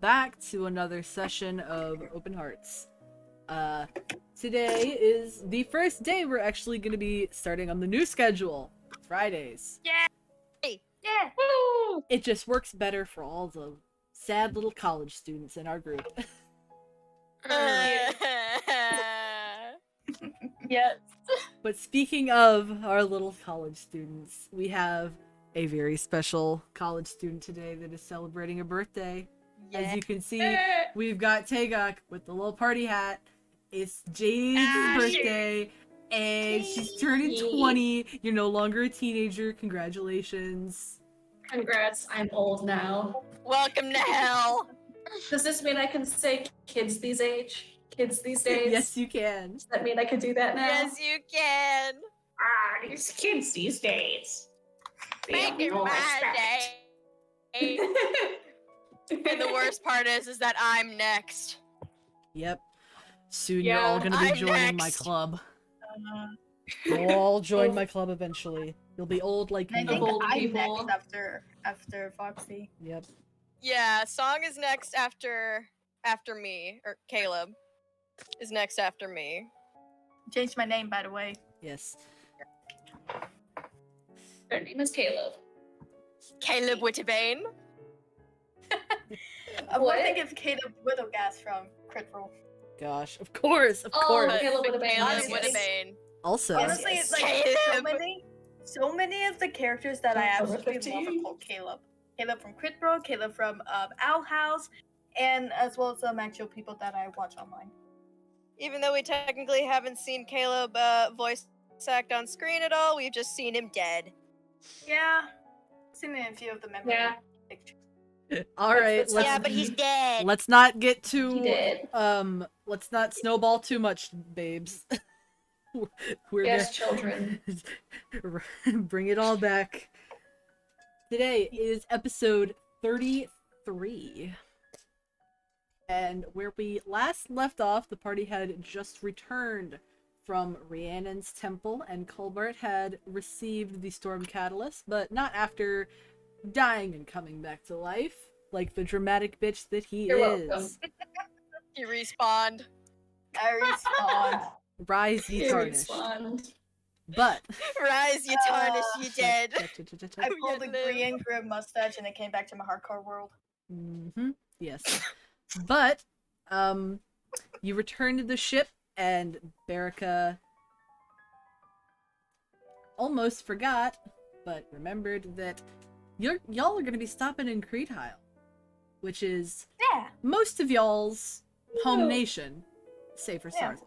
back to another session of Open Hearts. Today is the first day we're actually going to be starting on the new schedule, Fridays. Yay! Yeah. Woo! It just works better for all the sad little college students in our group. Yes. But speaking of our little college students, we have a very special college student today that is celebrating a birthday. As you can see, we've got Tagok with the little party hat. It's Jade's birthday, and she's turning 20. You're no longer a teenager. Congratulations. Congrats, I'm old now. Welcome to hell. Does this mean I can say kids these days? Yes, you can. Does that mean I can do that now? Yes, you can. These kids these days. Make it my day. And the worst part is that I'm next. Yep. Soon you're all gonna be I'm joining my next. club. You'll all join my club eventually. You'll be old like I me. think old I'm people. next after Foxy. Yep. Yeah, Song is next after me, or Caleb is next after me. Changed my name, by the way. Yes. Their name is Caleb. Caleb Whittabane. I'm What? thinking it's Caleb Widowgas from Crit Roll. Gosh, of course. Oh, course. Caleb Whittabane. Caleb Yes. Whittabane. Also, Honestly, yes. like Caleb. so many of the characters that I Over absolutely love 15. are called Caleb. Caleb from Crit Roll, Caleb from Owl House, and as well as some actual people that I watch online. Even though we technically haven't seen Caleb voice act on screen at all, we've just seen him dead. Yeah, seen it in a few of the memory Yeah. pictures. all right. That's- Let's Yeah, but he's dead. let's not get He too did. let's not snowball too much, babes. We're Yes, children. gonna bring it all back. Today is episode 33. And where we last left off, the party had just returned from Rhiannon's temple, and Colbert had received the Storm Catalyst, but not after dying and coming back to life, like the dramatic bitch that he You're is. welcome. He respawned. I respawned. Rise ye You tarnish. respond. But Rise, you tarnish, you dead. I pulled a You live. green grim mustache and it came back to my hardcore world. Yes. But you return to the ship, and Berica almost forgot, but remembered that y'all are gonna be stopping in Creedhile, which is Yeah. most of y'all's home Woo. nation, save for Yeah. Sarzov.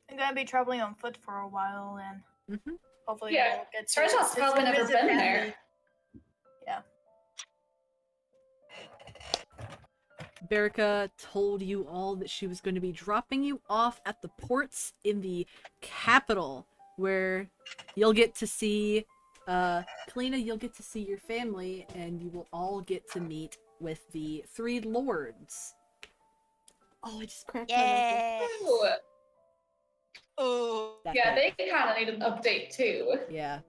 I'm gonna be traveling on foot for a while and Mhm. hopefully Yeah, we'll get to Starzov's probably never visit been family. there. Berica told you all that she was going to be dropping you off at the ports in the capital, where you'll get to see, Kalina, you'll get to see your family, and you will all get to meet with the three lords. Oh, I just cracked my Yeah. Ooh. Ooh. knuckle. Yeah, they kind of need an update too. Yeah.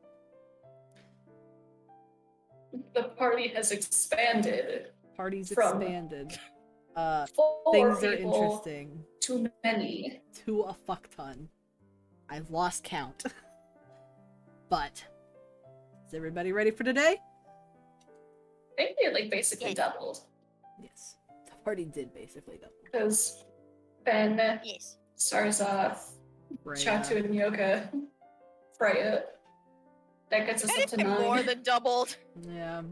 The party has expanded. Parties From- expanded. 4 Things are people interesting. Too many. To a fuck ton. I've lost count. But, is everybody ready for today? I think they like basically Yes. doubled. Yes. The party did basically double. Because Ben, Yes. Sarzov, Freya. Chatu, and Yoka, Freya. That gets us up to 9. More than doubled. Yeah.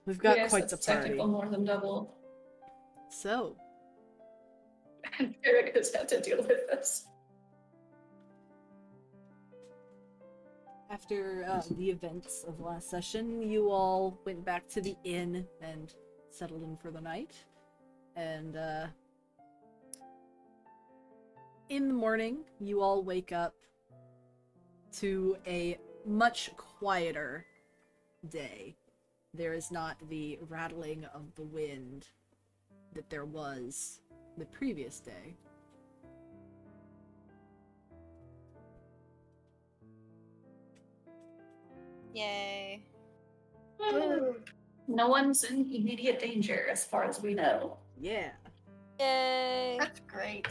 We've got Yes, quite the that's party. technical more than double. So, And Erica's had to deal with this. after the events of last session, you all went back to the inn and settled in for the night. And in the morning, you all wake up to a much quieter day. There is not the rattling of the wind that there was the previous day. Yay. Woo. No one's in immediate danger as far as we know. Yeah. Yay. That's great.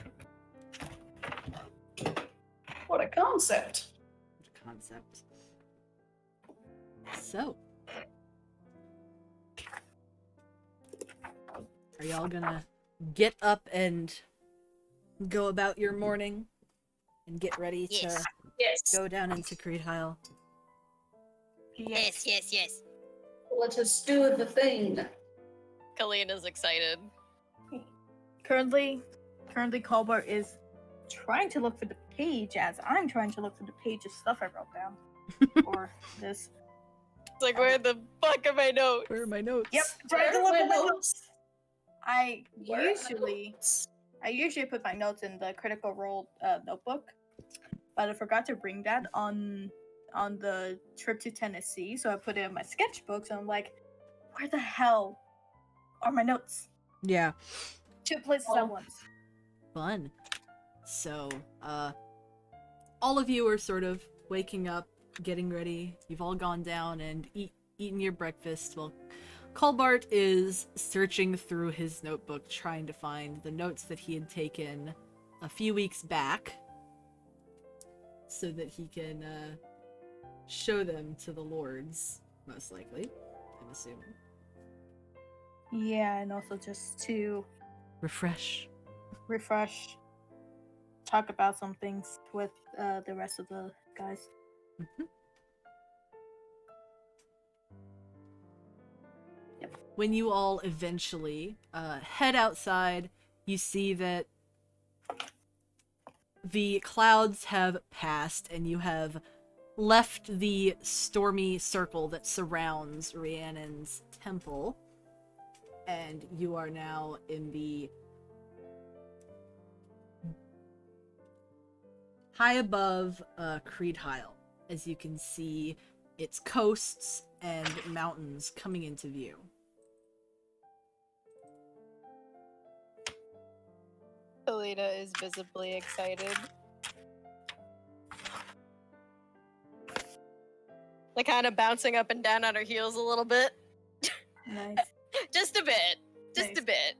What a concept. Concept. So, are y'all gonna get up and go about your morning and get ready Yes. to Yes. go down into Creed Isle? Yes, yes, yes. Let us do the thing. Kalina's excited. Currently, Colbert is trying to look for the page as I'm trying to look for the page of stuff I wrote down. Or this. It's like, where the fuck are my notes? Where are my notes? Yep, trying to Where look are for my my notes. notes? I Where are my usually notes? put my notes in the Critical Role notebook, but I forgot to bring that on the trip to Tennessee, so I put it in my sketchbooks, and I'm like, where the hell are my notes? Yeah. 2 places Oh. at once. Fun. So, all of you are sort of waking up, getting ready. You've all gone down and eaten your breakfast. Well, Colbart is searching through his notebook, trying to find the notes that he had taken a few weeks back, so that he can show them to the lords, most likely, I'm assuming. Yeah, and also just to Refresh. refresh, talk about some things with the rest of the guys. Mhm. When you all eventually head outside, you see that the clouds have passed and you have left the stormy circle that surrounds Rhiannon's temple, and you are now in the high above Creed Isle, as you can see its coasts and mountains coming into view. Kalina is visibly excited. Like, kind of bouncing up and down on her heels a little bit. Nice. Just a bit. Just a Nice. bit.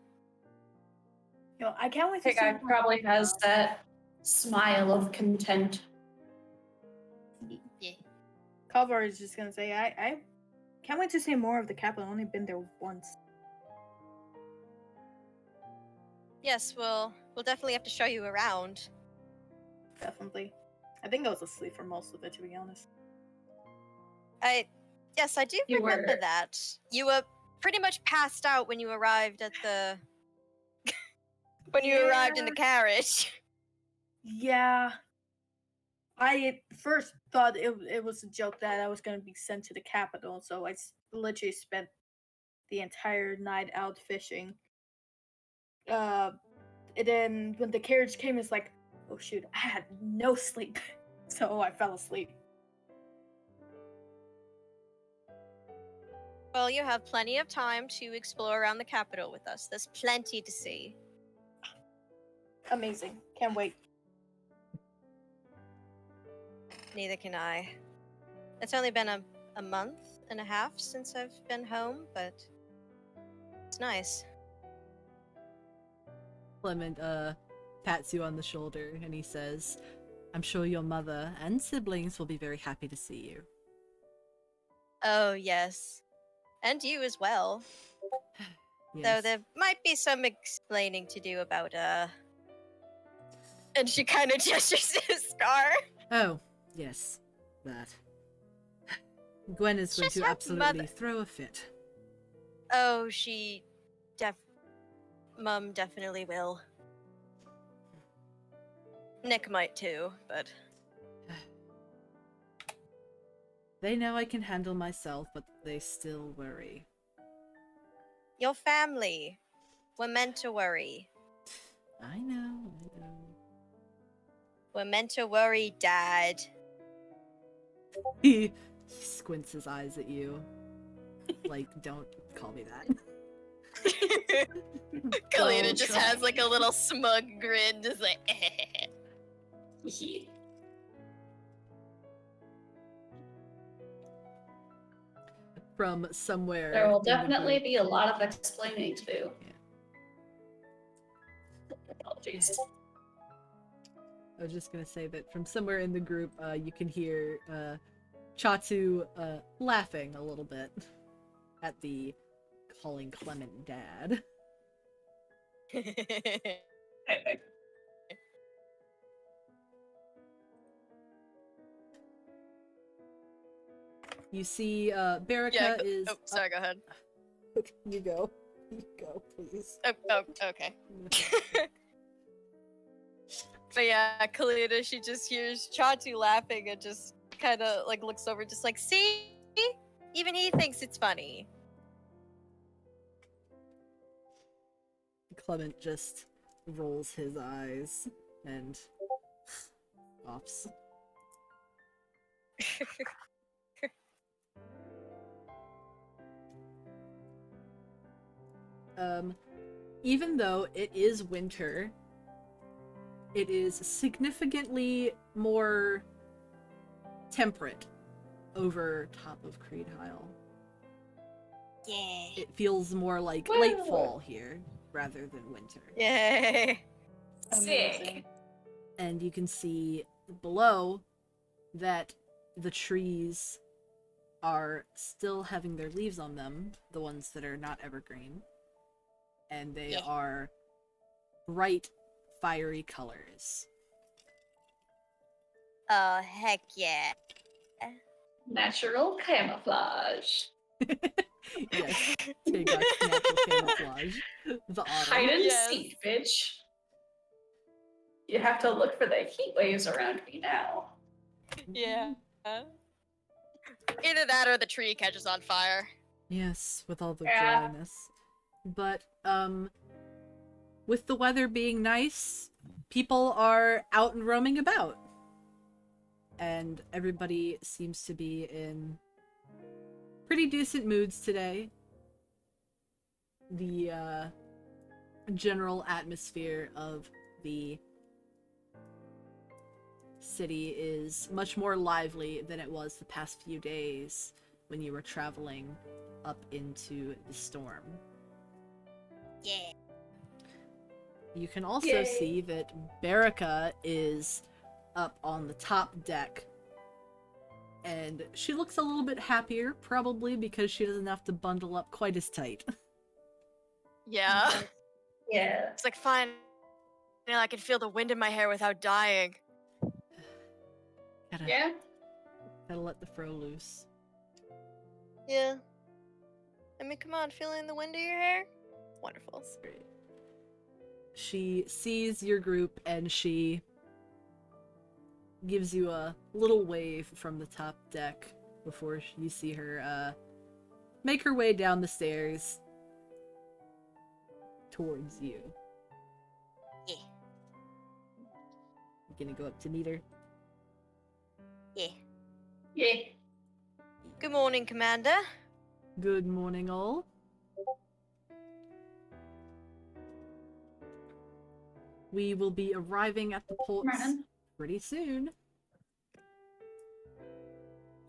Yo, I can't wait I to think see I more probably of has that smile of content. Yeah. Colbert is just gonna say, I can't wait to see more of the capital. I've only been there once. Yes, we'll definitely have to show you around. Definitely. I think I was asleep for most of it, to be honest. Yes, I do You remember were. that. You were pretty much passed out when you arrived at the when you arrived in the carriage. Yeah. I first thought it was a joke that I was going to be sent to the capital, so I literally spent the entire night out fishing. And then when the carriage came, it's like, oh shoot, I had no sleep. So I fell asleep. Well, you have plenty of time to explore around the capital with us. There's plenty to see. Amazing. Can't wait. Neither can I. It's only been a month and a half since I've been home, but it's nice. Clement pats you on the shoulder and he says, I'm sure your mother and siblings will be very happy to see you. Oh, yes. And you as well. Though Yes. there might be some explaining to do about, And she kind of gestures to his scar. Oh, yes. That. Gwen is going Just to her absolutely mother. throw a fit. Oh, she Mum definitely will. Nick might too, but They know I can handle myself, but they still worry. your family. We're meant to worry. I know. We're meant to worry, Dad. He squints his eyes at you. Like, don't call me that. Kalina Oh, just try. has like a little smug grin, just like from somewhere. There will in the definitely group. be a lot of explaining to do. Yeah. Apologies. I was just gonna say that from somewhere in the group, you can hear Chatu laughing a little bit at the calling Clement dad. You see, Baraka Yeah, is. oh, sorry, go ahead. You go. You go, please. Oh, okay. But yeah, Kalina, she just hears Chatu laughing and just kind of like looks over, just like, see? Even he thinks it's funny. Clement just rolls his eyes and stops. Even though it is winter, it is significantly more temperate over top of Creed Isle. Yeah. It feels more like Woo! late fall here rather than winter. Yay. Sick. And you can see below that the trees are still having their leaves on them, the ones that are not evergreen, and they Yeah. are bright, fiery colors. Oh, heck yeah. Natural camouflage. Yes, Tagok's natural camouflage. The Hide autumn. and Yes. seek, bitch. You have to look for the heat waves around me now. Yeah. Either that or the tree catches on fire. Yes, with all the Yeah. dryness. But, with the weather being nice, people are out and roaming about. And everybody seems to be in pretty decent moods today. The, general atmosphere of the city is much more lively than it was the past few days when you were traveling up into the storm. Yeah. You can also Yay. see that Baraka is up on the top deck. And she looks a little bit happier, probably because she doesn't have to bundle up quite as tight. Yeah. Yeah. It's like, fine. You know, I can feel the wind in my hair without dying. Gotta, Yeah. gotta let the fro loose. Yeah. I mean, come on, feeling the wind in your hair? Wonderful. Great. She sees your group and she gives you a little wave from the top deck before you see her make her way down the stairs towards you. Yeah. You gonna go up to meet her? Yeah. Yeah. Good morning, Commander. Good morning, all. We will be arriving at the ports Morning. pretty soon.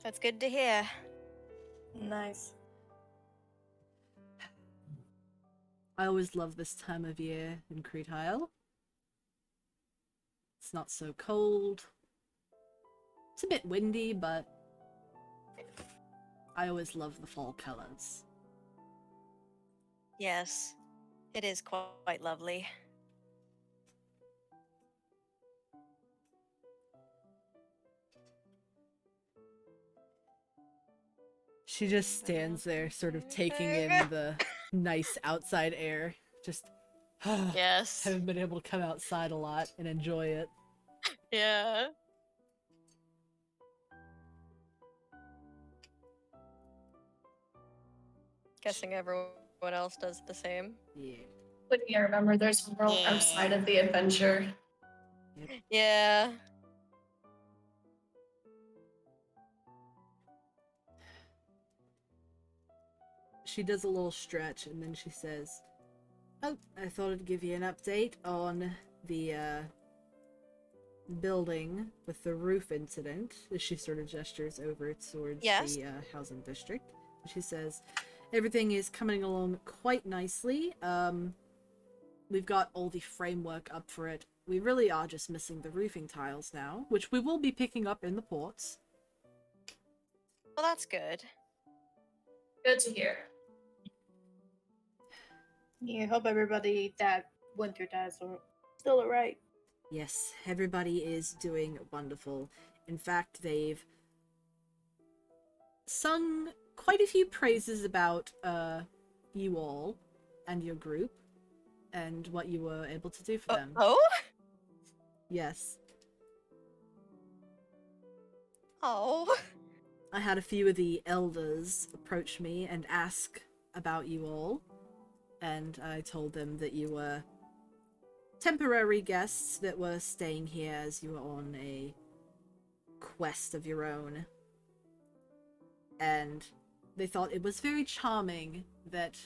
That's good to hear. Nice. I always love this time of year in Creed Isle. It's not so cold. It's a bit windy, but I always love the fall colors. Yes. It is quite lovely. She just stands there, sort of taking in the nice outside air. Just Yes. haven't been able to come outside a lot and enjoy it. Yeah. Guessing everyone else does the same. Yeah. But yeah, remember, there's a world Yeah. outside of the adventure. Yeah. She does a little stretch and then she says, "Oh, I thought I'd give you an update on the building with the roof incident," as she sort of gestures over towards Yes. the housing district. She says, everything is coming along quite nicely. We've got all the framework up for it. We really are just missing the roofing tiles now, which we will be picking up in the ports. Well, that's good. Good to hear. Yeah, I hope everybody that winter does are still alright. Yes, everybody is doing wonderful. In fact, they've sung quite a few praises about you all and your group and what you were able to do for them. Oh? Yes. Oh. I had a few of the elders approach me and ask about you all, and I told them that you were temporary guests that were staying here as you were on a quest of your own. And they thought it was very charming that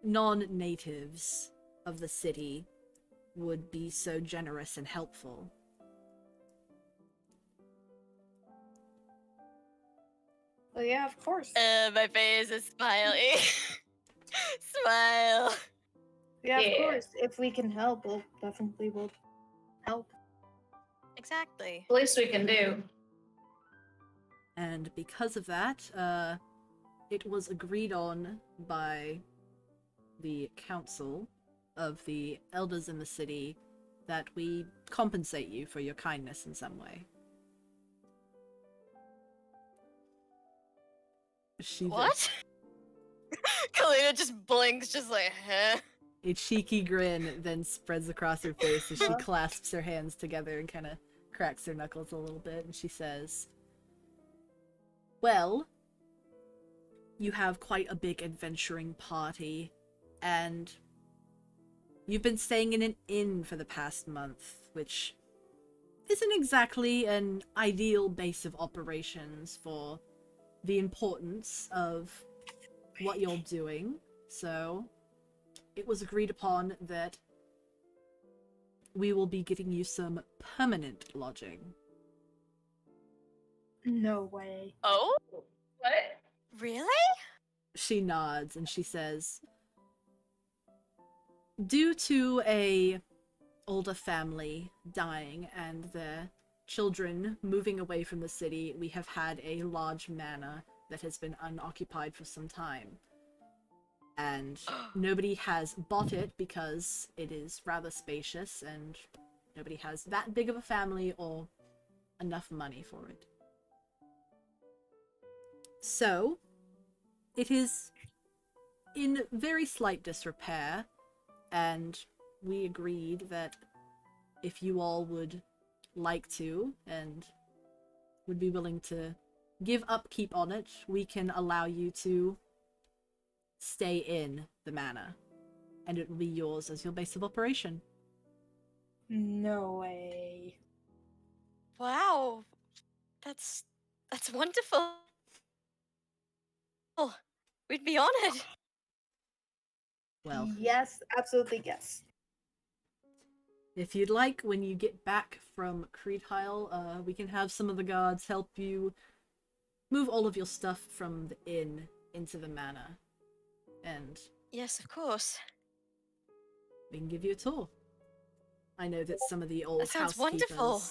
non-natives of the city would be so generous and helpful. Well, yeah, of course. My face is smiling. Smile. Yeah, of Yeah. course. If we can help, we'll definitely will help. Exactly. The least we can do. And because of that, it was agreed on by the council of the elders in the city that we compensate you for your kindness in some way. She What? Kalina just blinks, just like, huh? A cheeky grin then spreads across her face as she Huh? clasps her hands together and kind of cracks her knuckles a little bit, and she says, well, you have quite a big adventuring party, and you've been staying in an inn for the past month, which isn't exactly an ideal base of operations for the importance of what you're doing. So it was agreed upon that we will be getting you some permanent lodging. No way. Oh? What? Really? She nods and she says, due to a older family dying and their children moving away from the city, we have had a large manor that has been unoccupied for some time. And nobody has bought it because it is rather spacious and nobody has that big of a family or enough money for it. So, it is in very slight disrepair, and we agreed that if you all would like to and would be willing to give upkeep on it, we can allow you to stay in the manor, and it will be yours as your base of operation. No way. Wow. That's wonderful. We'd be honored. Well, Yes, absolutely yes. if you'd like, when you get back from Creedhile, we can have some of the guards help you move all of your stuff from the inn into the manor, and Yes, of course. we can give you a tour. I know that some of the old That sounds housekeepers... wonderful.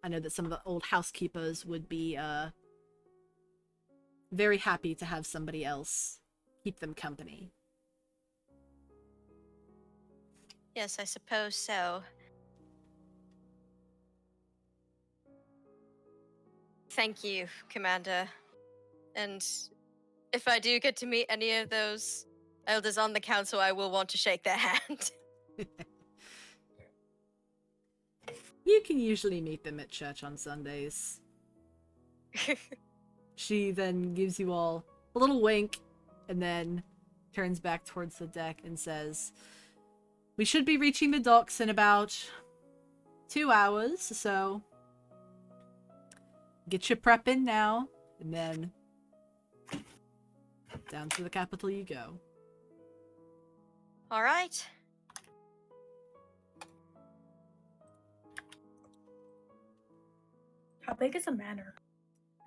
I know that some of the old housekeepers would be, very happy to have somebody else keep them company. Yes, I suppose so. Thank you, Commander. And if I do get to meet any of those elders on the council, I will want to shake their hand. You can usually meet them at church on Sundays. She then gives you all a little wink and then turns back towards the deck and says, we should be reaching the docks in about 2 hours, so get your prep in now, and then down to the capital you go. All right. How big is a manor?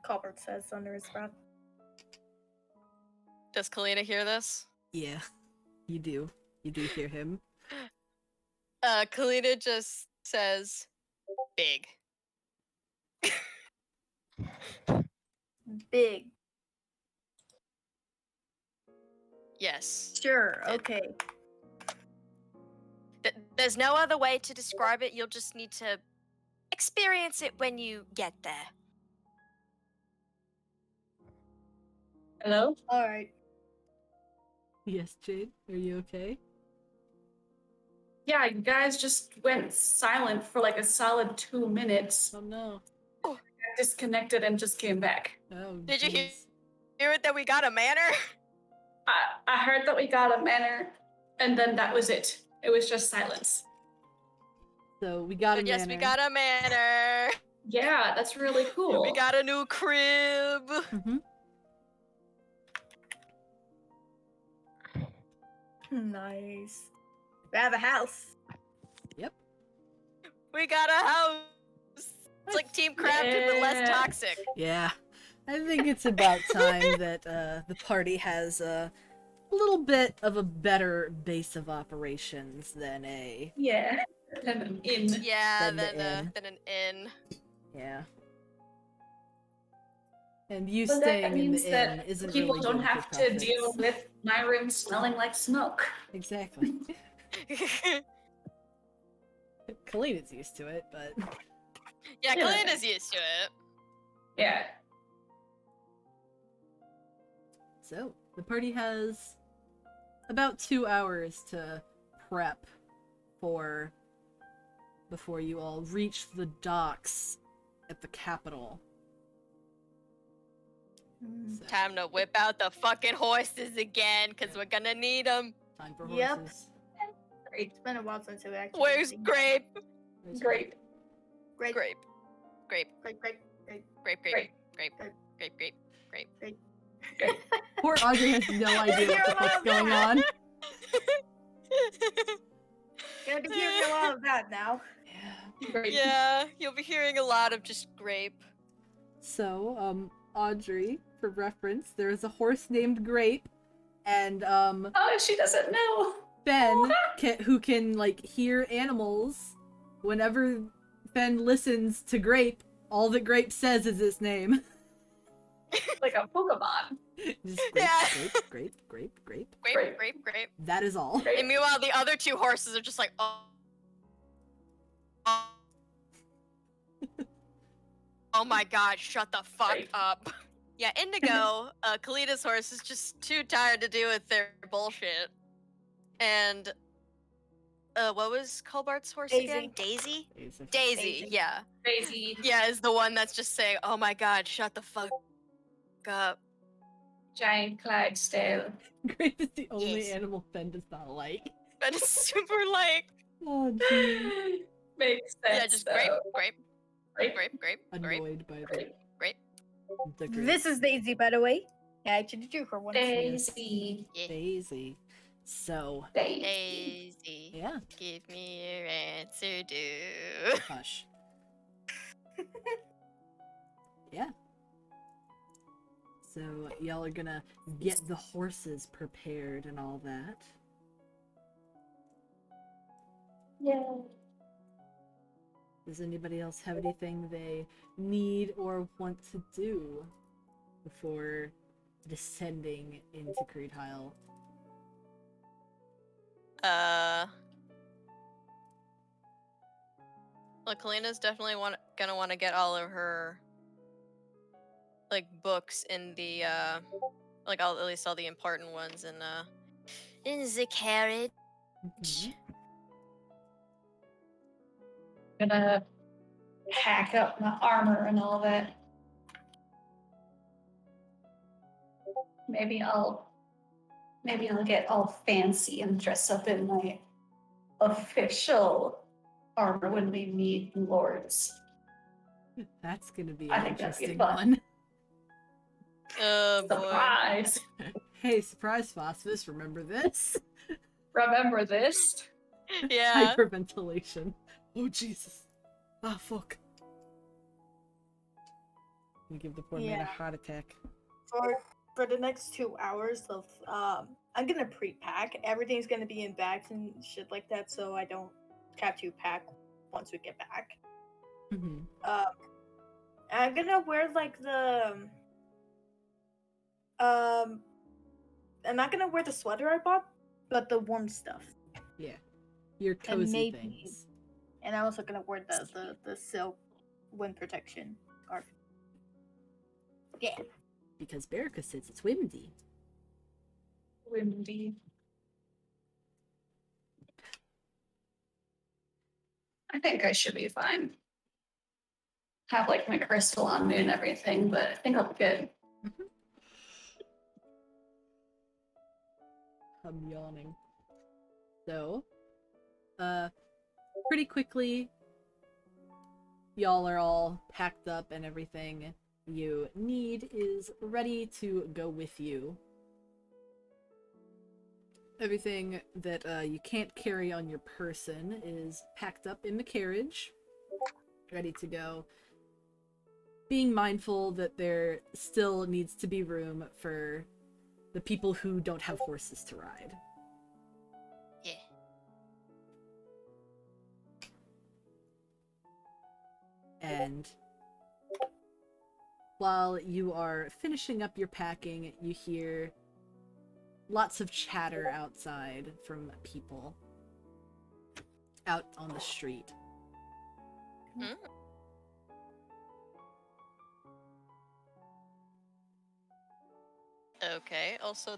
Colbert says under his breath. Does Kalina hear this? Yeah, you do. You do hear him. Kalina just says, big. Big. Yes. Sure, okay. There's no other way to describe it. You'll just need to experience it when you get there. Hello? Alright. Yes, Jade, are you okay? Yeah, you guys just went silent for like a solid 2 minutes. Oh no. Got disconnected and just came back. Oh, Did you jeez. hear it that we got a manor? I heard that we got a manor, and then that was it. It was just silence. So we got a But yes, we manor. got a manor. Yeah, that's really cool. We got a new crib. Mhm. Nice. We have a house. We got a house. It's like Team Crafted, but less Yeah. toxic. Yeah. I think it's about time that the party has a little bit of a better base of operations than a Yeah. And an inn. Yeah, Than the inn. than an inn. yeah. And you But staying that in means the that inn isn't people really don't good have for to deal profits. with my room smelling like smoke. Exactly. Kalina's used to it, but Yeah, Yeah. Kalina's used to it. Yeah. so the party has about 2 hours to prep for before you all reach the docks at the capital. So, Time to whip out the fucking horses again, because we're gonna need them. time for Yep. horses. Great. It's been a while since we actually. Where's seen- Grape? Where's Great. Great. Grape. Grape. Great. Great. Great. Grape. Great. Grape. Grape. Grape. Grape. Grape. Great. Poor Audrey has no idea what the fuck's going on. Gonna be hearing a lot of that now. Yeah. Great. Yeah, you'll be hearing a lot of just Grape. So, Audrey, for reference, there is a horse named Grape, and Oh, she doesn't know. Ben, who can like hear animals. Whenever Ben listens to Grape, all that Grape says is its name. Like a Pokemon. Just Grape, Yeah. Grape, Grape, Grape, Grape. Grape. Grape. Grape. Grape. That is all. Great. And meanwhile, the other two horses are just like, oh. Oh my god, shut the fuck Right. up. Yeah, Indigo, Kalita's horse, is just too tired to deal with their bullshit. And, what was Colbart's horse again? Daisy? Daisy. Daisy, Daisy. yeah. Crazy. Yeah, is the one that's just saying, oh my god, shut the fuck up. Giant Clydesdale. Grape is the only Yes. animal Ben does not like. But it's super like, Oh, gee. Makes sense. yeah, just grape, though. grape, Grape. grape, grape, grape, Annoyed by the, Grape. grape. the grape. This is Daisy, by the way. Yeah, I introduced her once. Daisy. Yeah. Daisy. So, Daisy. Daisy, yeah, give me your answer, do. hush. Yeah. So, y'all are gonna get the horses prepared and all that. Yeah. Does anybody else have anything they need or want to do before descending into Creed Isle? Well, Kalina's definitely gonna want to get all of her like books in the like all at least all the important ones in the carriage. Mhm. Gonna hack up my armor and all that. Maybe I'll get all fancy and dress up in my official armor when we meet lords. That's gonna be I an think that'd be interesting fun. one. Oh boy. Surprise! Hey, surprise, Phosphus, remember this? Remember this? Yeah. Hyperventilation. Oh, Jesus. Ah, fuck. You give the poor man a Yeah. heart attack. For the next 2 hours of I'm gonna pre-pack. Everything's gonna be in bags and shit like that, so I don't have to pack once we get back. Mm-hmm. I'm gonna wear like the I'm not gonna wear the sweater I bought, but the warm stuff. Yeah. Your And cozy maybe- things. And I'm also gonna wear the silk wind protection scarf. Yeah. Because Berica says it's windy. Windy. I think I should be fine. Have like my crystal on me and everything, but I think I'll be good. I'm yawning. So, pretty quickly, y'all are all packed up and everything you need is ready to go with you. Everything that you can't carry on your person is packed up in the carriage, ready to go. Being mindful that there still needs to be room for the people who don't have horses to ride. Yeah. And while you are finishing up your packing, you hear lots of chatter outside from people out on the street. Mm. Okay. Also,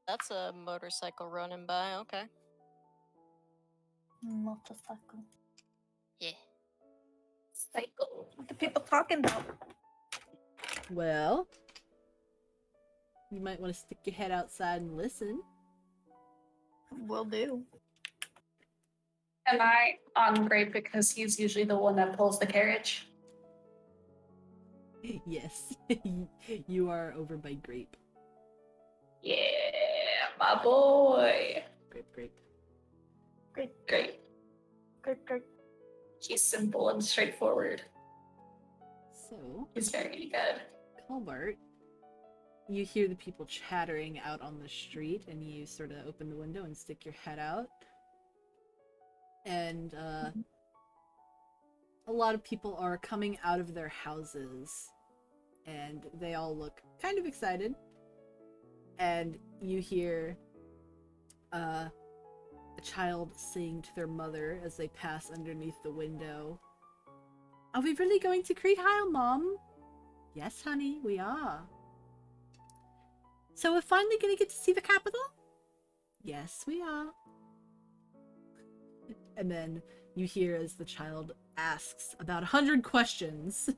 that's a motorcycle running by. Okay. Motorcycle. Yeah. Cycle. What the people talking about? Well, you might want to stick your head outside and listen. Will do. Am I on Grape because he's usually the one that pulls the carriage? Yes, you are over by Grape. Yeah, my boy. Grape, Grape. Great, Great. great, great. He's simple and straightforward. So, He's very good. Colbert, you hear the people chattering out on the street, and you sort of open the window and stick your head out. And a lot of people are coming out of their houses, and they all look kind of excited. And you hear a child saying to their mother as they pass underneath the window, "Are we really going to Crete Isle, Mom?" "Yes, honey, we are." "So we're finally going to get to see the capital?" "Yes, we are." And then you hear as the child asks about 100 questions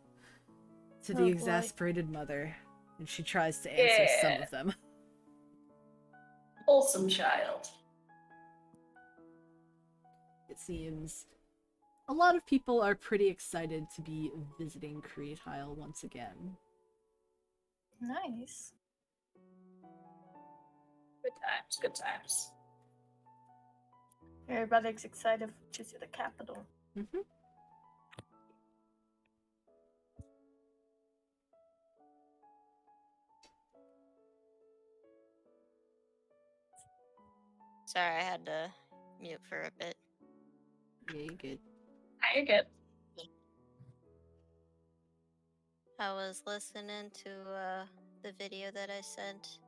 to the Oh, boy. exasperated mother, and she tries to answer some Yeah. of them. Wholesome child. It seems a lot of people are pretty excited to be visiting Crete Isle once again. Nice. Good times, good times. Everybody's excited to see the capital. Mm-hmm. Sorry, I had to mute for a bit. Yeah, you're good. You're good. I was listening to the video that I sent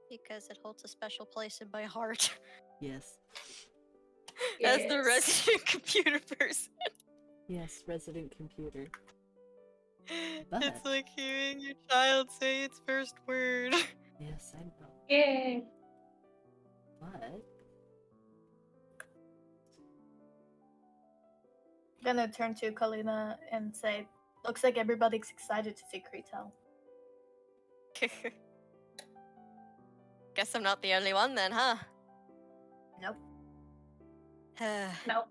because it holds a special place in my heart Yes. as the Yes. resident computer person. Yes, resident computer. It's But- like hearing your child say its first word. Yes, I know. Yay. But I'm gonna turn to Kalina and say, looks like everybody's excited to see Cretel. Guess I'm not the only one then, huh? Nope. Nope.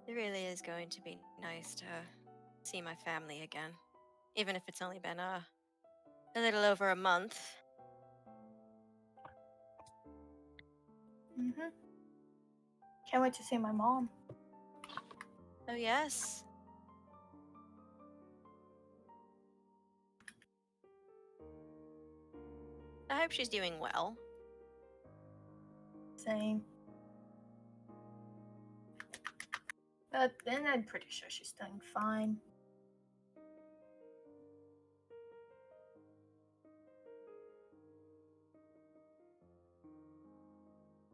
It really is going to be nice to see my family again. Even if it's only been a little over a month. Mm-hmm. Can't wait to see my mom. Oh yes. I hope she's doing well. Same. But then I'm pretty sure she's doing fine.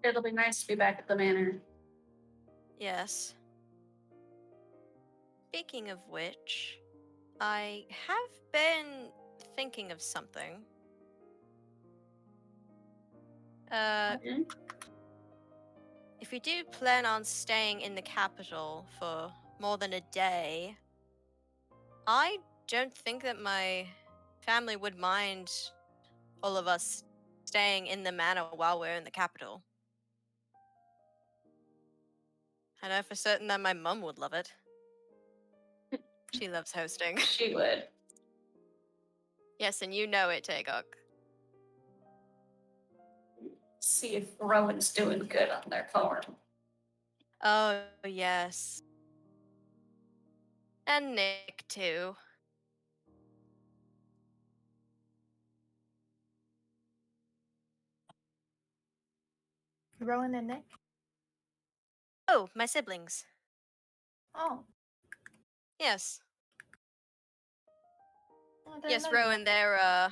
It'll be nice to be back at the manor. Yes. Speaking of which, I have been thinking of something. Mhm. If we do plan on staying in the capital for more than a day, I don't think that my family would mind all of us staying in the manor while we're in the capital. I know for certain that my mum would love it. She loves hosting. She would. Yes, and you know it, Tagok. See if Rowan's doing good on their farm. Oh, yes. And Nick, too. Rowan and Nick? Oh, my siblings. Oh. Yes. I didn't Yes, know Rowan, that. they're,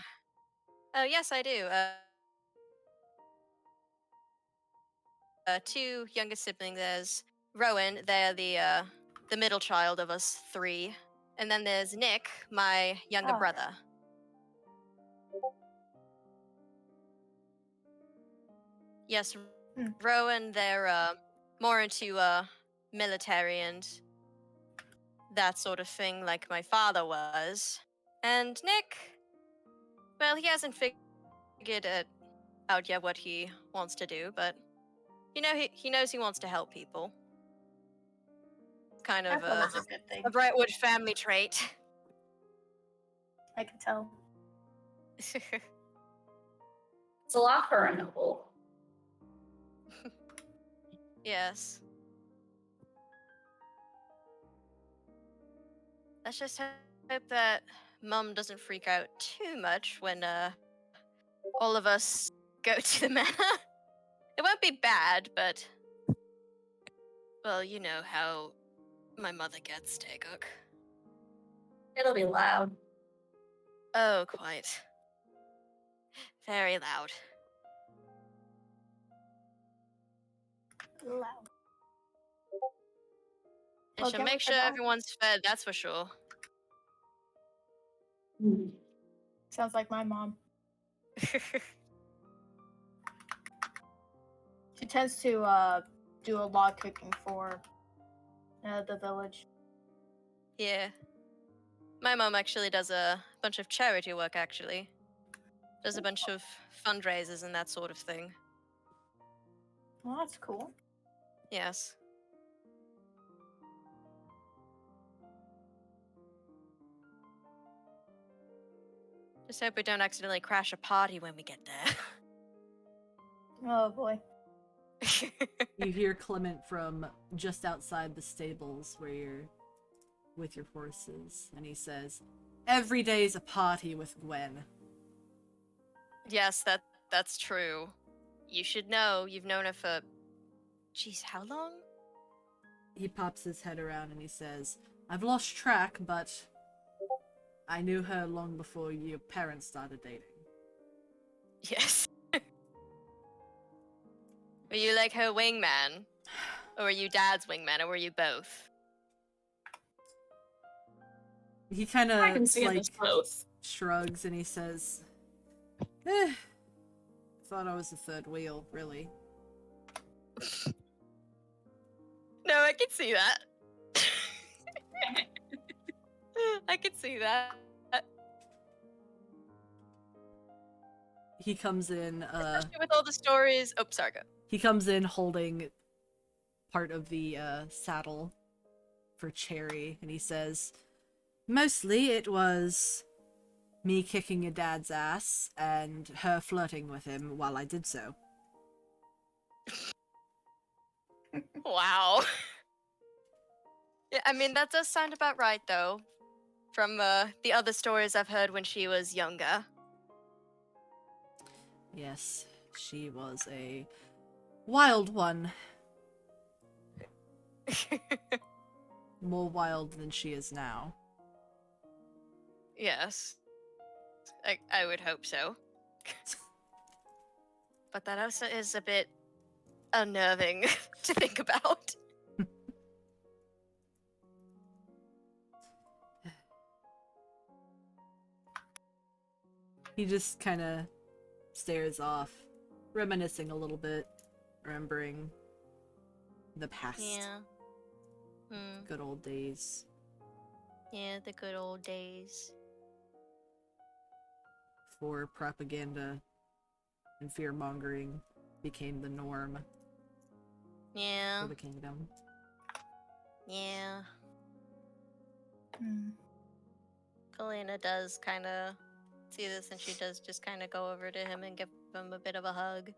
Oh, yes, I do. Two youngest siblings. There's Rowan, they're the middle child of us three. And then there's Nick, my younger Oh. brother. Yes, Hmm. Rowan, they're more into military and that sort of thing, like my father was. And Nick, well, he hasn't figured it out yet what he wants to do, but you know, he knows he wants to help people. Kind I of thought that's a good thing. a Brightwood family trait. I can tell. It's a lot for a noble. Yes. Let's just hope that Mum doesn't freak out too much when all of us go to the manor. It won't be bad, but well, you know how my mother gets, Tagok. It'll be loud. Oh, quite. Very loud. Loud. And Well, she'll get make with the sure dog. everyone's fed, that's for sure. Sounds like my mom. She tends to do a lot of cooking for the village. Yeah. My mom actually does a bunch of charity work, actually. Does a bunch of fundraisers and that sort of thing. Well, that's cool. Yes. Just hope we don't accidentally crash a party when we get there. Oh boy. You hear Clement from just outside the stables where you're with your horses, and he says, "Every day's a party with Gwen." Yes, that's true. You should know. You've known her for... Jeez, how long? He pops his head around and he says, "I've lost track, but I knew her long before your parents started dating." Yes. Were you like her wingman? Or were you dad's wingman, or were you both? He kind I of can see like this both. shrugs and he says, "Eh, thought I was the third wheel, really." No, I can see that. I can see that. He comes in, Especially with all the stories. Oh, sorry, go. he comes in holding part of the saddle for Cherry, and he says, "Mostly it was me kicking your dad's ass and her flirting with him while I did so." Wow. Yeah, I mean, that does sound about right, though. From the other stories I've heard when she was younger. Yes, she was a wild one. More wild than she is now. Yes. I would hope so. But that also is a bit unnerving to think about. He just kind of stares off, reminiscing a little bit, remembering the past. Yeah. Hmm. Good old days. Yeah, the good old days. Before propaganda and fear-mongering became the norm Yeah. for the kingdom. Yeah. Hmm. Kalina does kind of see this, and she does just kind of go over to him and give him a bit of a hug.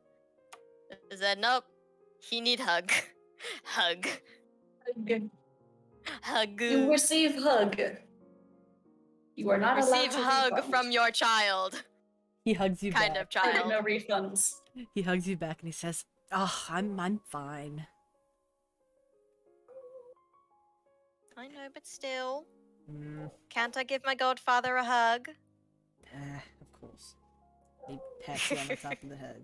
Is that nope? He need hug. Hug. Hug. You receive hug. You are not allowed Receive to hug refund. from your child. He hugs you Kind back. of child. No refunds. He hugs you back and he says, "Oh, I'm fine." I know, but still. Mm, Can't I give my godfather a hug? of course. He pats you on the top of the head.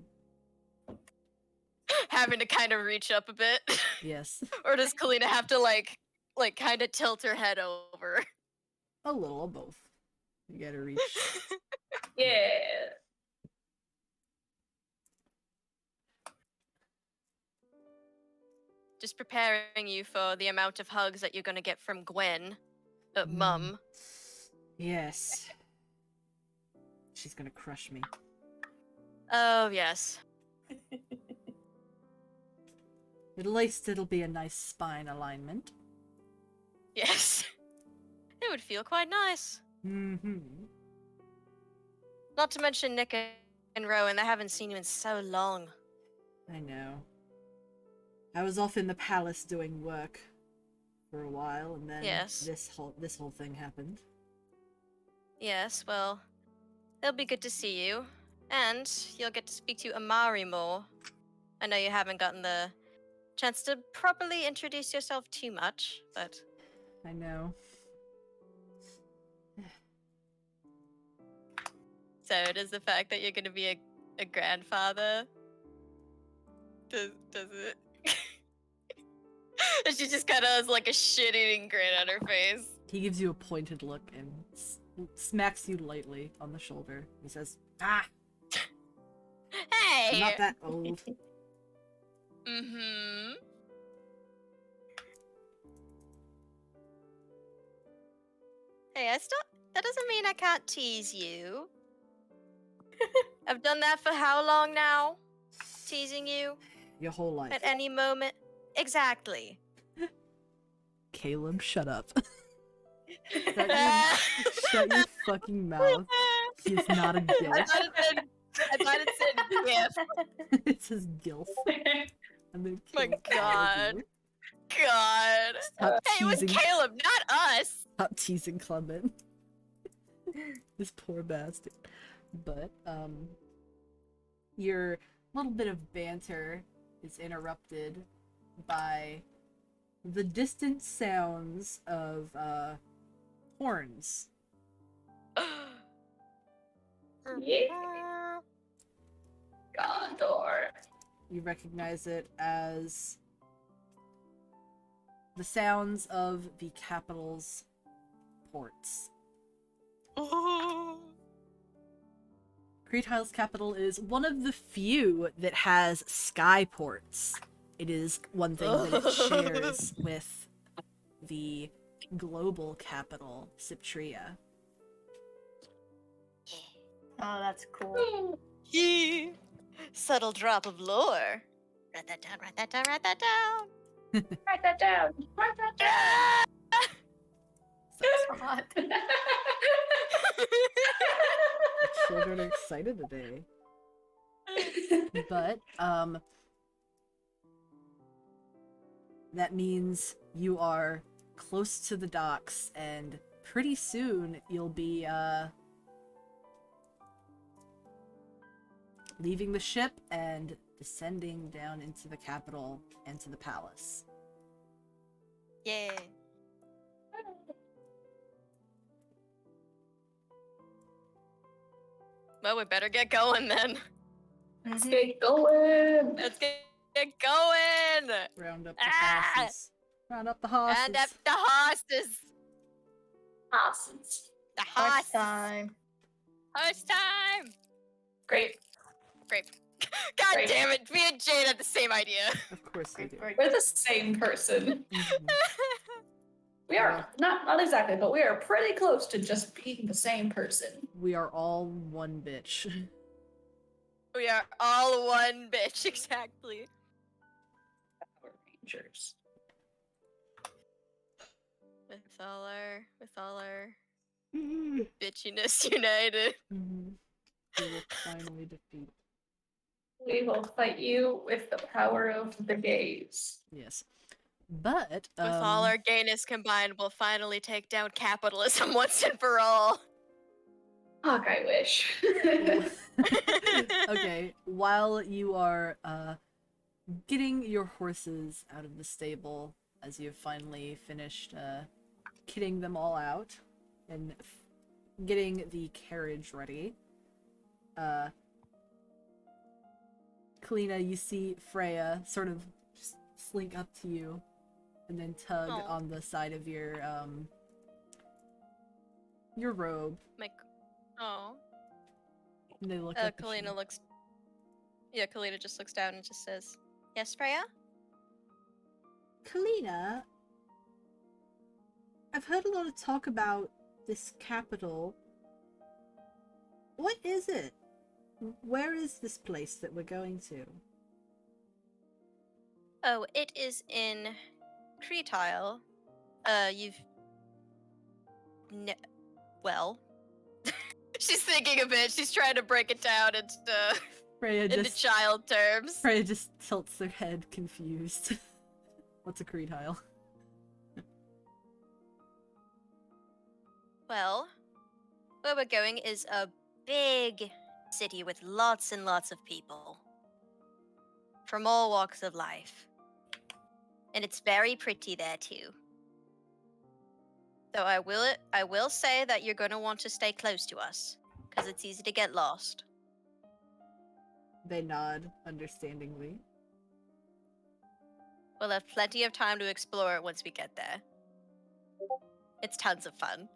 Having to kind of reach up a bit. Yes, Or does Kalina have to like kind of tilt her head over? a little of both. You gotta reach. Yeah. Just preparing you for the amount of hugs that you're gonna get from Gwen, Mm. Mum. Yes. She's gonna crush me. Oh yes. At least it'll be a nice spine alignment. Yes. It would feel quite nice. Mm-hmm. Not to mention Nick and Rowan, I haven't seen you in so long. I know. I was off in the palace doing work for a while, and then Yes. this whole thing happened. Yes, well, it'll be good to see you. And you'll get to speak to Amari more. I know you haven't gotten the chance to properly introduce yourself too much, but I know. so does the fact that you're gonna be a grandfather. Does it? And she just kind of has like a shit-eating grin on her face. He gives you a pointed look and smacks you lightly on the shoulder. He says, "Ah, Hey! I'm not that old." Mm-hmm. Hey, that doesn't mean I can't tease you. I've done that for how long now? Teasing you Your whole life. at any moment. Exactly. Caleb, shut up. Shut your fucking mouth. He's not a I gilf. thought it said gift. It says gilf. And then My Caleb God. you. God. Stop Hey, it was teasing. Caleb, not us. Stop teasing Clement. This poor bastard. But, your little bit of banter is interrupted by the distant sounds of, horns. Yeah. Gondor. You recognize it as the sounds of the capital's ports. Creed-Hile's capital is one of the few that has sky ports. It is one thing that it shares with the global capital, Ciptria. Oh, that's cool. Subtle drop of lore. Write that down, write that down, write that down. Write that down. Write that God. down. The children are excited today. But, that means you are close to the docks, and pretty soon you'll be, leaving the ship and descending down into the capital and to the palace. Yay. Well, we better get going then. Let's get going. Let's get going. Round up the Ah! horses. Round up the horses. And up the horses. Awesome. The Horse horse. time. Horse time. Great. God Great. damn it. Me and Jade had the same idea. Of course they do. We're the same person. Mhm. We are not exactly, but we are pretty close to just being the same person. We are all one bitch. We are all one bitch, exactly. Power Rangers. With all our bitchiness united. Mhm. We will finally defeat. We will fight you with the power of the gays. Yes. But With all our gayness combined, we'll finally take down capitalism once and for all. Fuck, I wish. okay, while you are getting your horses out of the stable, as you've finally finished kitting them all out and getting the carriage ready, Kalina, you see Freya sort of just slink up to you and then tug Aw. on the side of your robe, Oh. and they look up at Kalina you. looks. Yeah, Kalina just looks down and just says, "Yes, Freya." Kalina, I've heard a lot of talk about this capital. What is it? Where is this place that we're going to? Oh, it is in Creetile. Well. She's thinking a bit. She's trying to break it down into Freya into just child terms. Freya just tilts her head, confused. What's a creedile? Well, where we're going is a big city with lots and lots of people from all walks of life. And it's very pretty there too. So I will say that you're going to want to stay close to us because it's easy to get lost. They nod understandingly. We'll have plenty of time to explore it once we get there. It's tons of fun.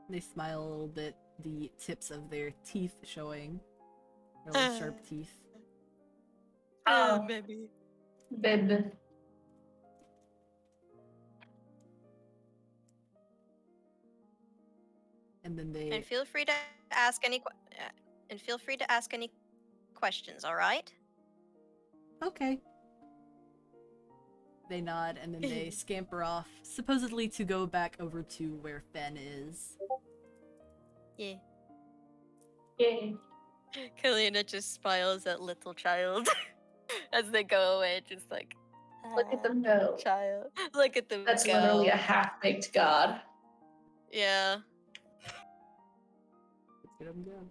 They smile a little bit, the tips of their teeth showing. Their little sharp teeth. Oh. Baby. Bib. And then they And feel free to ask any questions, all right? Okay. They nod and then they scamper off, supposedly to go back over to where Fen is. Yeah. Yay. Kalina just smiles at little child as they go away, just like, Look at "Ah, them go. child. Look at them That's go." literally a half-baked god. Yeah. Let's get them down.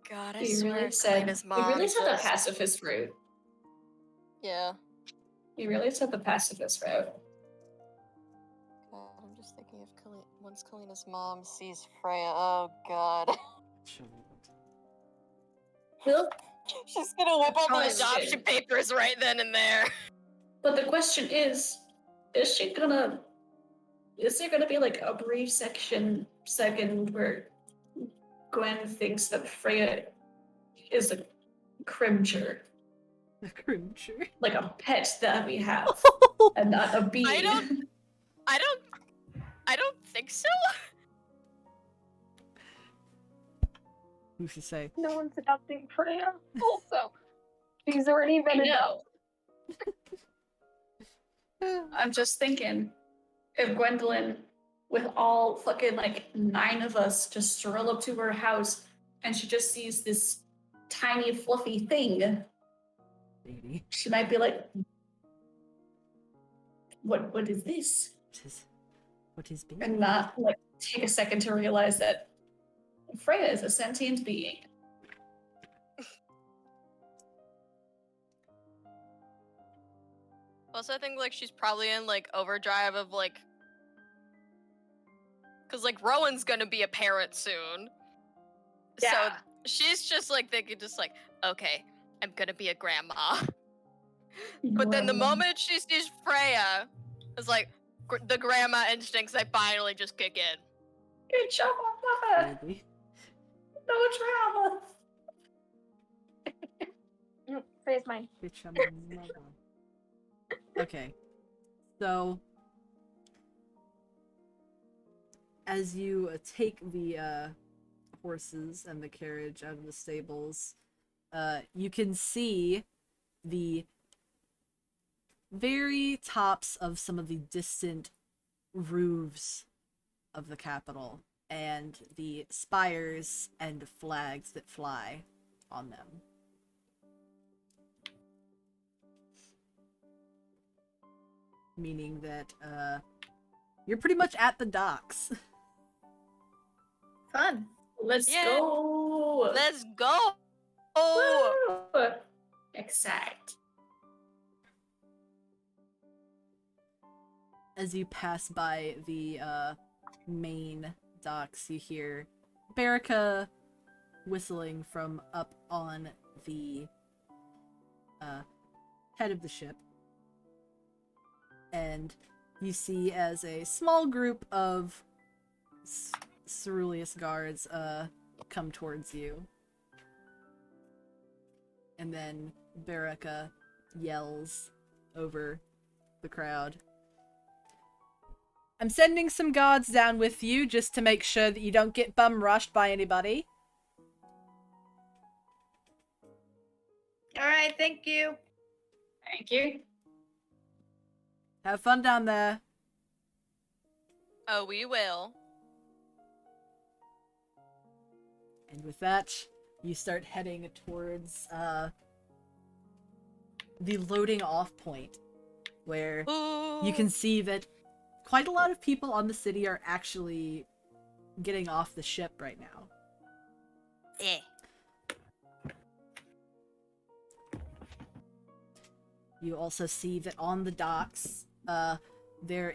God, I He swear, really said. Kalina's He mom really is said the just- pacifist route. Yeah. He really said the pacifist route. God, I'm just thinking of once Kalina's mom sees Freya. Oh God. Child. Well, She's gonna whip up the Question. adoption papers right then and there. but the question is there gonna be like a brief second where Gwen thinks that Freya is a crimcher, The crimcher. like a pet that we have, and not a bee? I don't think so. Who's to say? No one's adopting Freya. Also, she's already I been know. I'm just thinking, if Gwendolyn, with all fucking like 9 of us, just stroll up to her house and she just sees this tiny fluffy thing, Baby. she might be like, what is this? What is baby? And not like take a second to realize that Freya is a sentient being. Also, I think like she's probably in like overdrive of like, cause like Rowan's gonna be a parent soon. So Yeah. she's just like thinking, just like, okay, I'm gonna be a grandma. But then the moment she sees Freya, it's like the grandma instincts they finally just kick in. Good job, mama. Maybe. No drama. Freya's mine. Bitch, I'm mama. Okay. So, as you take the horses and the carriage out of the stables, you can see the very tops of some of the distant roofs of the capital and the spires and flags that fly on them. Meaning that you're pretty much at the docks. Fun. Let's Yeah. go. Let's go! Oh! Woo! Excite. As you pass by the main docks, you hear Berica whistling from up on the head of the ship. And you see as a small group of Ceruleus guards come towards you. And then Berica yells over the crowd. I'm sending some guards down with you just to make sure that you don't get bum rushed by anybody. All right, thank you. Thank you. Have fun down there. Oh, we will. And with that, you start heading towards the loading off point, where Ooh. you can see that quite a lot of people on the city are actually getting off the ship right now. Eh. You also see that on the docks, there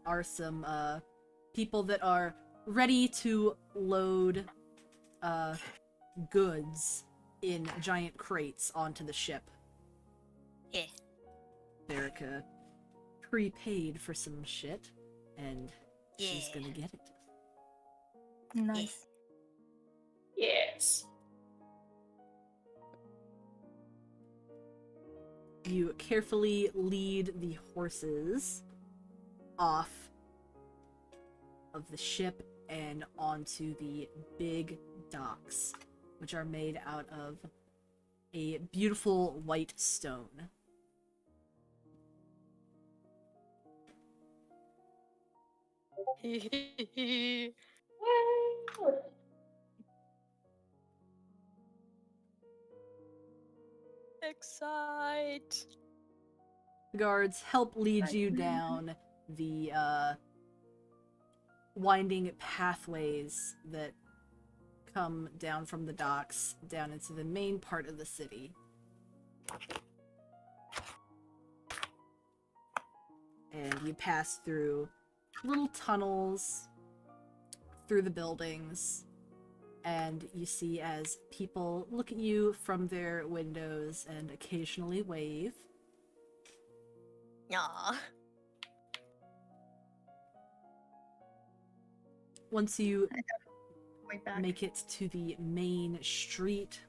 are some people that are ready to load goods in giant crates onto the ship. Yeah. Berica prepaid for some shit, and she's Yeah. gonna get it. Nice. Yes. You carefully lead the horses off of the ship and onto the big docks, which are made out of a beautiful white stone. Woo! Excite. The guards help lead you down the winding pathways that come down from the docks down into the main part of the city. And you pass through little tunnels through the buildings, and you see as people look at you from their windows and occasionally wave. Aw. Once you Way back. make it to the main street,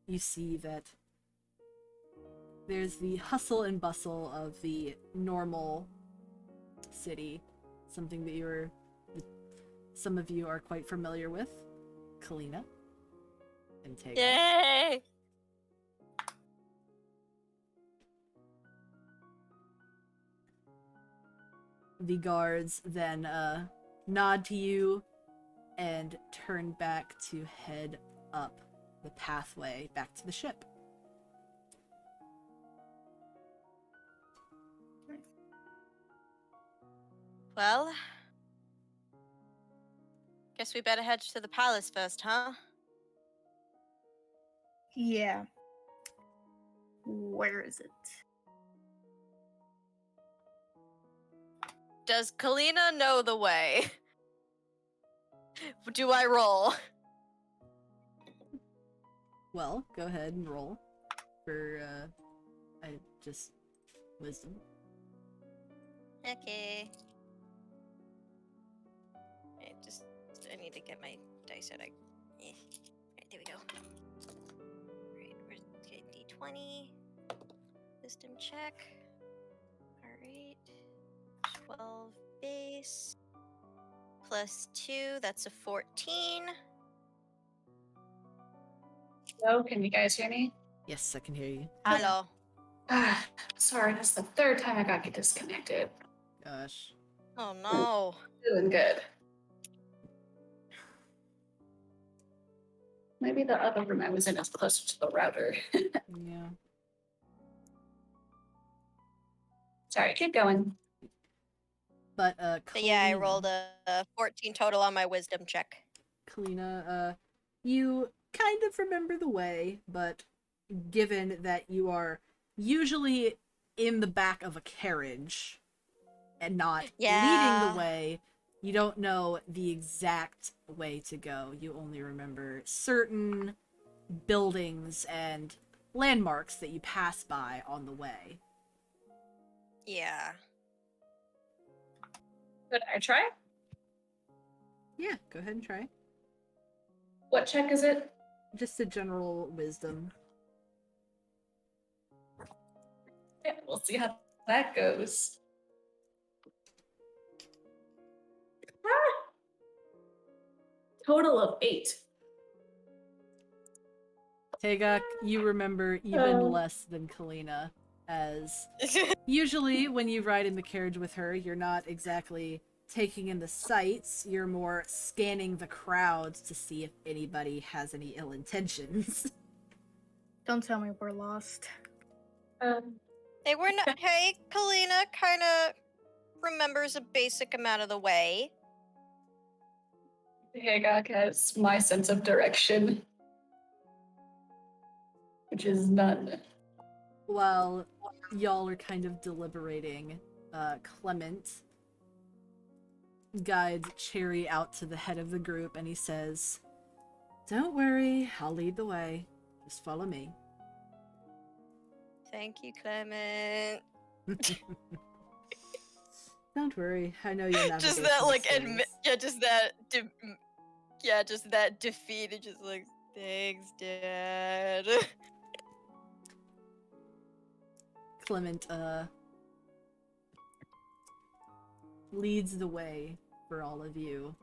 you see that there's the hustle and bustle of the normal city, something that some of you are quite familiar with. Kalina and Tega. Yay! The guards then nod to you and turn back to head up the pathway back to the ship. Well, Guess we better head to the palace first, huh? Yeah. Where is it? Does Kalina know the way? Do I roll? Well, go ahead and roll for just wisdom. Okay. I need to get my dice out. Alright, there we go. Alright, where's okay, D20. Wisdom check. Alright. 12 base. Plus 2, that's a 14. Hello, can you guys hear me? Yes, I can hear you. Hello. Ah, sorry, that's the third time I got disconnected. Gosh. Oh no. Doing good. Maybe the other room I was in is closer to the router. Yeah. Sorry, keep going. But But yeah, I Kalina- rolled a 14 total on my wisdom check. Kalina, you kind of remember the way, but given that you are usually in the back of a carriage and not leading Yeah. the way, you don't know the exact way to go. You only remember certain buildings and landmarks that you pass by on the way. Yeah. Could I try? Yeah, go ahead and try. What check is it? Just a general wisdom. Yeah, we'll see how that goes. Ah! Total of 8. Tegak, you remember even Oh. less than Kalina, as usually when you ride in the carriage with her, you're not exactly taking in the sights, you're more scanning the crowds to see if anybody has any ill intentions. Don't tell me we're lost. Hey, we're not. Hey, Kalina kind of remembers a basic amount of the way. Hagak has my sense of direction, which is none. While y'all are kind of deliberating, Clement guides Cherry out to the head of the group and he says, "Don't worry, I'll lead the way. Just follow me." Thank you, Clement. Don't worry, I know you're not. Just that, like, yeah, just that, just that defeat. It just like, thanks, Dad. Clement leads the way for all of you.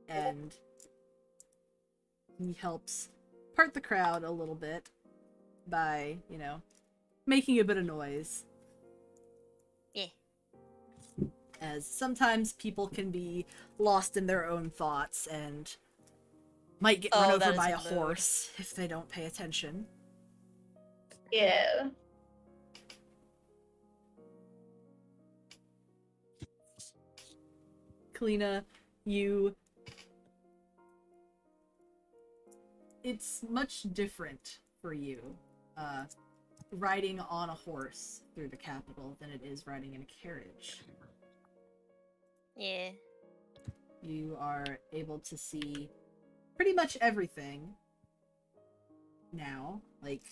And he helps part the crowd a little bit by, making a bit of noise. Yeah. As sometimes people can be lost in their own thoughts and might get run Oh, that over is by a a mood. horse if they don't pay attention. Yeah. Kalina, it's much different for you, riding on a horse through the capital than it is riding in a carriage. Yeah. You are able to see pretty much everything now. Like,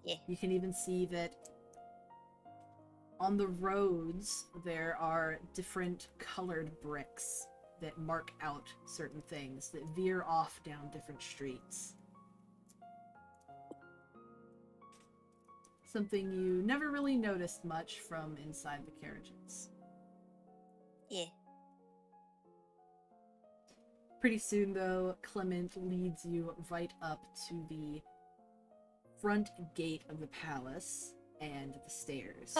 Yeah. you can even see that on the roads there are different colored bricks that mark out certain things that veer off down different streets. Something you never really noticed much from inside the carriages. Yeah. Pretty soon, though, Clement leads you right up to the front gate of the palace and the stairs,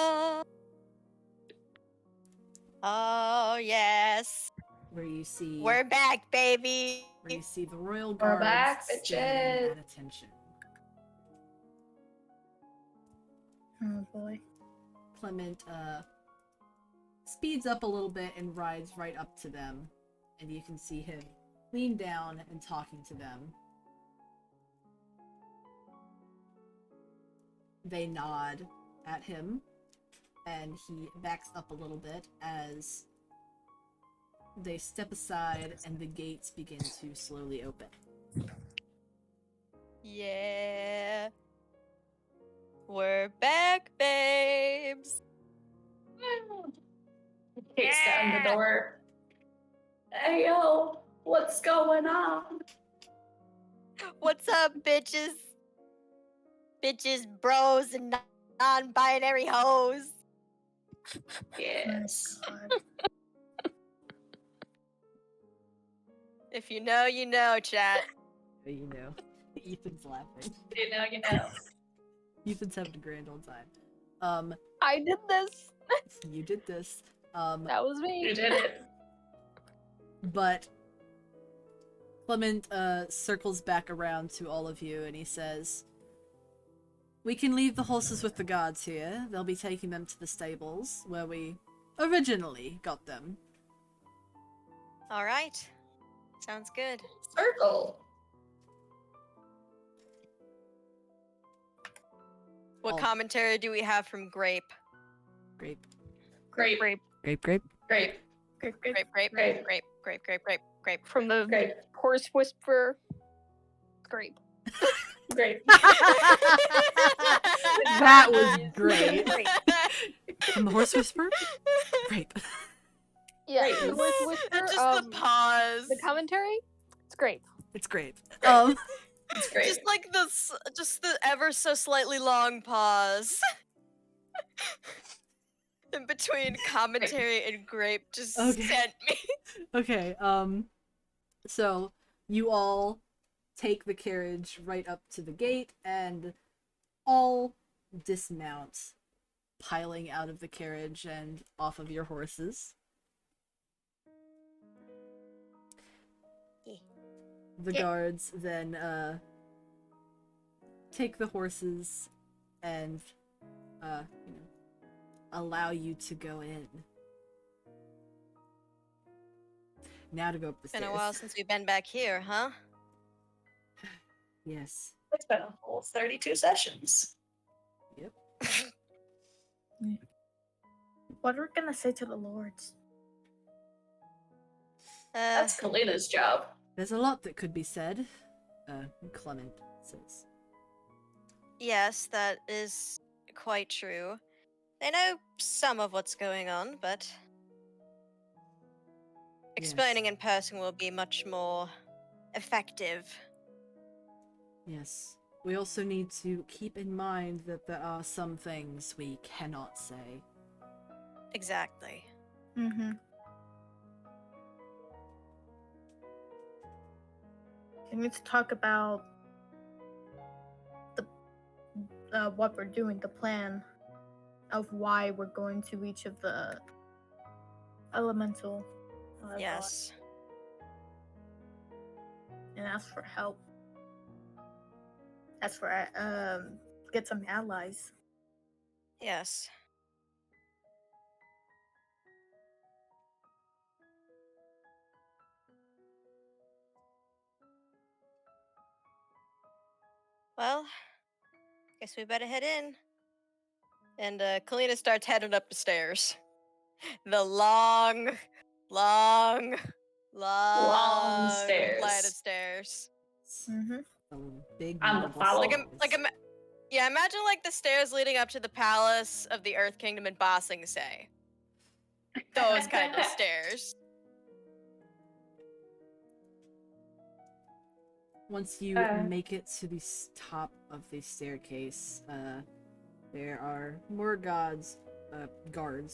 Oh, yes. where you see We're back, baby. the royal We're guards back, standing bitches. at attention. Oh boy. Clement speeds up a little bit and rides right up to them, and you can see him lean down and talking to them. They nod at him, and he backs up a little bit as they step aside and the gates begin to slowly open. Yeah. We're back, babes. Kicks down the door. Hey yo, what's going on? What's up, bitches? Bitches, bros, and non-binary hoes. Yes. If you know, you know, chat. You know, Ethan's laughing. You know. Ethan's having a grand old time. I did this. You did this. That was me. You did it. But Clement circles back around to all of you and he says, "We can leave the horses with the guards here. They'll be taking them to the stables where we originally got them." All right. Sounds good. Circle. What Oh. commentary do we have from Grape? Grape. Great. Grape Grape, grape. Great. Great, Grape, grape, Grape. grape, grape, grape, grape, grape. from the Great. horse whisperer. Grape. Great. That was great. From the horse whisperer? Grape. Yeah, Grape. the horse whisperer. Just the pause. The commentary. It's grape. It's grape. Grape. It's great. Just like just the ever so slightly long pause in between commentary and Grape just Okay. sent me. Okay, so you all take the carriage right up to the gate and all dismount, piling out of the carriage and off of your horses. Yeah. The guards then take the horses and allow you to go in. Now to go up the Been stairs. a while since we've been back here, huh? Yes. It's been a whole 32 sessions. Yep. What are we gonna say to the lords? That's Kalina's job. There's a lot that could be said, Clement says. Yes, that is quite true. They know some of what's going on, but explaining in person will be much more effective. Yes. We also need to keep in mind that there are some things we cannot say. Exactly. Mm-hmm. We need to talk about the what we're doing, the plan of why we're going to each of the elemental gods Yes. and ask for help. Ask for get some allies. Yes. Well, guess we better head in. And Kalina starts heading up the stairs. The long stairs. flight of stairs. Mm-hmm. Some big I'm the marble follow- stairs. Yeah, imagine like the stairs leading up to the palace of the Earth Kingdom in Ba Sing Se. Those kind of stairs. Once you Uh. make it to the top of the staircase, there are more guards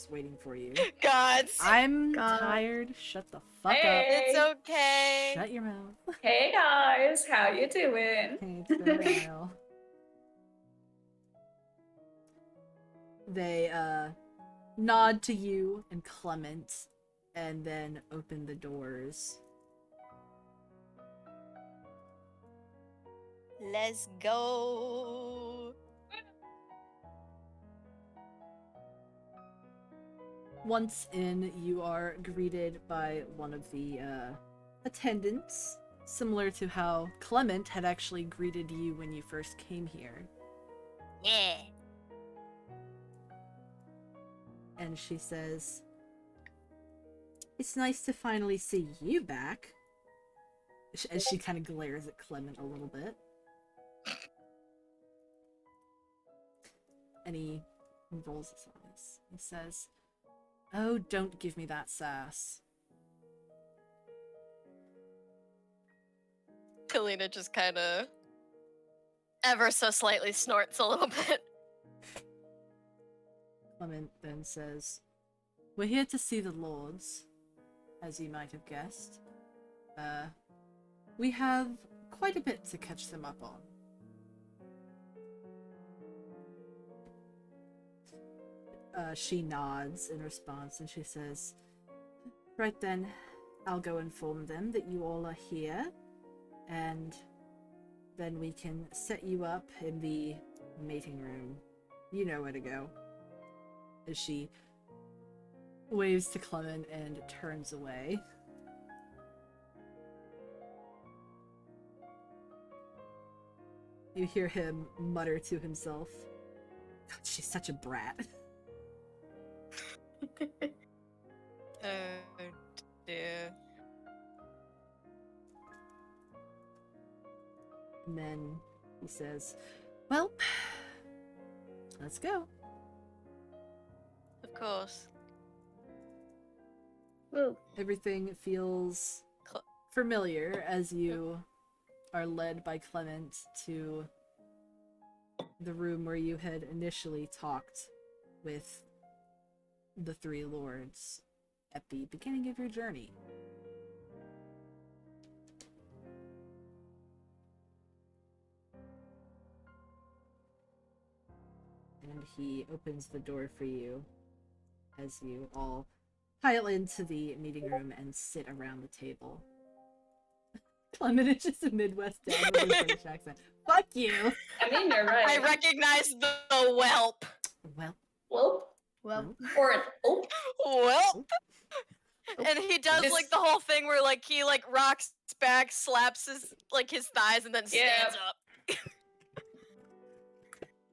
waiting for you. Gods. I'm God. tired. Shut the fuck Hey. It's okay. up. Shut your mouth. Hey guys, how you doing? Hey, it's been a while. They nod to you and Clement, and then open the doors. Let's go. Once in, you are greeted by one of the attendants, similar to how Clement had actually greeted you when you first came here. Yeah. And she says, "It's nice to finally see you back." As she kind of glares at Clement a little bit. And he rolls his eyes. He says, "Oh, don't give me that sass." Kalina just kind of ever so slightly snorts a little bit. Clement then says, "We're here to see the lords, as you might have guessed. We have quite a bit to catch them up on." She nods in response and she says, "Right then, I'll go inform them that you all are here, and then we can set you up in the mating room. You know where to go." As she waves to Clement and turns away. You hear him mutter to himself, "God, she's such a brat." Oh dear. And then he says, "Well, let's go." Of course. Woo. Everything feels Cl- familiar as you are led by Clement to the room where you had initially talked with the three lords at the beginning of your journey. And he opens the door for you as you all pile into the meeting room and sit around the table. Clement is just a Midwest dad with a British accent. Fuck you! I mean, you're right. I recognize the whelp. Well, Well, Well, or an oh, Whelp. And he does This- like the whole thing where like he like rocks back, slaps his like his thighs, and then stands up.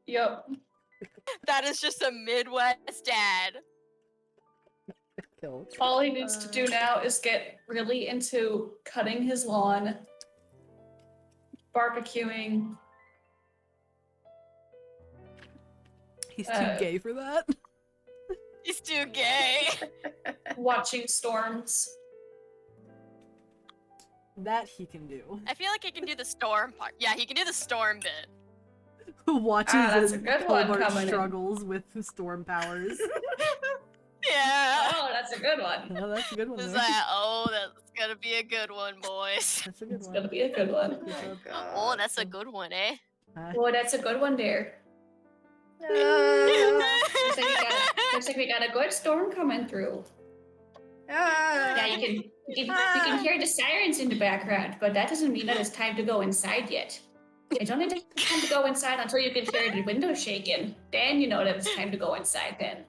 yep. That is just a Midwest dad. killed. All he needs to do now is get really into cutting his lawn, barbecuing. He's too Uh, gay for that. He's too gay. Watching storms. That he can do. I feel like he can do the storm part. Yeah, he can do the storm bit. Watches that's as a good one Colbert coming in. struggles with storm powers. Yeah. Oh, that's a good one. Oh, that's a good one. It's There. like, oh, that's gonna be a good one, boys. That's a good It's one. gonna be a good one. Good job. Oh, that's a good one, eh? Oh, that's a good one there. uh, Looks like we got a good storm coming through. Yeah, you can hear the sirens in the background, but that doesn't mean that it's time to go inside yet. It's only time to go inside until you can hear the window shaking. Then you know that it's time to go inside. Then.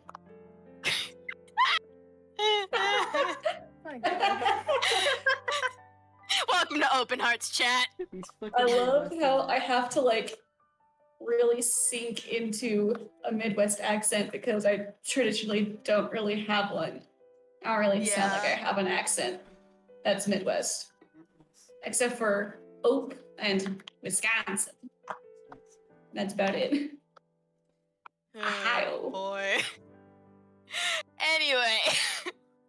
my God. Welcome to Open Hearts Chat. These fucking I love Midwest how guys. I have to like really sink into a Midwest accent because I traditionally don't really have one. I don't really sound like I Yeah. have an accent that's Midwest, except for Oak and Wisconsin. That's about it. Ohio. Oh, boy. Anyway.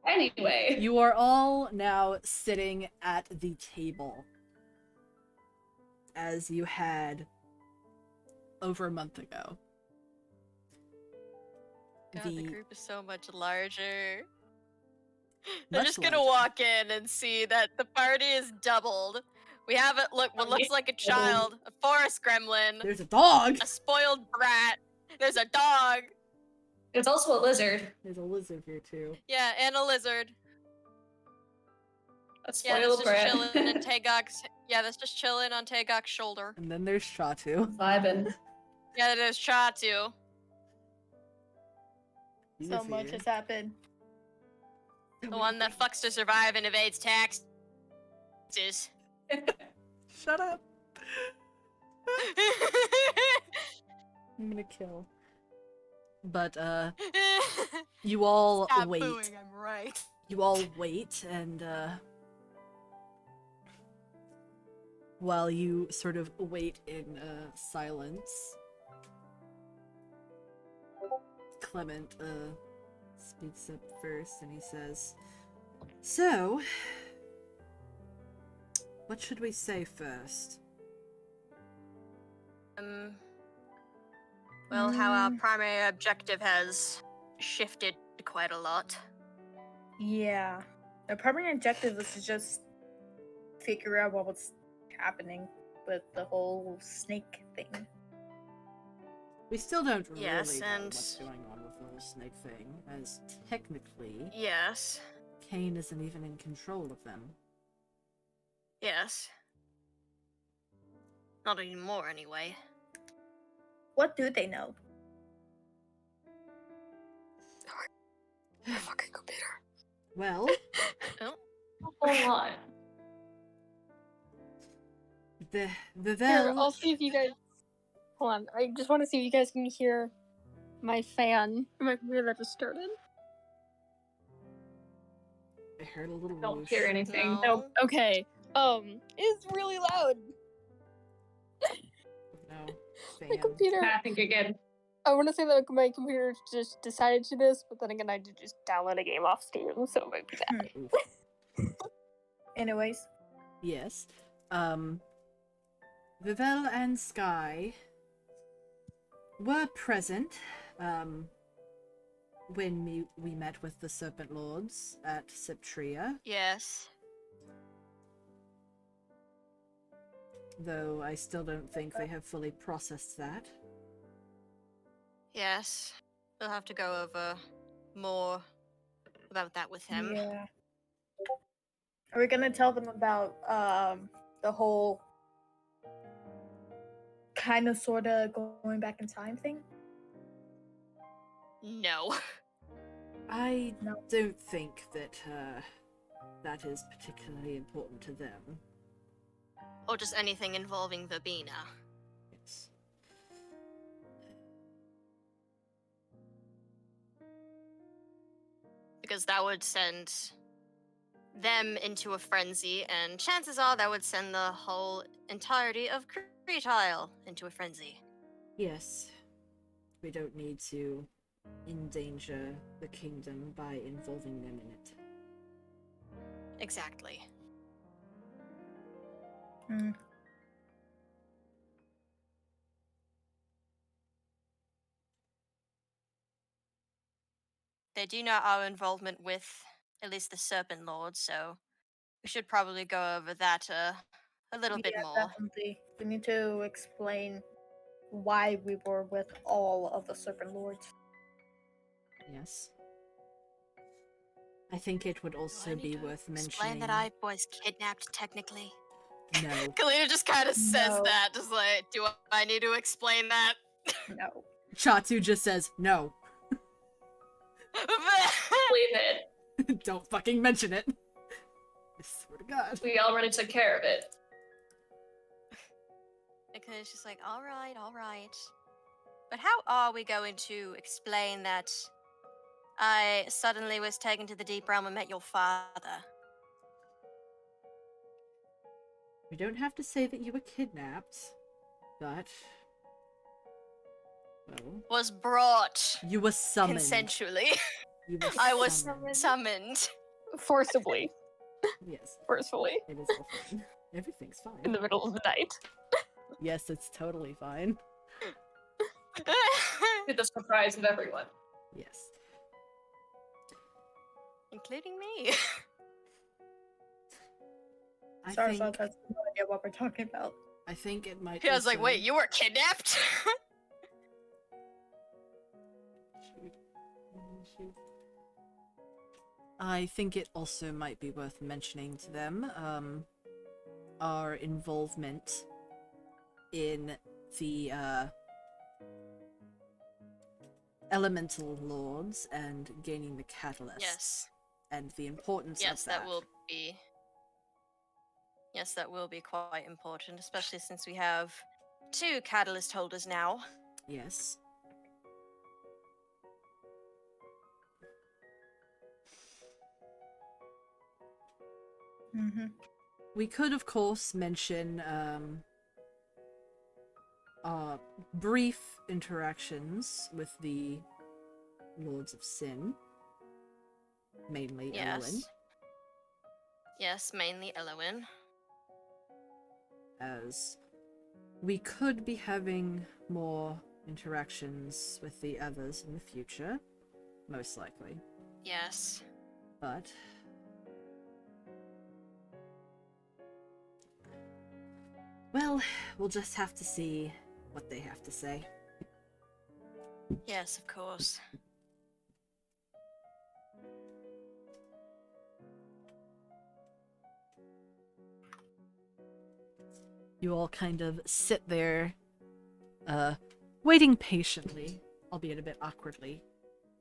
Anyway, You are all now sitting at the table as you had over a month ago. God, the group is so much larger. They're Much just gonna larger. walk in and see that the party is doubled. We have it look what looks like a child, a forest gremlin, There's a dog! a spoiled brat. There's a dog. there's also a lizard. There's a lizard here too. Yeah, and a lizard. A Yeah, that's spoiled just brat. chilling in Tagok's. Yeah, that's just chilling on Tagok's shoulder. And then there's Shatu. Vibin'. Yeah, there's Chatu. He's So much here. has happened. The one that fucks to survive and evades taxes. Shut up. I'm gonna kill. But, you all Stop wait. booing, I'm right. You all wait, and, while you sort of wait in, silence, Clement, speaks up first, and he says, "So, what should we say first?" Well, how our primary objective has shifted quite a lot. Yeah. The primary objective was to just figure out what was happening with the whole snake thing. We still don't Yes, really know and- what's going on with the whole snake thing, as technically, Yes. Kane isn't even in control of them. Yes. Not anymore, anyway. What do they know? Fucking computer. Well, A whole lot. the Here, Vel. I'll see if you guys. Hold on, I just want to see if you guys can hear my fan. My computer that just started. I heard a little Don't whoosh. hear anything. No. Oh, okay. It's really loud. No. My Fan. computer. I think again. I want to say that my computer just decided to this, but then again, I did just download a game off Steam, so it might be that. Oof. Anyways. Yes. Vivel and Sky were present, when we met with the Serpent Lords at Septria, Yes. though I still don't think they have fully processed that. Yes. We'll have to go over more about that with him. Yeah. Are we gonna tell them about the whole kind of sorta going back in time thing? No. I No. don't think that that is particularly important to them. Or just anything involving Verbena. Yes. Because that would send them into a frenzy, and chances are that would send the whole entirety of Creetile into a frenzy. Yes. We don't need to endanger the kingdom by involving them in it. Exactly. Hmm. They do know our involvement with at least the Serpent Lord, so we should probably go over that a little bit Yeah, more. definitely. We need to explain why we were with all of the Serpent Lords. Yes. I think it would also be worth mentioning. Explain that I was kidnapped, technically. No. Kalina just kind of says No. that, just like, do I need to explain that? No. Chatu just says no. Leave it. Don't fucking mention it. I swear to God. We already took care of it. Because she's like, all right. But how are we going to explain that I suddenly was taken to the deep realm and met your father? We don't have to say that you were kidnapped, but well, Was brought you were summoned. consensually. You were I was summoned. summoned. Forcibly. Yes, Forcefully. it is all fine. Everything's In fine. the middle of the night. Yes, it's totally fine. To the surprise of everyone. Yes. Including me. I Sorry, think, has no idea what we're talking about. I think it might. I was like, also- wait, you were kidnapped? Shoot. Shoot. I think it also might be worth mentioning to them our involvement in the elemental lords and gaining the catalyst. Yes. and the importance Yes, of that. that will be. Yes, that will be quite important, especially since we have 2 catalyst holders now. Yes. Mm-hmm. We could, of course, mention brief interactions with the Lords of Sin, mainly Elowin, Yes. Yes, mainly Elowin. as we could be having more interactions with the others in the future, most likely. Yes. But well, we'll just have to see what they have to say. Yes, of course. You all kind of sit there, waiting patiently, albeit a bit awkwardly,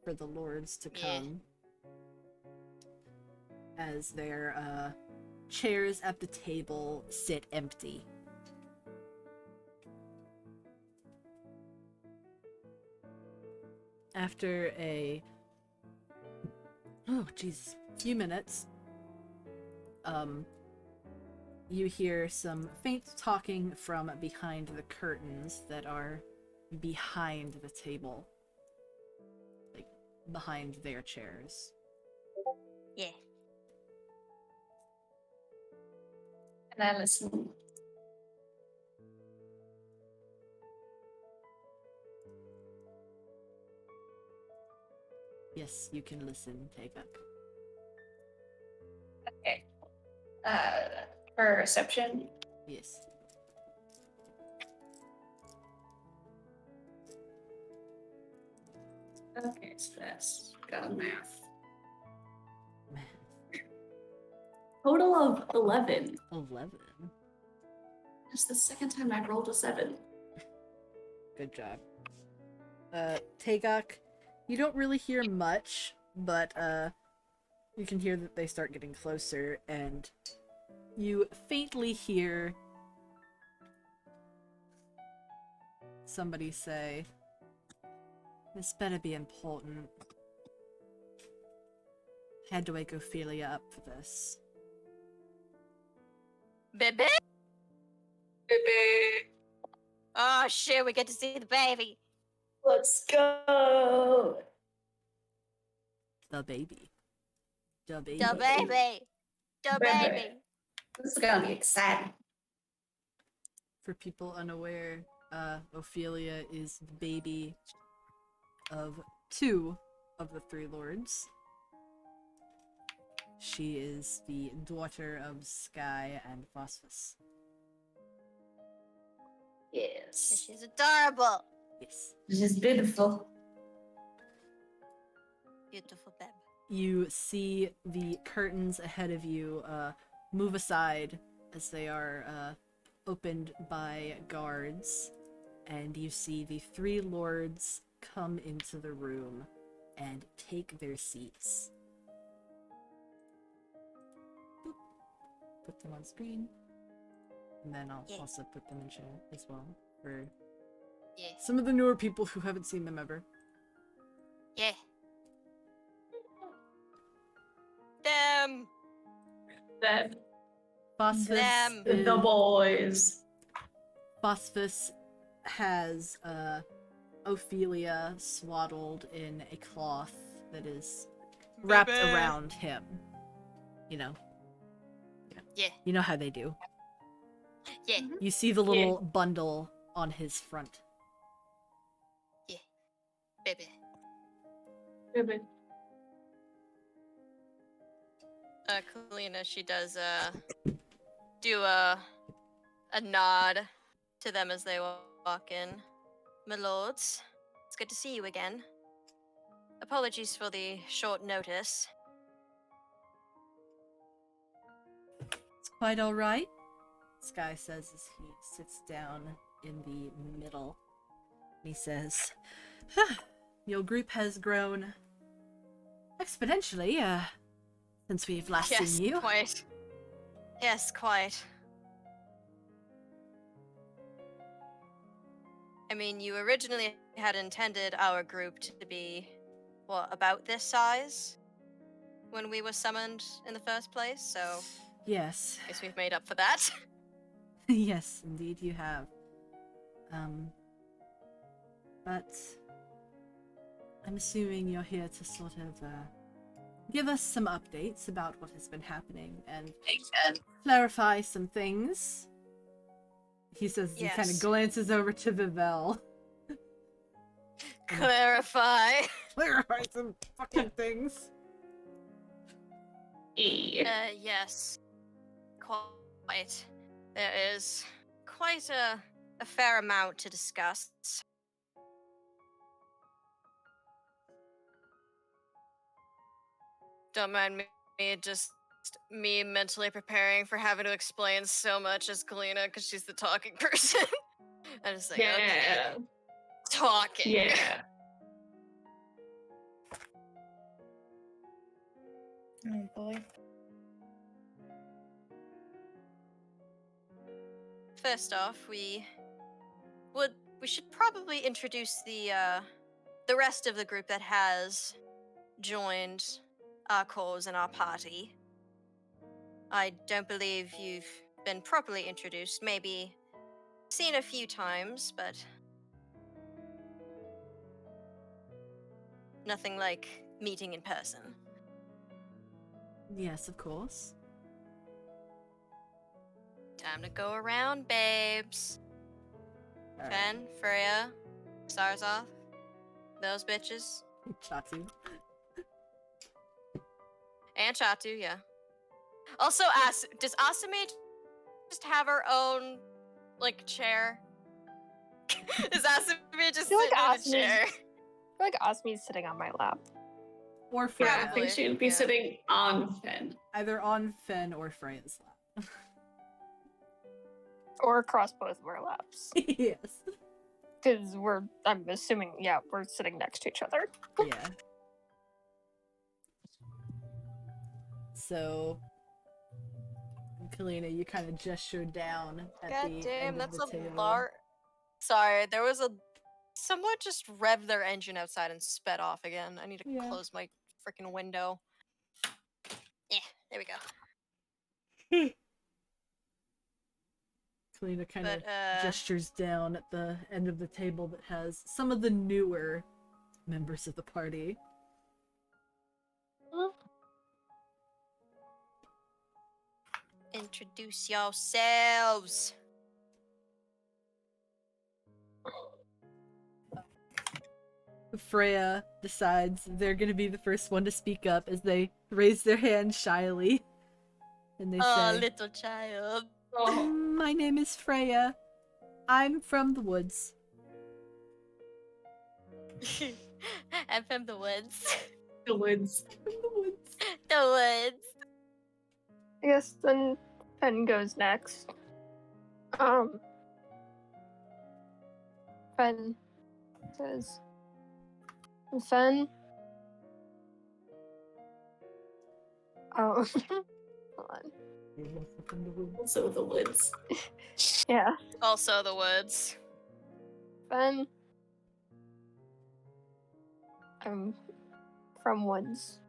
for the lords to Yeah. come. As their chairs at the table sit empty. After a few minutes, you hear some faint talking from behind the curtains that are behind the table, like behind their chairs. Yeah. And I listen. Yes, you can listen, take up. Okay. Perception. Yes. Okay, so that's got a math. Man, Total of 11. 11. It's the second time I rolled a 7. Good job. Tagok, you don't really hear much, but you can hear that they start getting closer, and you faintly hear somebody say, "This better be important. Had to wake Ophelia up for this." Baby! Baby, Oh shit, we get to see the baby. let's go. The baby. The baby. The baby. The Baby. baby. This is gonna be exciting. For people unaware, Ophelia is the baby of 2 of the 3 lords. She is the daughter of Sky and Phosphus. Yes. She's adorable. Yes. This is beautiful. Beautiful baby. You see the curtains ahead of you move aside as they are opened by guards, and you see the 3 lords come into the room and take their seats. Boop. Put them on screen, and then I'll Yeah. also put them in chat as well for Yeah. some of the newer people who haven't seen them ever. Yeah. Them. That Phosphus Them. is- the boys. Phosphus has Ophelia swaddled in a cloth that is wrapped Baby. around him. You know. Yeah. You know how they do. Yeah. You see the little bundle on his front. Baby. Baby. Kalina, she does do a nod to them as they walk in. My lords, it's good to see you again. Apologies for the short notice. It's quite alright, Sky says as he sits down in the middle. He says, "Your group has grown exponentially. since we've last Yes, seen you. quite. Yes, quite. I mean, you originally had intended our group to be, what, about this size when we were summoned in the first place, so Yes. I guess we've made up for that. Yes, indeed you have. But I'm assuming you're here to sort of give us some updates about what has been happening and clarify some things. He says he kind of Yes. glances over to Vivel. Clarify. Clarify some fucking things. Yes. Quite. There is quite a fair amount to discuss. Don't mind me, just me mentally preparing for having to explain so much as Kalina, because she's the talking person. I'm just like, okay, talking. Yeah. Oh boy. First off, we should probably introduce the rest of the group that has joined our cause and our party. I don't believe you've been properly introduced. Maybe seen a few times, but nothing like meeting in person. Yes, of course. Time to go around, babes. Alright. Fen, Freya, Sarzoth, those bitches. Chatu. And Chatu, yeah. Also, does Asame just have her own, like, chair? Does Asame just feel sit like in a Asame's- chair? I feel like Osmi's sitting on my lap. Or Yeah, Freya. I think Probably, she would be yeah. sitting on Finn. Either on Fen or Freya's lap. Or across both of our laps. Yes. Because I'm assuming, yeah, we're sitting next to each other. Yeah. So, Kalina, you kind of gestured down at God the damn, end that's of the a table. lar. Sorry, there was a. Someone just revved their engine outside and sped off again. I need to Yeah. close my freaking window. Yeah, there we go. Kalina kind of But, gestures down at the end of the table that has some of the newer members of the party. introduce yourselves. Freya decides they're gonna be the first one to speak up as they raise their hand shyly. And they Oh, say, little child. Oh, My name is Freya. I'm from the woods. I'm from the woods. the woods. From the woods. The woods. I guess then Fen goes next. Fen says, Fen? Oh, hold on. From the woods. Also the woods. Yeah, Also the woods. Fen. I'm from woods.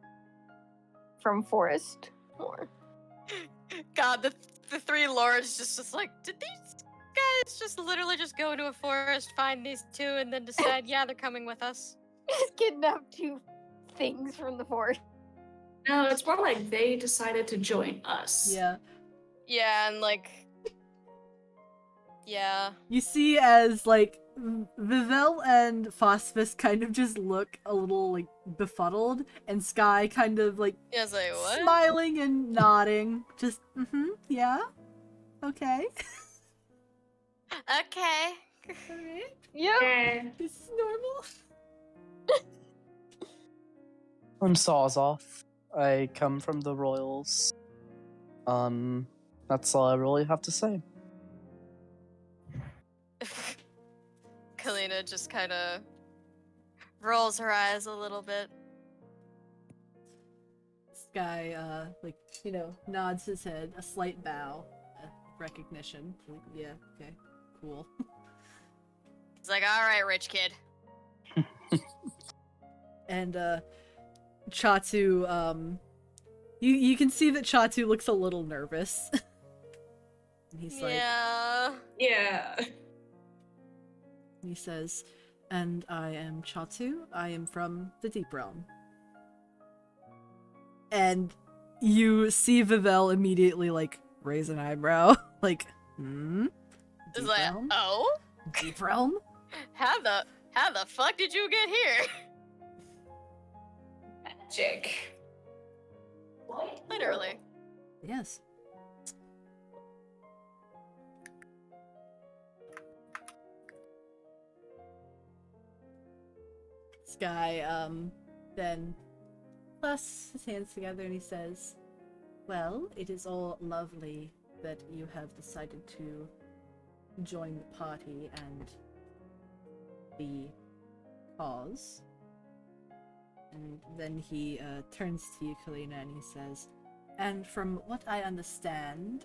From forest. More. God, the three lords just like, did these guys just literally just go into a forest, find these two, and then decide, yeah, they're coming with us? Just kidnapped two things from the forest. No, it's more like they decided to join us. Yeah. Yeah, and like, yeah. You see as, like, Vivel and Phosphus kind of just look a little, like, befuddled, and Sky kind of, like, Yeah, I was like, what? smiling and nodding. Just, yeah. Okay. Okay. Alright. Yep. Eh, This is normal. I'm Sawzoth. I come from the Royals. That's all I really have to say. Kalina just kind of rolls her eyes a little bit. guy, like, nods his head, a slight bow, recognition. Like, yeah, okay, cool. It's like, all right, rich kid. And, Chatu, you can see that Chatu looks a little nervous. And he's like, Yeah. Yeah. he says, and I am Chatu, I am from the Deep Realm. And you see Vivel immediately, like, raise an eyebrow, like, It's Deep like, Realm? oh? Deep Realm? How the fuck did you get here? Magic. Literally. Yes. This guy, then clasps his hands together and he says, well, it is all lovely that you have decided to join the party and the cause. And then he turns to you, Kalina, and he says, and from what I understand,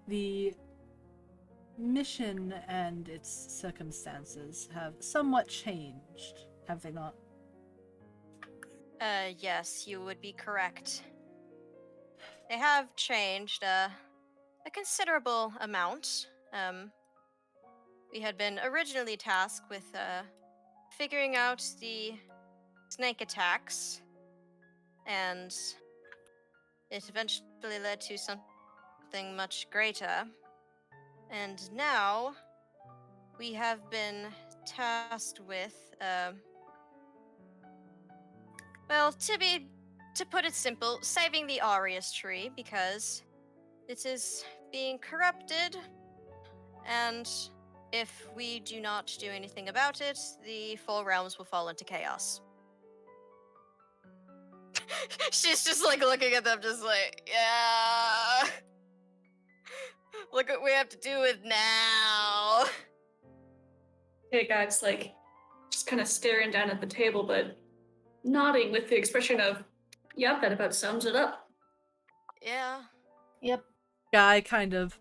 the mission and its circumstances have somewhat changed, have they not? Yes, you would be correct. They have changed, a considerable amount. We had been originally tasked with, figuring out the snake attacks, and it eventually led to something much greater. And now, we have been tasked with, well, to put it simple, saving the Arius tree, because it is being corrupted, and if we do not do anything about it, the four realms will fall into chaos. She's just like looking at them, just like, yeah. Look what we have to do with now. Okay, guys, like, just kind of staring down at the table, but nodding with the expression of, yep, that about sums it up. Yeah. Yep. Guy kind of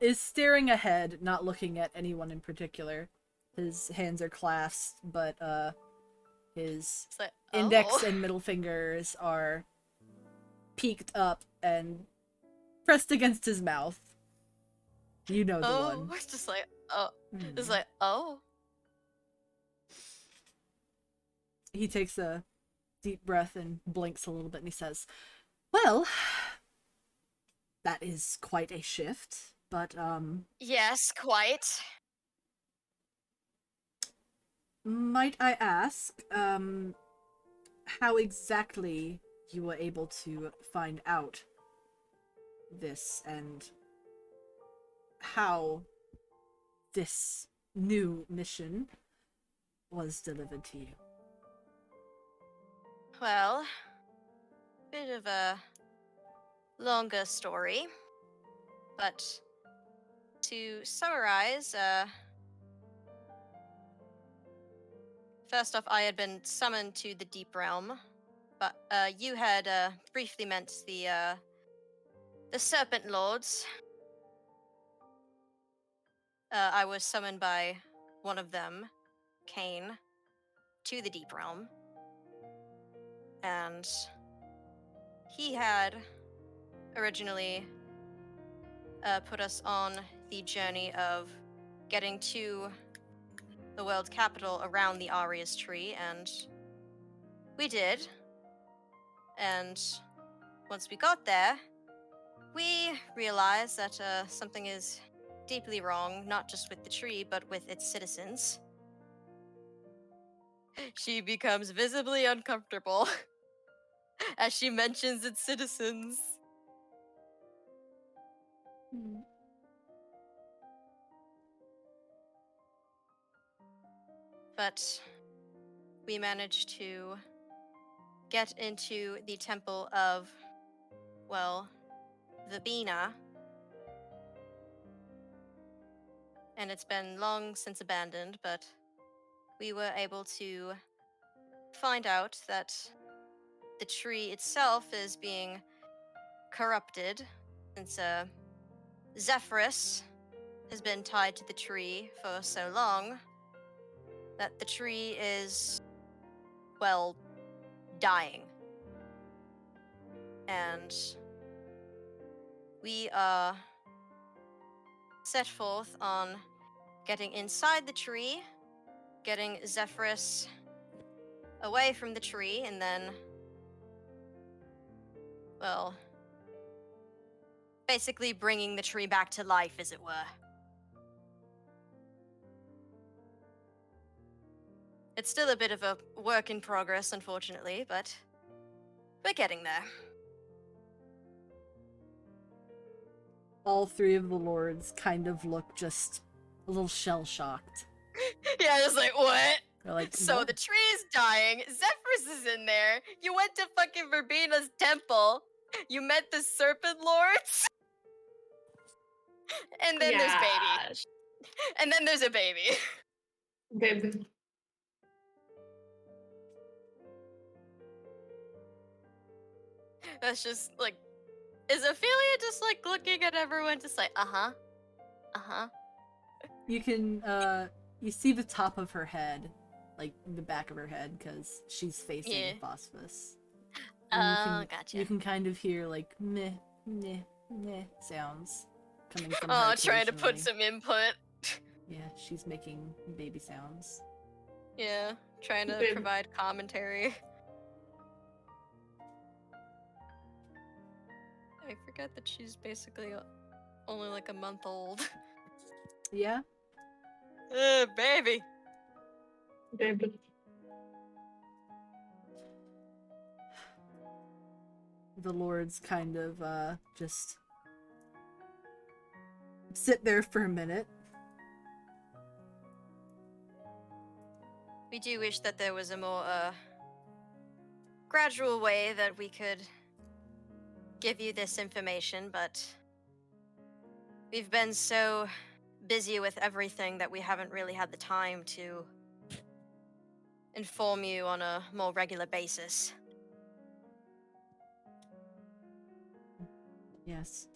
is staring ahead, not looking at anyone in particular. His hands are clasped, but his It's like, index oh. and middle fingers are peaked up and pressed against his mouth. You know the Oh, one. it's just like, oh. It's Mhm. like, oh. He takes a deep breath and blinks a little bit and he says, well, that is quite a shift, but Yes, quite. might I ask, how exactly you were able to find out this and how this new mission was delivered to you? Well, bit of a longer story, but to summarize, first off, I had been summoned to the Deep Realm, but you had briefly met the Serpent Lords. I was summoned by one of them, Kane, to the Deep Realm, and he had originally put us on the journey of getting to the world's capital around the Arius tree, and we did. And once we got there, we realized that something is deeply wrong, not just with the tree, but with its citizens. She becomes visibly uncomfortable as she mentions its citizens. But we managed to get into the temple of, well, the Bina. And it's been long since abandoned, but we were able to find out that the tree itself is being corrupted since Zephyrus has been tied to the tree for so long that the tree is, well, dying. And we set forth on getting inside the tree, getting Zephyrus away from the tree, and then, well, basically bringing the tree back to life, as it were. It's still a bit of a work in progress, unfortunately, but we're getting there. All three of the lords kind of look just a little shell-shocked. Yeah, just like, what? They're like, So "What?" the tree is dying, Zephyrus is in there, you went to fucking Verbina's temple, you met the Serpent Lords, and then there's baby. And then there's a baby. Baby. That's just like, is Ophelia just like looking at everyone just like, uh-huh, uh-huh. You can, you see the top of her head, like the back of her head, because she's facing Yeah. Phosphus. Oh, And gotcha. You can kind of hear like meh, meh, meh sounds coming from Oh, her trying to put occasionally. some input. Yeah, she's making baby sounds. Yeah, trying to Babe. provide commentary. I forgot that she's basically only like a month old. Yeah? Baby. Baby. The lords kind of just sit there for a minute. We do wish that there was a more gradual way that we could give you this information, but we've been so busy with everything that we haven't really had the time to inform you on a more regular basis. Yes.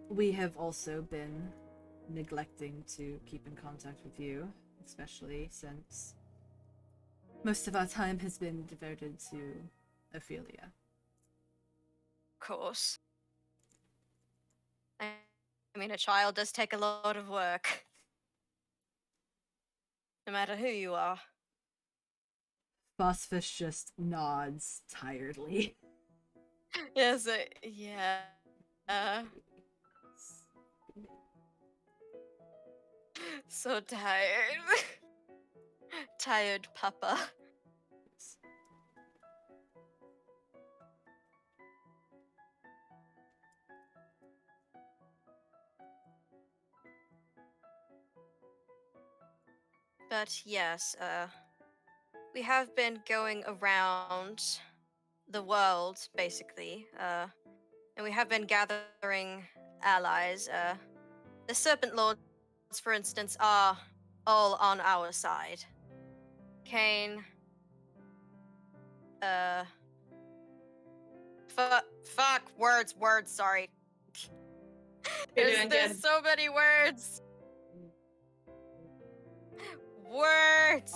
We have also been neglecting to keep in contact with you, especially since most of our time has been devoted to Ophelia. Of course. I mean, a child does take a lot of work. No matter who you are. Phosphus just nods tiredly. Yes, yeah. So tired. Tired papa. But yes, we have been going around the world, basically, and we have been gathering allies. The Serpent Lords, for instance, are all on our side. Kane, fuck, words, sorry. You're doing There's good. so many words. Words.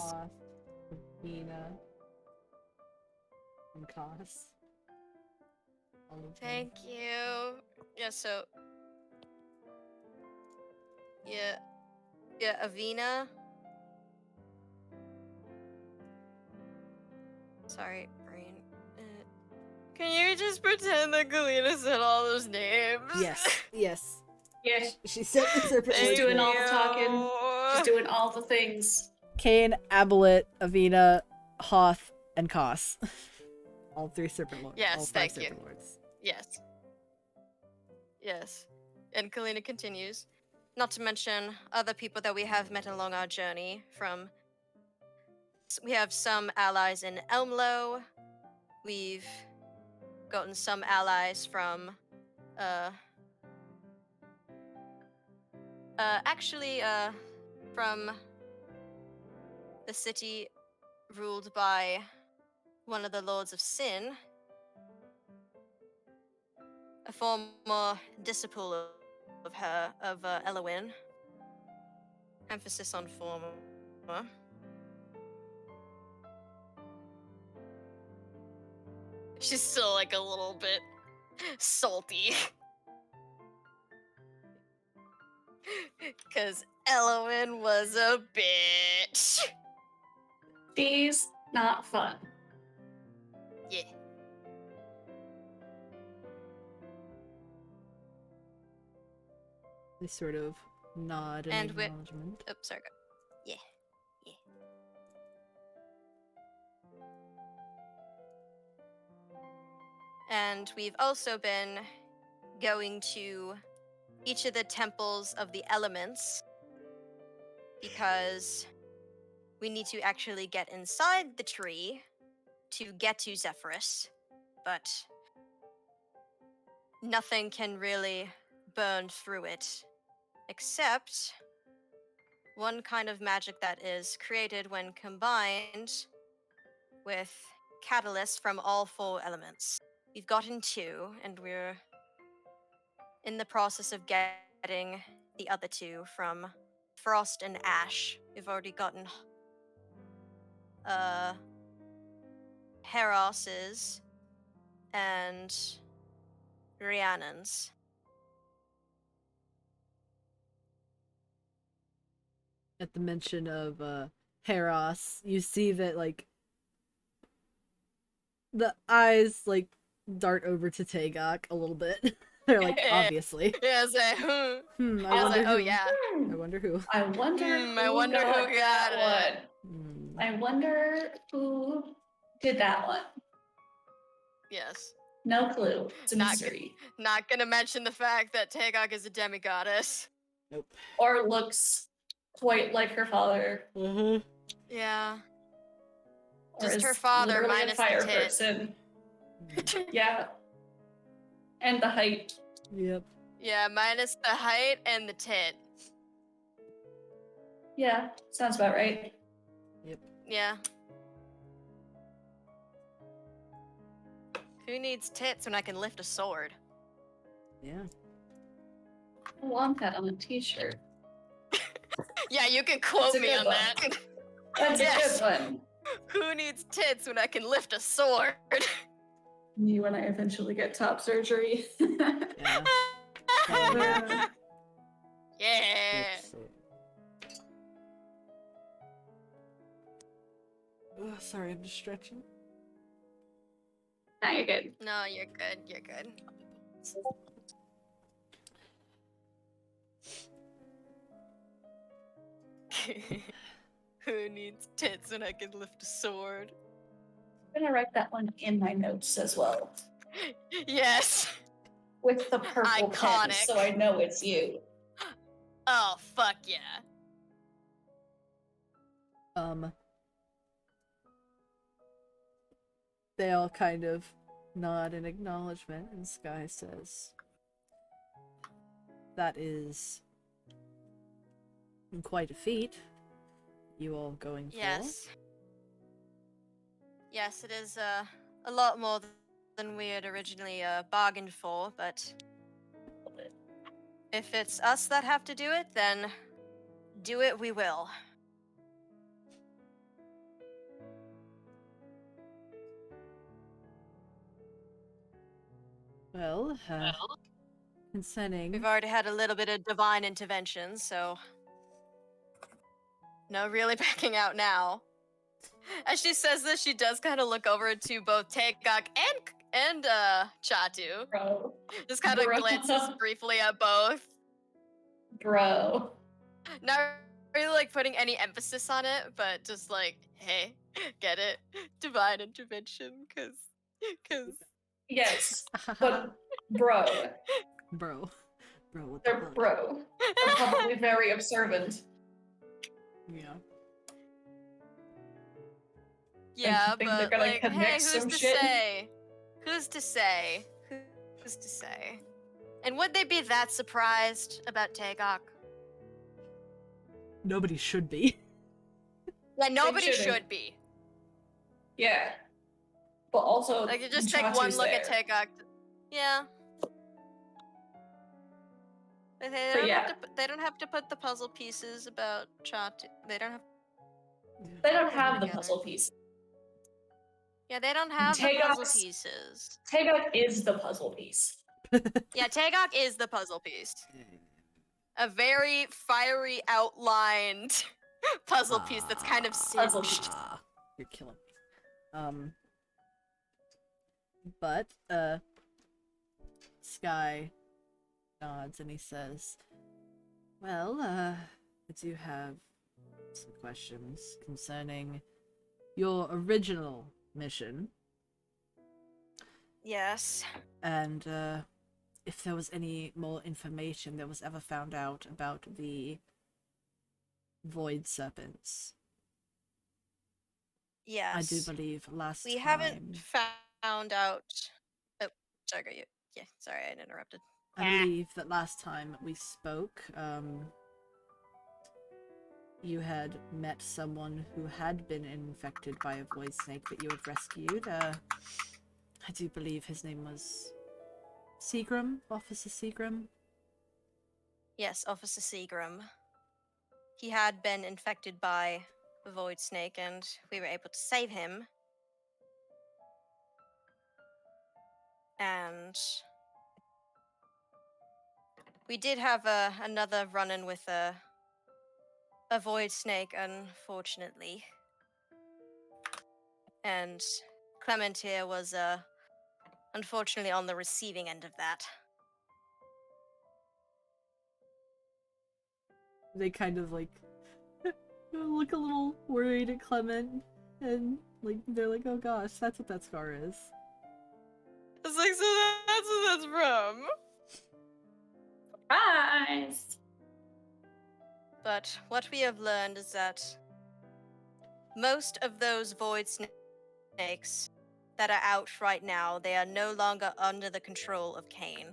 Nina, and Cos. All of them. Thank you. Yeah, so. Yeah, Avina. Sorry, brain. Can you just pretend that Galena said all those names? Yes, yes. Yes. She said the serpent She's Lords doing name. all the talking. She's doing all the things. Kane, Abelet, Avina, Hoth, and Kos. All three Serpent Lords. Yes, all five thank you. Serpent Lords. Yes. Yes. And Kalina continues. Not to mention other people that we have met along our journey from. We have some allies in Elmlo. We've gotten some allies from, from the city ruled by one of the Lords of Sin, a former disciple of her, of Elowin. Emphasis on former. She's still like a little bit salty. Because Elowin was a bitch. She's not fun. Yeah. They sort of nod in And acknowledgement. Oops, sorry. Yeah. Yeah. And we've also been going to each of the temples of the elements because we need to actually get inside the tree to get to Zephyrus, but nothing can really burn through it except one kind of magic that is created when combined with catalysts from all 4 elements. We've gotten 2, and we're in the process of getting the other 2 from Frost and Ash. We've already gotten Heros's and Rhiannon's. At the mention of Heros, you see that like the eyes like dart over to Tagok a little bit. They're like, obviously. Yeah, I was like, I I was wonder like, oh who. yeah. I wonder who. I wonder. I wonder who got that it. one. Hmm. I wonder who did that one. Yes. No clue. It's a Not mystery. Not gonna mention the fact that Tagok is a demigoddess. Nope. Or looks quite like her father. Mm-hmm. Yeah. Or Just is her father literally minus a fire the tit. person. Yeah. And the height. Yep. Yeah, minus the height and the tit. Yeah, sounds about right. Yeah. Who needs tits when I can lift a sword? Yeah. I want that on a t-shirt. Yeah, you can quote That's a me good on one. that. That's Yes. a good one. Who needs tits when I can lift a sword? Me when I eventually get top surgery. Yeah. Hell yeah. Yeah. Oh, sorry, I'm just stretching. Nah, you're good. No, you're good. You're good. Who needs tits when I can lift a sword? I'm gonna write that one in my notes as well. Yes. With the purple pen, Iconic. so I know it's you. Oh, fuck yeah. They all kind of nod in acknowledgement, and Sky says, "That is quite a feat. You all going for?" Yes. Yes, it is a lot more than we had originally bargained for, but if it's us that have to do it, then do it we will. Well, consenting. We've already had a little bit of divine intervention, so no really backing out now. As she says this, she does kind of look over to both Tagok and Chatu. Bro. Just kind of Bro. glances briefly at both. Bro. Not really like putting any emphasis on it, but just like, hey, get it? Divine intervention, cause Yes, but bro. Bro, what the They're fuck? bro. They're probably very observant. Yeah. yeah, think they're but gonna like, hey, connect who's some to shit? say? Who's to say? Who's to say? And would they be that surprised about Tagok? Nobody should be. Yeah, nobody shouldn't. should be. Yeah. But also, Like, you just take one Chatu's look at there. Tegok. Yeah. They But don't yeah. have to. They don't have to put the puzzle pieces about Chatu. They don't have. They don't Put them have the together. puzzle piece. Yeah, they don't have the puzzle Tegok's- pieces. Tegok is the puzzle piece. Yeah, Tegok is the puzzle piece. A very fiery outlined puzzle piece that's kind of Puzzle singed. piece. You're killing me. But Sky nods and he says, "Well, I do have some questions concerning your original mission, Yes. and if there was any more information that was ever found out about the Void Serpents. Yes. I do believe last we time... haven't found out. Oh, sorry, you. Yeah, sorry, I interrupted. I believe that last time we spoke, you had met someone who had been infected by a void snake that you had rescued. I do believe his name was Seagram, Officer Seagram. Yes, Officer Seagram. He had been infected by the void snake, and we were able to save him. And we did have another run-in with a void snake, unfortunately. And Clement here was unfortunately on the receiving end of that. They kind of like look a little worried at Clement, and like they're like, "Oh gosh, that's what that scar is." It's like, so that's what that's from. Surprise! But what we have learned is that most of those void snakes that are out right now, they are no longer under the control of Cain.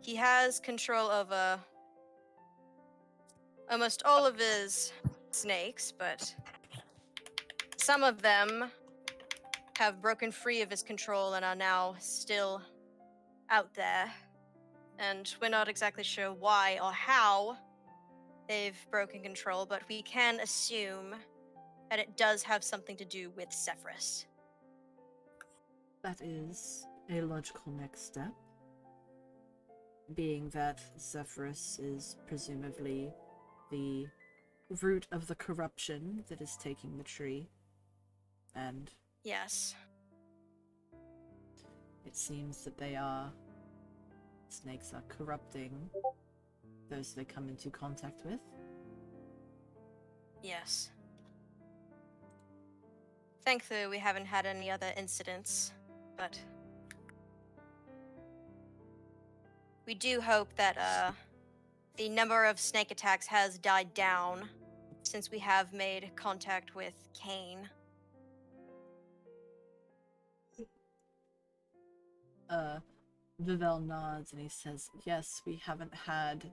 He has control over almost all of his snakes, but some of them have broken free of his control and are now still out there. And we're not exactly sure why or how they've broken control, but we can assume that it does have something to do with Zephyrus. That is a logical next step, being that Zephyrus is presumably the root of the corruption that is taking the tree, and Yes. it seems that snakes are corrupting those they come into contact with. Yes. Thankfully, we haven't had any other incidents, but we do hope that the number of snake attacks has died down since we have made contact with Cain. Vivel nods and he says, "Yes, we haven't had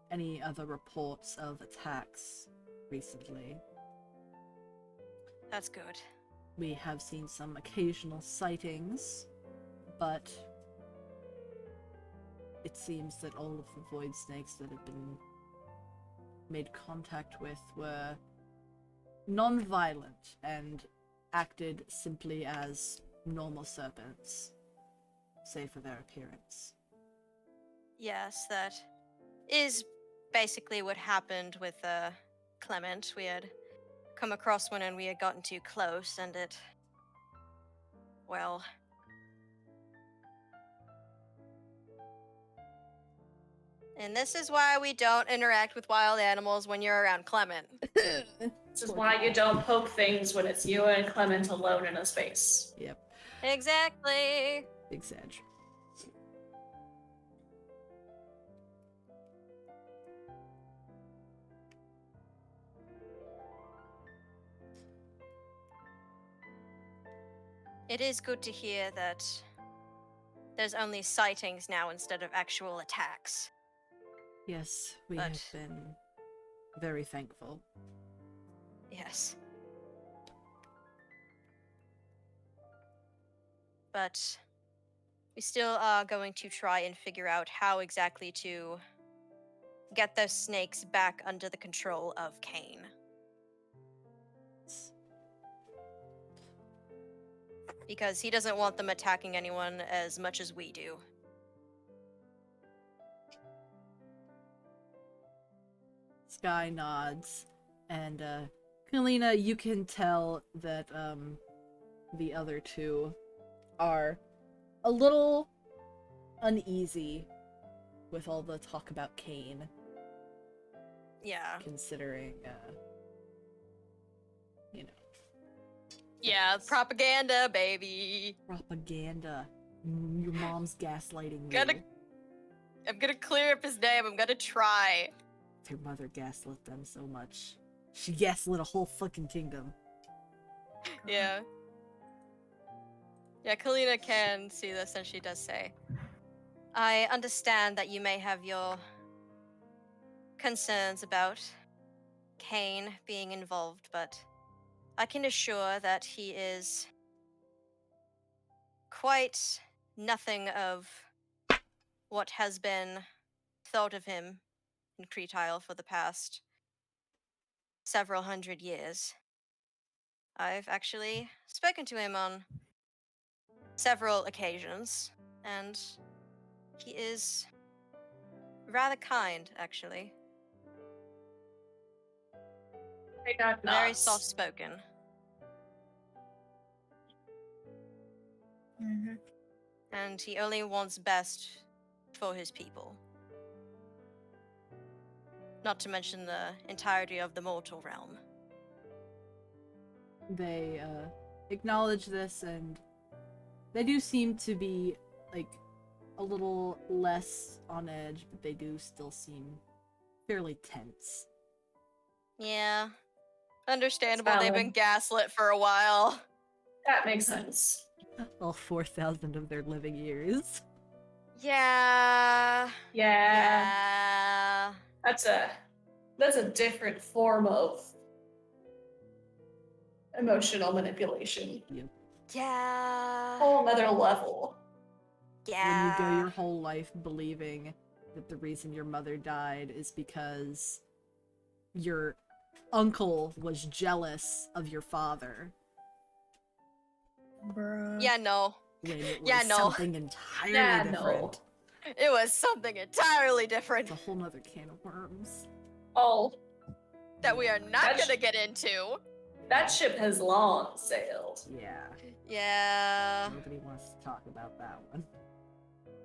any other reports of attacks recently. That's good. We have seen some occasional sightings, but it seems that all of the void snakes that have been made contact with were non-violent and acted simply as normal serpents, save for their appearance." Yes, that is basically what happened with Clement. We had come across one and we had gotten too close, and it... well... And this is why we don't interact with wild animals when you're around Clement. This is why you don't poke things when it's you and Clement alone in a space. Yep, Exactly. big Sag. It is good to hear that there's only sightings now instead of actual attacks. Yes, we But- have been very thankful. Yes. But we still are going to try and figure out how exactly to get those snakes back under the control of Cain. Because he doesn't want them attacking anyone as much as we do. Sky nods, and Kalina, you can tell that the other two are a little uneasy with all the talk about Cain, Yeah. considering you know, Yeah, propaganda, baby. propaganda. Your mom's gaslighting you. I'm gonna clear up his name. I'm gonna try. Your mother gaslit them so much. She gaslit a whole fucking kingdom. Yeah. Yeah, Kalina can see this, and she does say, I understand that you may have your concerns about Cain being involved, but I can assure that he is quite nothing of what has been thought of him in Creed for the past several hundred years. I've actually spoken to him on several occasions, and he is rather kind, actually. I got Very nuts. soft spoken. Mm-hmm. And he only wants best for his people. Not to mention the entirety of the mortal realm. They acknowledge this, and they do seem to be like a little less on edge, but they do still seem fairly tense. Yeah. Understandable, That's they've been valid. gaslit for a while. That makes sense. All 4,000 of their living years. Yeah. Yeah. Yeah. That's a different form of emotional manipulation. Yeah. Whole another level. Yeah. When you go your whole life believing that the reason your mother died is because your uncle was jealous of your father, Bruh. Yeah, no. when it was Yeah, no. something entirely Yeah, different. no. It was something entirely different It's a whole nother can of worms. Oh, that we are not That's- gonna get into. that ship has long sailed. Yeah, Yeah. nobody wants to talk about that one.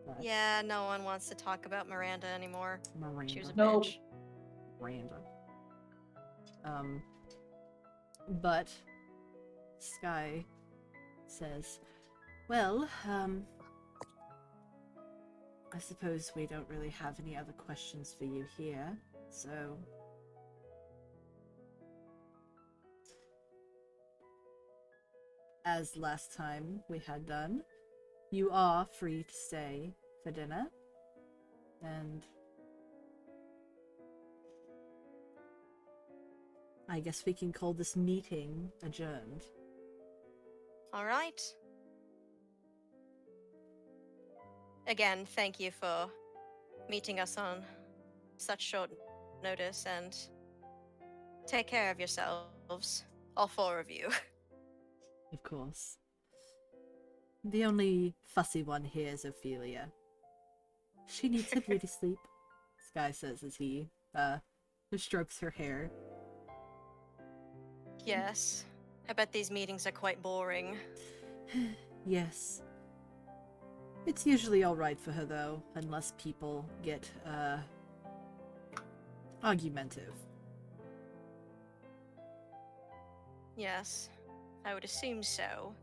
But Yeah, no one wants to talk about Miranda anymore. Miranda. She was a Nope. bitch. Miranda. But Sky says, well, I suppose we don't really have any other questions for you here, so as last time we had done, you are free to stay for dinner, and I guess we can call this meeting adjourned. All right. Again, thank you for meeting us on such short notice, and take care of yourselves, all four of you. Of course. The only fussy one here is Ophelia. She needs her beauty sleep, Sky says as he strokes her hair. Yes. I bet these meetings are quite boring. Yes. It's usually alright for her though, unless people get argumentative. Yes. I would assume so.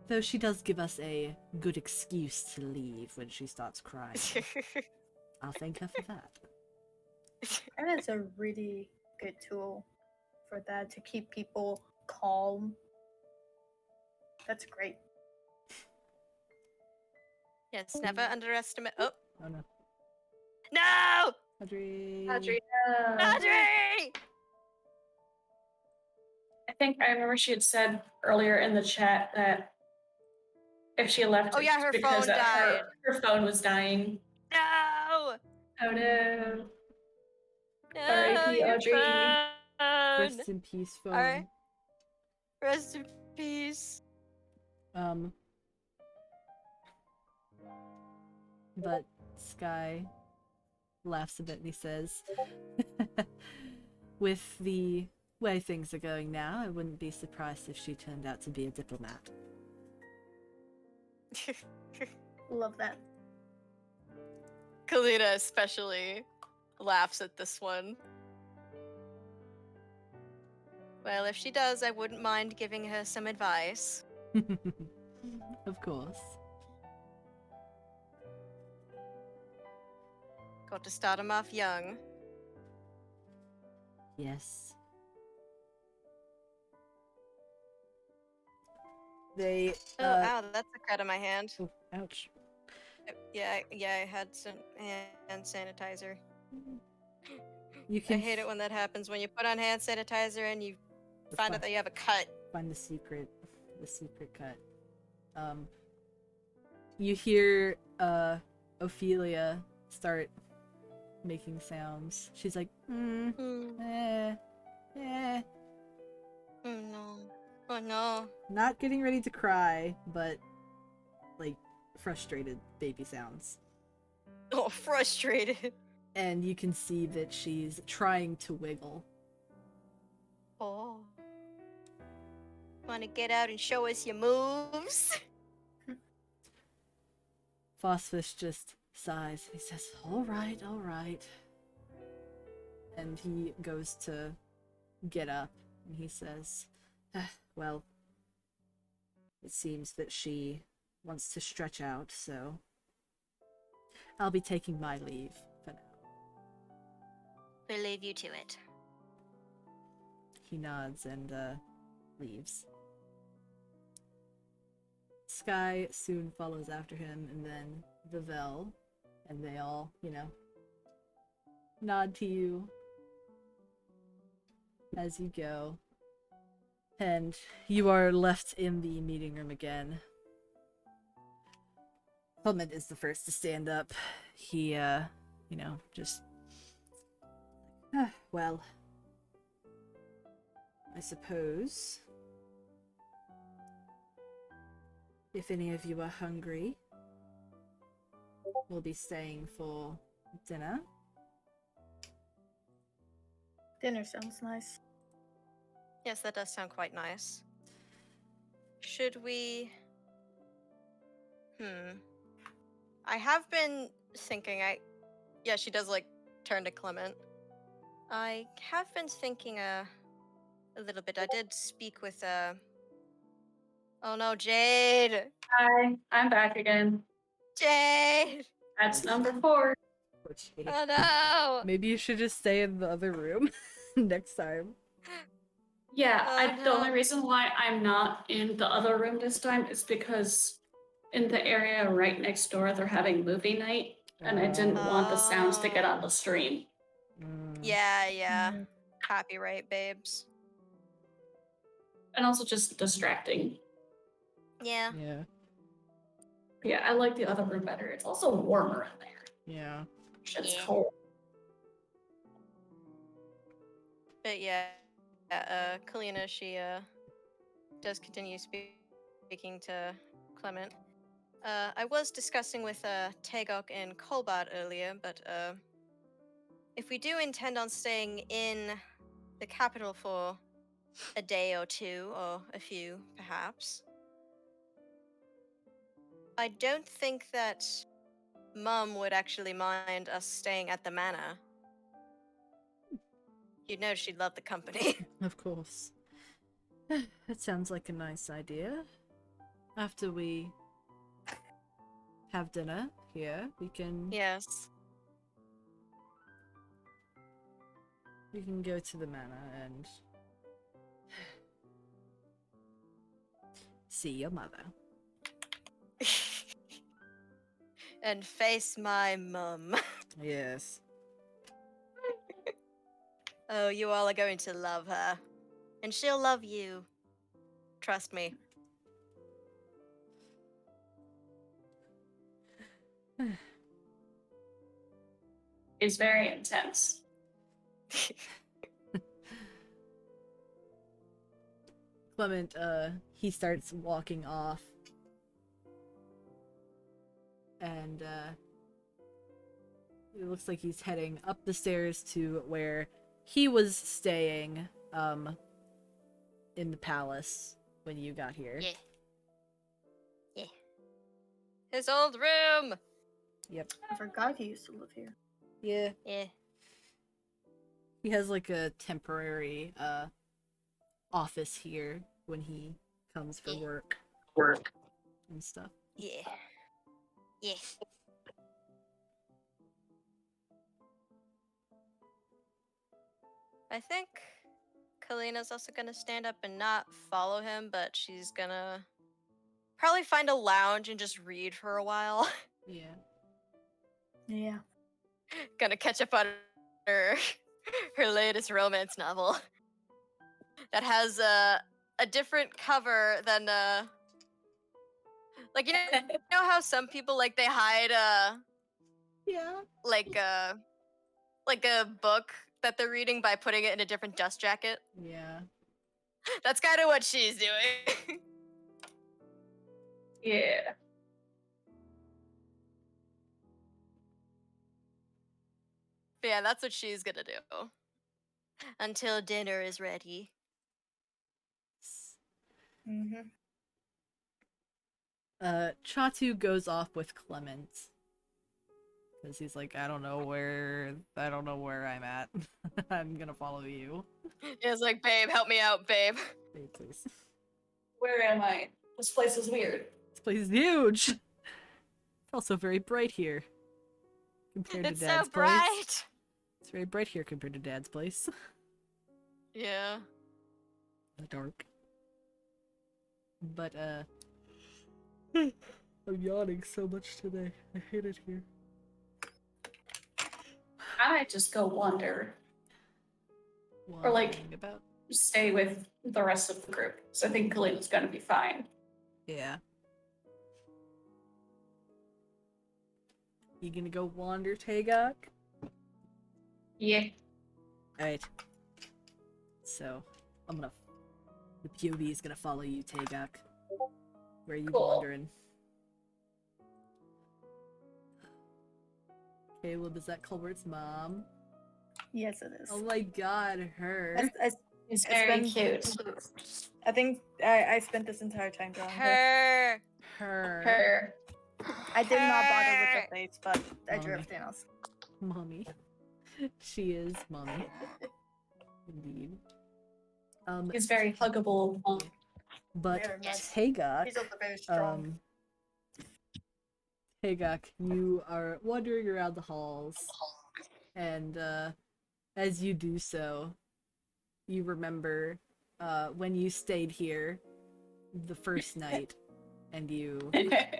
Though she does give us a good excuse to leave when she starts crying. I'll thank her for that. That is a really good tool for that, to keep people calm. That's great. Yes, never underestimate. Oh, Oh no. no! Audrey. Audrey! I think I remember she had said earlier in the chat that if she left, Oh, yeah, it's her because phone died. her phone was dying. No! Oh no. No, R.I.P. your Audrey. phone! Rest in peace, phone. Alright. Rest in peace. But Sky laughs a bit and he says, with the way things are going now, I wouldn't be surprised if she turned out to be a diplomat. Love that. Kalina especially laughs at this one. Well, if she does, I wouldn't mind giving her some advice. Of course. Got to start him off young. Yes. They, Oh, ow, that's a cut on my hand. oh, ouch. Yeah, I had some hand sanitizer. You I can hate it when that happens, when you put on hand sanitizer and you That's find out fine. that you have a cut. Find the secret cut. You hear Ophelia start making sounds. She's like, Hmm. eh. Oh no. Oh no. Not getting ready to cry, but like frustrated baby sounds. Oh, frustrated. And you can see that she's trying to wiggle. Oh. Want to get out and show us your moves? Phosphus just sighs. He says, all right. And he goes to get up and he says, well, it seems that she wants to stretch out, so I'll be taking my leave for now. We'll leave you to it. He nods and leaves. Sky soon follows after him, and then Vivel, and they all, nod to you as you go. And you are left in the meeting room again. Clement is the first to stand up. He, just... well... I suppose... if any of you are hungry, we'll be staying for dinner. Dinner sounds nice. Yes, that does sound quite nice. Should we... I have been thinking, yeah, she does, turn to Clement. I have been thinking, a little bit. I did speak with, oh no, Jade! Hi, I'm back again. Jade! That's number 4. Oh no! Maybe you should just stay in the other room next time. Yeah, Oh, the only no. reason why I'm not in the other room this time is because in the area right next door they're having movie night, and I didn't want the sounds to get on the stream. Yeah. Copyright, babes. And also just distracting. Yeah. Yeah. Yeah, I like the other room better. It's also warmer in there. Yeah. Shit's Yeah. cold. But yeah, Kalina, she does continue speaking to Clement. I was discussing with Tagok and Kolbat earlier, but if we do intend on staying in the capital for a day or two, or a few, perhaps, I don't think that Mum would actually mind us staying at the manor. You know she'd love the company. Of course. That sounds like a nice idea. After we have dinner here, we can Yes. go to the manor and see your mother. And face my mum. Yes. Oh, you all are going to love her. And she'll love you. Trust me. It's very intense. Clement, he starts walking off. And, it looks like he's heading up the stairs to where he was staying, in the palace when you got here. Yeah. Yeah. His old room! Yep. I forgot he used to live here. Yeah. Yeah. He has like a temporary, office here when he comes for Yeah. work and stuff. Yeah. Yeah. I think Kalina's also gonna stand up and not follow him, but she's gonna probably find a lounge and just read for a while. Yeah. Yeah. Gonna catch up on her her latest romance novel that has a different cover than like you know how some people like they hide Yeah. like a book that they're reading by putting it in a different dust jacket. Yeah. That's kind of what she's doing. Yeah. But yeah, that's what she's gonna do until dinner is ready. Mm-hmm. Chatu goes off with Clement. Because he's like, I don't know where I'm at. I'm gonna follow you. It's like, babe, help me out, babe. Hey, please. Where am I? This place is weird. This place is huge! It's also very bright here. Compared It's to so Dad's place. bright. It's very bright here compared to Dad's place. Yeah. The dark. But, I'm yawning so much today. I hate it here. I might just go wander, Or, like- Wandering about. stay with the rest of the group. So I think Kalina's gonna be fine. Yeah. You gonna go wander, Tagok? Yeah. Alright. So, the POV is gonna follow you, Tagok. Where are you Cool. wandering? Caleb, is that Culbert's mom? Yes, it is. Oh my god, her. It's It's very been- cute. I think I spent this entire time drawing her. Her. Her. Her. I did not bother with Her. the face, but I drew Mommy. everything else. Mommy. She is mommy. Indeed. He's very huggable. But Very much. Tagok, He's also very strong. Tagok, you are wandering around the halls, and as you do so, you remember when you stayed here the first night, and you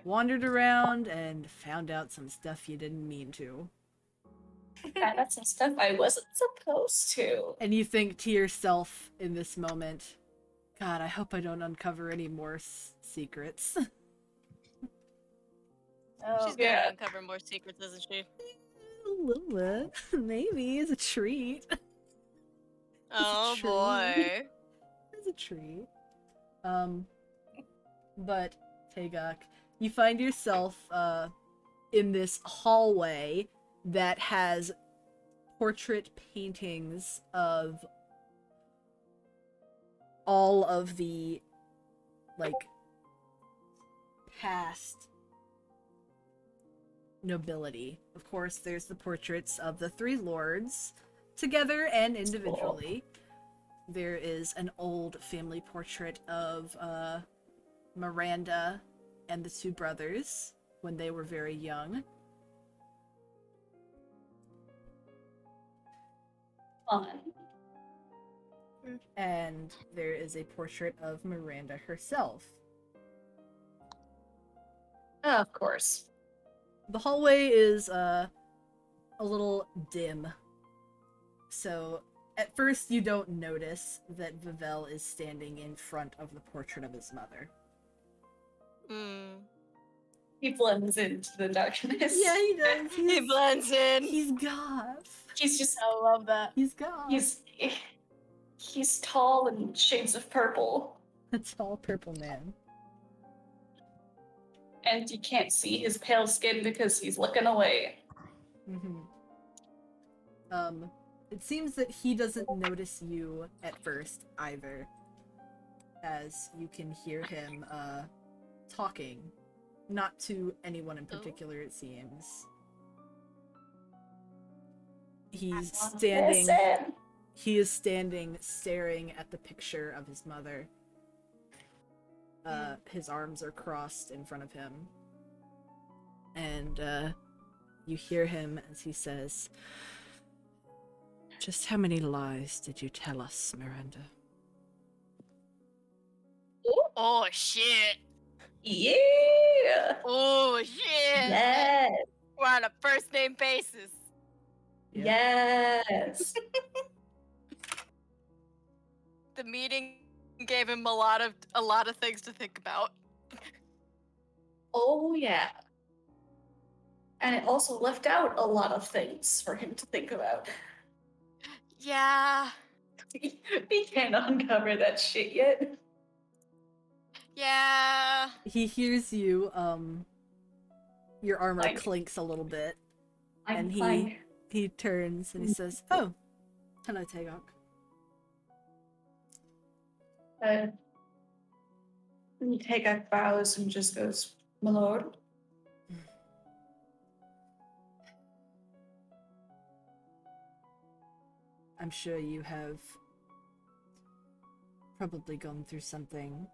wandered around and found out some stuff you didn't mean to. That's some stuff I wasn't supposed to. And you think to yourself in this moment, God, I hope I don't uncover any more secrets. Oh, She's gonna Yeah. uncover more secrets, isn't she? A little bit. Maybe as a treat. Oh true. boy. As a treat. But Tagok, you find yourself in this hallway that has portrait paintings of all of the like past nobility. Of course, there's the portraits of the three lords together and individually. There is an old family portrait of Miranda and the two brothers when they were very young. Fun. And there is a portrait of Miranda herself. Of course. The hallway is a little dim. So At first, you don't notice that Vivel is standing in front of the portrait of his mother. Hmm. He blends into the darkness. Yeah, he does. He blends in. He's goth. He's just I love that. He's goth. he's tall and shades of purple, a tall purple man. and you can't see his pale skin because he's looking away. Mm-hmm. It seems that he doesn't notice you at first either, as you can hear him, talking. Not to anyone in particular, it seems. He's standing. Listen. He is standing, staring at the picture of his mother. His arms are crossed in front of him. And, you hear him as he says, "Just how many lies did you tell us, Miranda?" Oh shit. Yeah. Oh shit. Yes. We're on a first name basis. Yes. The meeting gave him a lot of things to think about. Oh yeah. And it also left out a lot of things for him to think about. Yeah. We can't uncover that shit yet. Yeah. He hears you, your armor Like- clinks a little bit. I'm And fine. he turns and he says, "Oh, hello, Tagok." You take a bows and just goes, "My lord." I'm sure you have probably gone through something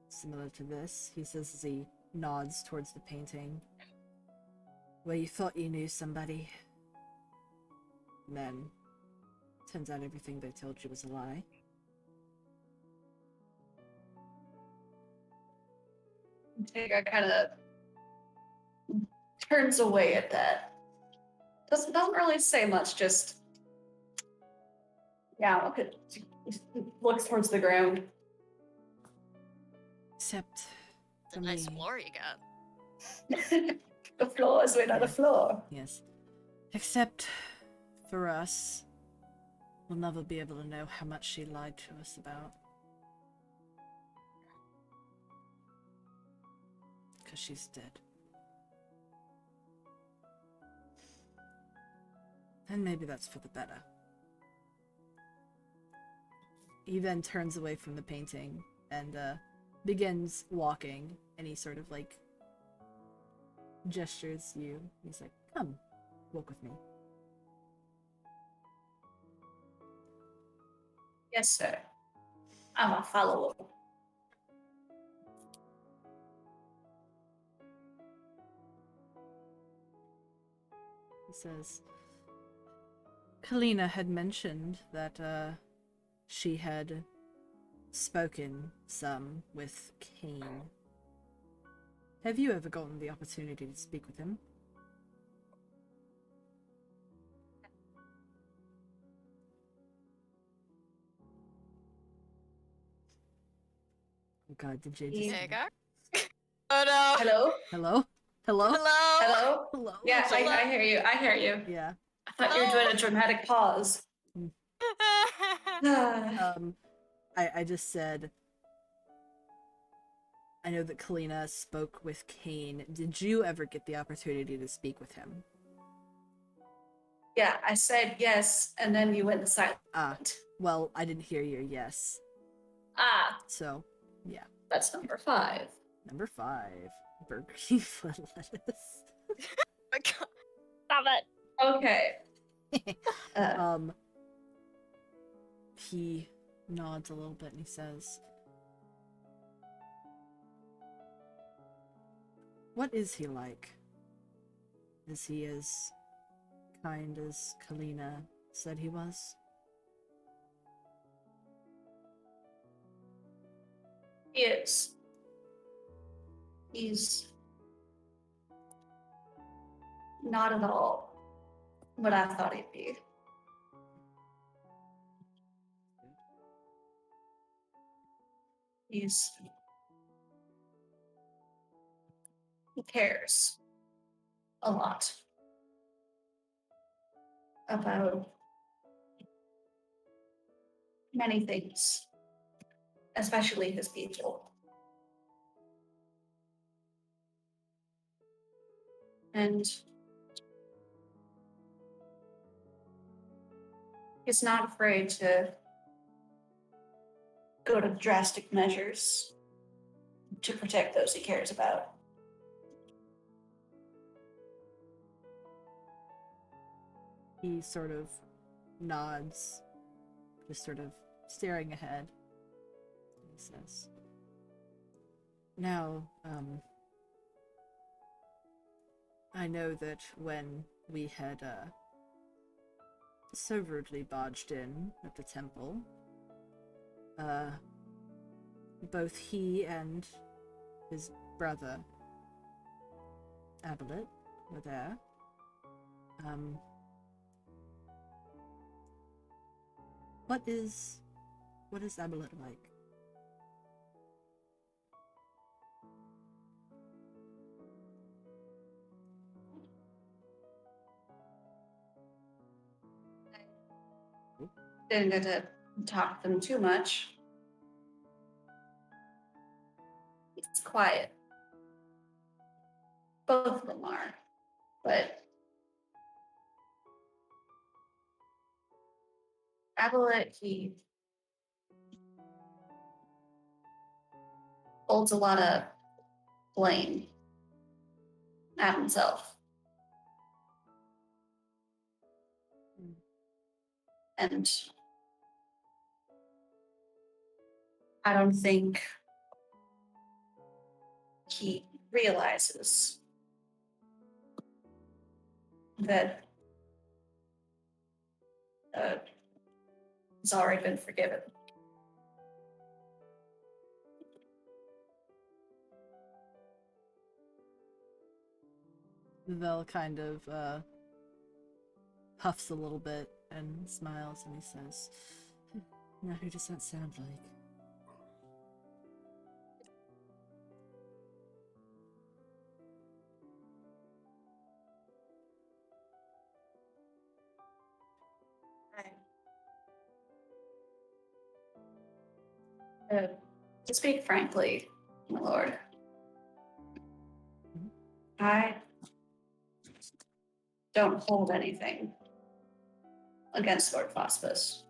similar to this, he says as he nods towards the painting, where you thought you knew somebody, and then turns out everything they told you was a lie. Tega kind of turns away at that. Doesn't really say much. Just looks towards the ground. Except It's a for nice me. floor you got. The floor is made out of floor. Yes. Except for us. We'll never be able to know how much she lied to us about. Because she's dead. And maybe that's for the better. He then turns away from the painting and begins walking, and he sort of like gestures you. He's like, "Come, walk with me." Yes, sir. I'm a follower. He says, "Kalina had mentioned that she had spoken some with Cain. Have you ever gotten the opportunity to speak with him?" Oh god, did Jay just... Yeah. Hagar? Oh no. Hello? Hello? Hello? Hello. Hello? Hello? Yeah, Hello? I hear you. I hear you. Yeah. I thought you were doing a dramatic pause. I just said, I know that Kalina spoke with Cain. Did you ever get the opportunity to speak with him? Yeah, I said yes, and then you went silent. Ah, well, I didn't hear your yes. Ah, So, that's number 5. number 5. Burger King foot lettuce. My God. Stop it. Okay. He nods a little bit and he says, "What is he like? Is he as kind as Kalina said he was?" He is. He's not at all what I thought he'd be. He cares a lot about many things, especially his people. And he's not afraid to go to drastic measures to protect those he cares about. He sort of nods, just sort of staring ahead. He says, now, I know that when we had, so rudely barged in at the temple, both he and his brother, Abelet, were there. What is Abelet like? Didn't get to talk to them too much. It's quiet. Both of them are, but Abelet, he holds a lot of blame at himself. And I don't think he realizes that it's already been forgiven. Vel kind of huffs a little bit and smiles, and he says, now who does that sound like? To speak frankly, my lord, I don't hold anything against Lord Fospus.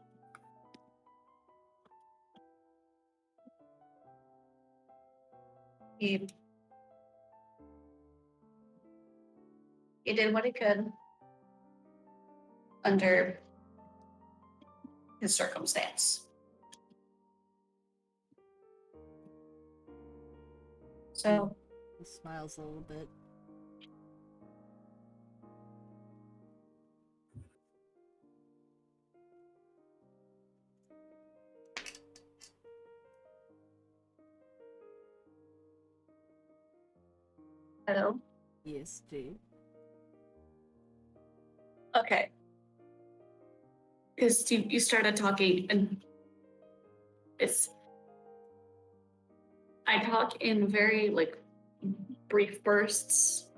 He did what he could under his circumstance. So, He smiles a little bit. hello? Yes, Jade. Okay. Because you started talking, and I talk in very, brief bursts.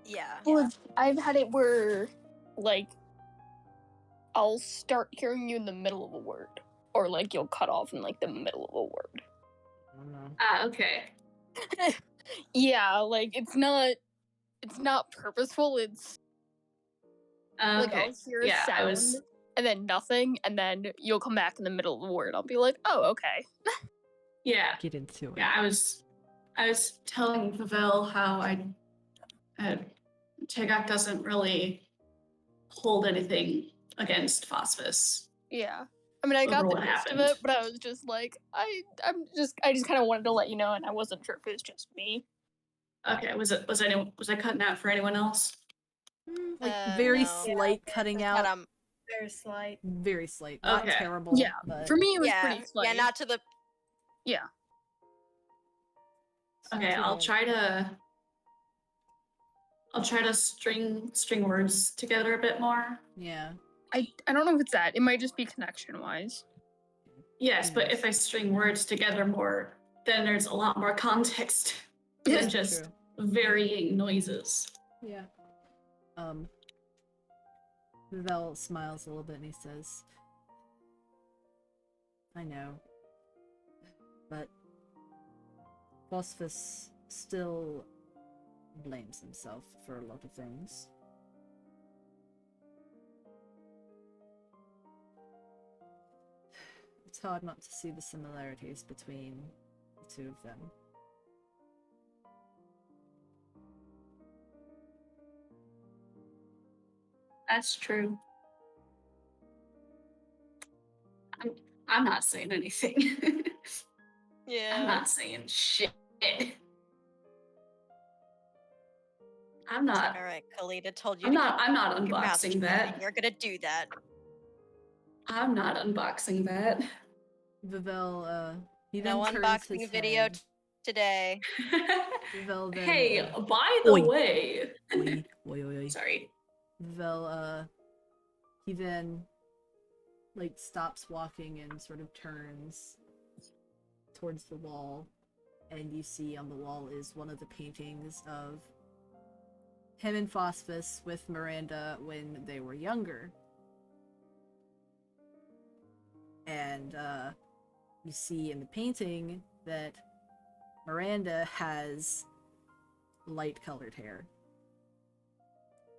Yeah. Well, I've had it where, like, I'll start hearing you in the middle of a word, or like you'll cut off in like the middle of a word. I don't know. Okay. Yeah, like it's not purposeful. It's like Okay. I'll hear Yeah, a sound and then nothing, and then you'll come back in the middle of the word. I'll be like, oh, okay. Yeah. Get into it. Yeah, I was telling Pavel how Tegak doesn't really hold anything against Phosphus. Yeah. I mean, I got Over the what gist of happened. it, but I was just like, I just kind of wanted to let you know, and I wasn't sure if it was just me. Okay, was I cutting out for anyone else? Like very No. slight cutting out. Very slight. Very slight. Not Okay. terrible. Yeah, But for me it was Yeah. pretty slight. Yeah, not to the. Yeah. it's not Okay, too I'll bad. try to string words together a bit more. Yeah. I don't know if it's that. It might just be connection wise. Yes, but if Yes. I string words together more, then there's a lot more context than just True. varying noises. Yeah. Vel smiles a little bit and he says, I know. But Phosphus still blames himself for a lot of things. It's hard not to see the similarities between the two of them. That's true. I'm not saying anything. I'm Yeah. not saying shit. I'm not. All right, Khalida told you I'm to not. I'm not keep your mouth unboxing shut, that. and you're gonna do that. I'm not unboxing that. Vivel, he No then turns his unboxing video head. today. Vivel then, Hey, by the Oi. way. oi, oi, oi, oi. Sorry. Vivel, he then, like, stops walking and sort of turns towards the wall, and you see on the wall is one of the paintings of him and Phosphus with Miranda when they were younger. And you see in the painting that Miranda has light colored hair.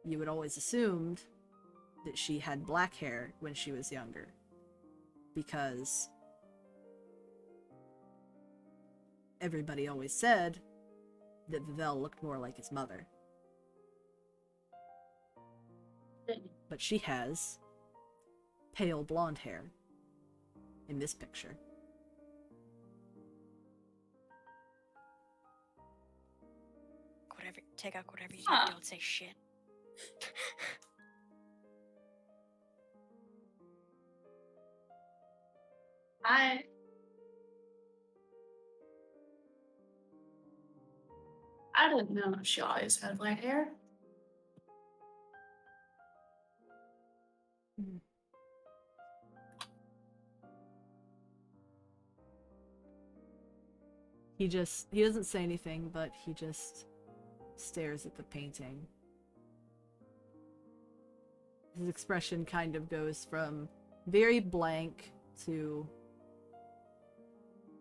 You would always assumed that she had black hair when she was younger, because everybody always said that Vivel looked more like his mother. But she has pale blonde hair in this picture. Whatever, take out whatever you Huh. don't say shit. I didn't know she always had black hair. He doesn't say anything, but he just stares at the painting. His expression kind of goes from very blank to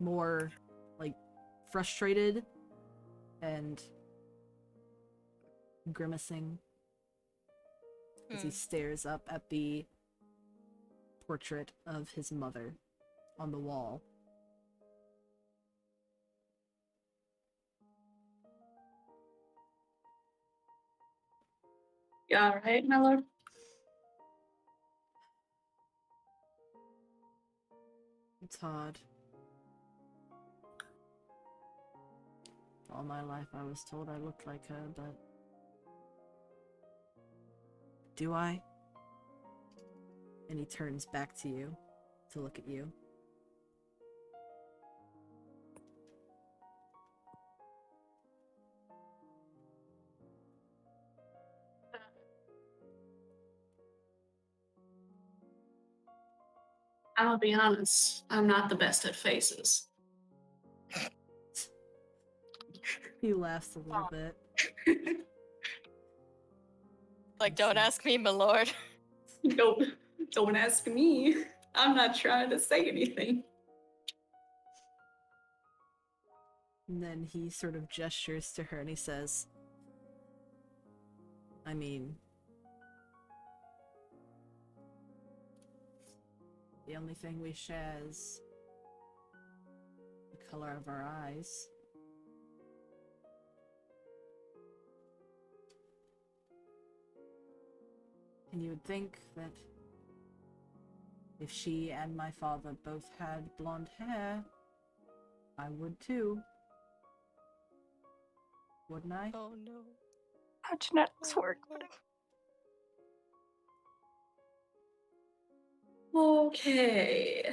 more, like, frustrated and grimacing as he Hmm. stares up at the portrait of his mother on the wall. You alright, my lord? It's hard. All my life I was told I looked like her, but... do I? And he turns back to you to look at you. I'm gonna be honest. I'm not the best at faces. He laughs a little bit. Like, don't ask me, my lord. Don't ask me. I'm not trying to say anything. And then he sort of gestures to her and he says, I mean, the only thing we share is the color of our eyes. And you would think that if she and my father both had blonde hair, I would too. Wouldn't I? Oh no. How genetics work. Okay.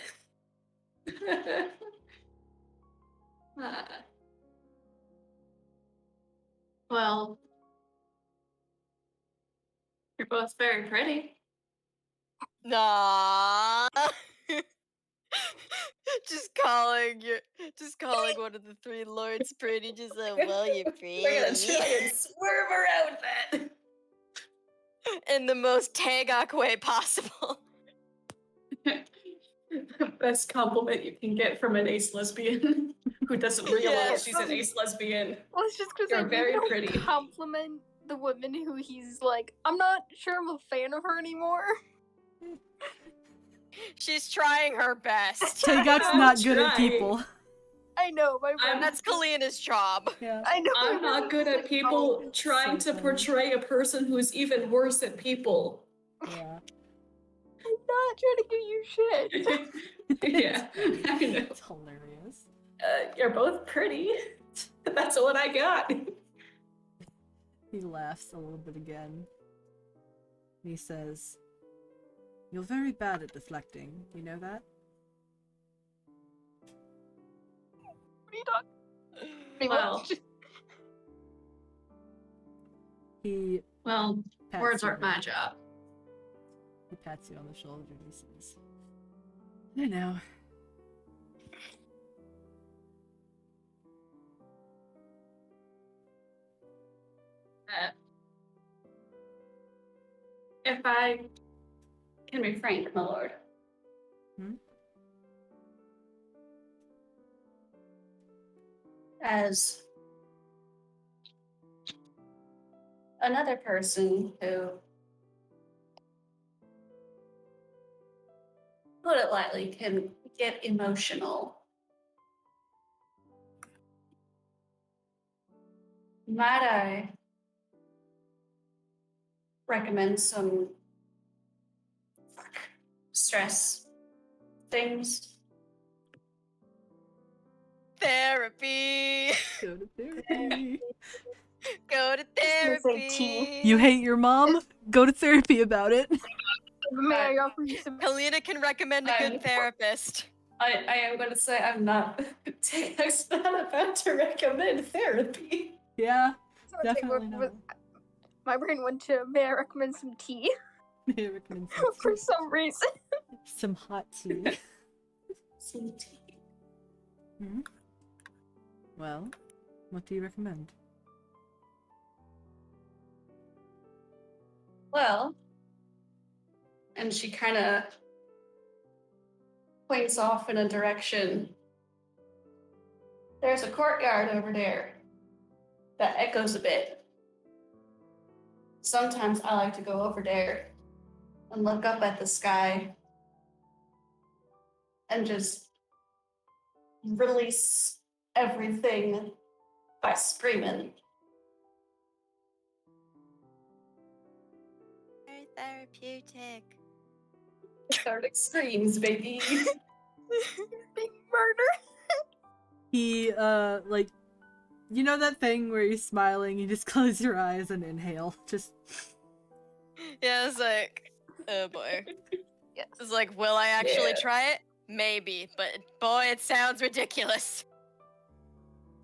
Well, you're both very pretty. Nah. just calling one of the three lords pretty, just like, well, you're We're gonna try pretty. and swerve around that. In the most Tagok way possible. The best compliment you can get from an ace lesbian who doesn't realize Yes. she's an ace lesbian. Well, it's just because You're I very really pretty. don't compliment the women who he's like, I'm not sure I'm a fan of her anymore. She's trying her best. Tagok's I'm not good at trying. people. I know, my I'm- That's Kalina's job. Yeah. I know. I'm not good at people trying so to funny. portray a person who's even worse at people. Yeah. I'm not trying to give you shit. Yeah, I know. It's hilarious. You're both pretty. That's what I got. He laughs a little bit again. He says, "You're very bad at deflecting. You know that?" What are you talking? Pretty Well. much. He Well, pats words you aren't on- my job. He pats you on the shoulder and he says, "I know. If I can be frank, my lord. Hmm? As another person who, put it lightly, can get emotional, might I recommend some stress things? Therapy. Go to therapy. Go to gonna say therapy. tea. You hate your mom? Go to therapy about it." May I offer you some? Kalina can recommend a I'm- good therapist. I am going to say I'm not. Tagok's not about to recommend therapy. Yeah, Sorry, definitely what- not. My brain went to, may I recommend some tea? He recommends some For tea. some reason. Some hot tea. Some tea. Hmm? Well, what do you recommend? Well, and she kind of points off in a direction. There's a courtyard over there that echoes a bit. Sometimes I like to go over there and look up at the sky and just release everything by screaming. Very therapeutic. Cathartic screams, baby. Big murder. He, like, you know that thing where you're smiling, you just close your eyes and inhale. Just, Yeah, it's like, oh boy. Yes. It's like, will I actually Yeah. try it? Maybe, but boy, it sounds ridiculous.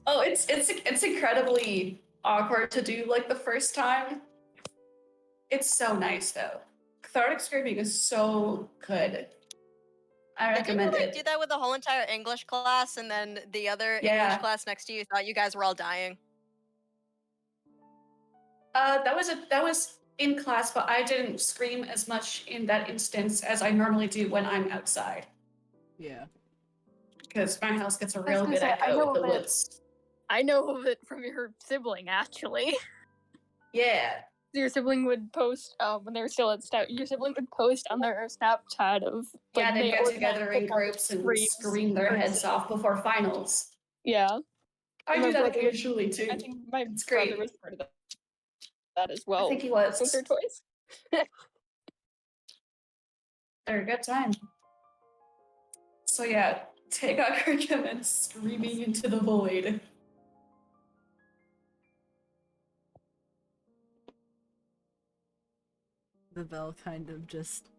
Oh, it's incredibly awkward to do like the first time. It's so nice though. Cathartic screaming is so good. I Did you recommend like it. do that with the whole entire English class, and then the other Yeah. English class next to you thought you guys were all dying? That was in class, but I didn't scream as much in that instance as I normally do when I'm outside. yeah. Because my house gets a was real gonna good say, I echo know with the that- woods. I know of it from your sibling, actually. Yeah. Your sibling would post, when they were still at Stout, your sibling would post on their Snapchat of, like, Yeah, they get organized together in football groups and screams scream their for- heads off before finals. Yeah. I My do that brother would- occasionally too. I think my It's brother great. was part of that as well. I think he was. With their toys. They're a good time. So yeah, Tagok recommends screaming into the void. Vivel kind of just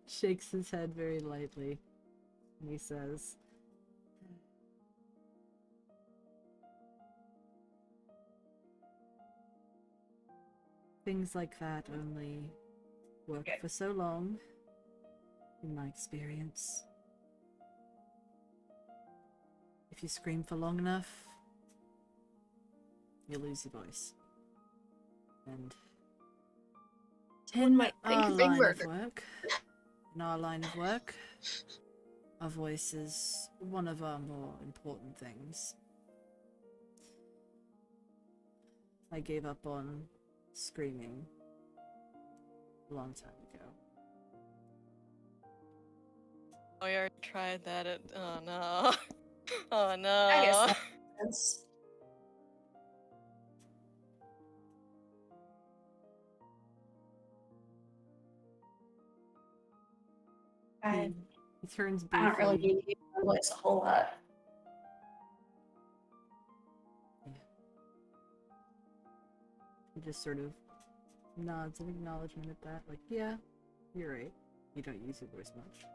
shakes his head very lightly. And he says, "Things like that only work Okay. for so long, in my experience. if you scream for long enough, you lose your voice. And Someone in might think our a big line of murder. work, our voice is one of our more important things. I gave up on screaming a long time ago. Oh, you already tried that at. Oh no. Oh no. I guess that makes sense. I, He turns I don't really briefly. need my voice a whole lot. He just sort of nods in acknowledgement at that, like, yeah, you're right. You don't use your voice much.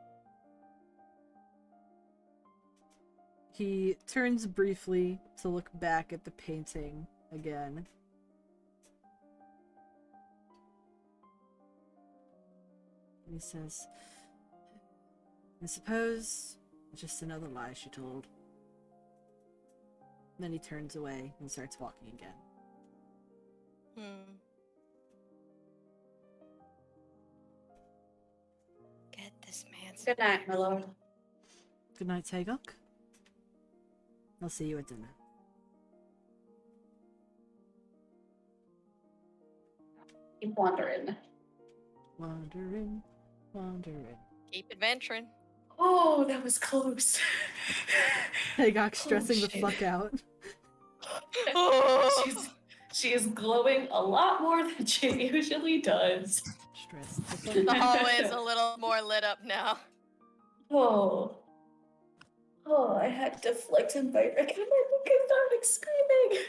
He turns briefly to look back at the painting again. And he says, I suppose just another lie she told. Then he turns away and starts walking again. Get this man's. Good night, my lord. Good night, Tagok. I'll see you at dinner. Keep wandering. Wandering, wandering. Keep adventuring. Oh, that was close. Tagok stressing the shit. fuck out. Oh. She is glowing a lot more than she usually does. Stressed. The hallway is a little more lit up now. Oh. Oh, I had deflected by Rick and I started screaming.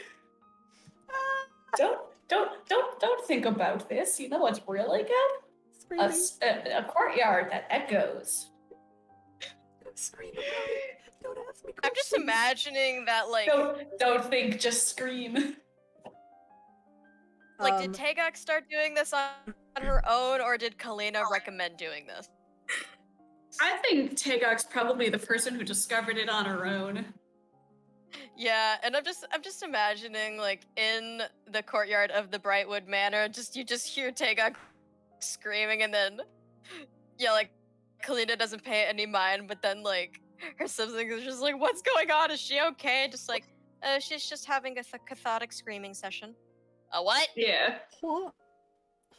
Don't think about this. You know what's really good? A, Screaming. a courtyard that echoes. Scream about it. Don't ask me questions. I'm just imagining that, like, Don't think, just scream. did Tagok start doing this on her own, or did Kalina recommend doing this? I think Tagok's probably the person who discovered it on her own. Yeah, and I'm just imagining, like, in the courtyard of the Brightwood Manor, you just hear Tagok screaming, and then, yeah, like, Kalina doesn't pay any mind, but then, like, her siblings are just like, what's going on? Is she okay? Just like, she's just having a cathartic screaming session. A what? Yeah. What?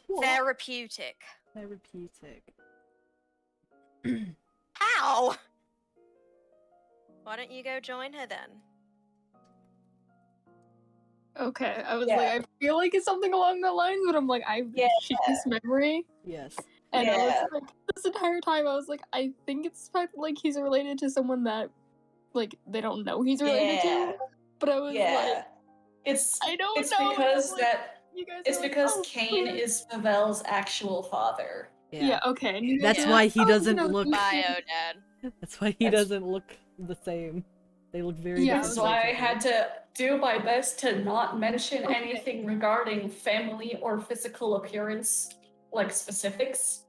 What? Therapeutic. Therapeutic. How? Why don't you go join her then? Okay, I was Yeah. like, I feel like it's something along the lines, but I'm like, I have Yeah. the shittiest memory. Yes. And I Yeah. was like, this entire time, I was like, I think it's the fact that, like, he's related to someone that, like, they don't know he's related Yeah. to. But I was like, It's I don't it's know. and I'm because like, that you guys it's are like, because oh, Cain cool. is Pavel's actual father. Yeah, okay. and you guys That's are why like, he oh, doesn't you know, look- you- Bio dad. That's why he That's- doesn't look the same. They look very Yeah, This different. is to why each I other. had to do my best to not mention Okay. anything regarding family or physical appearance, like specifics.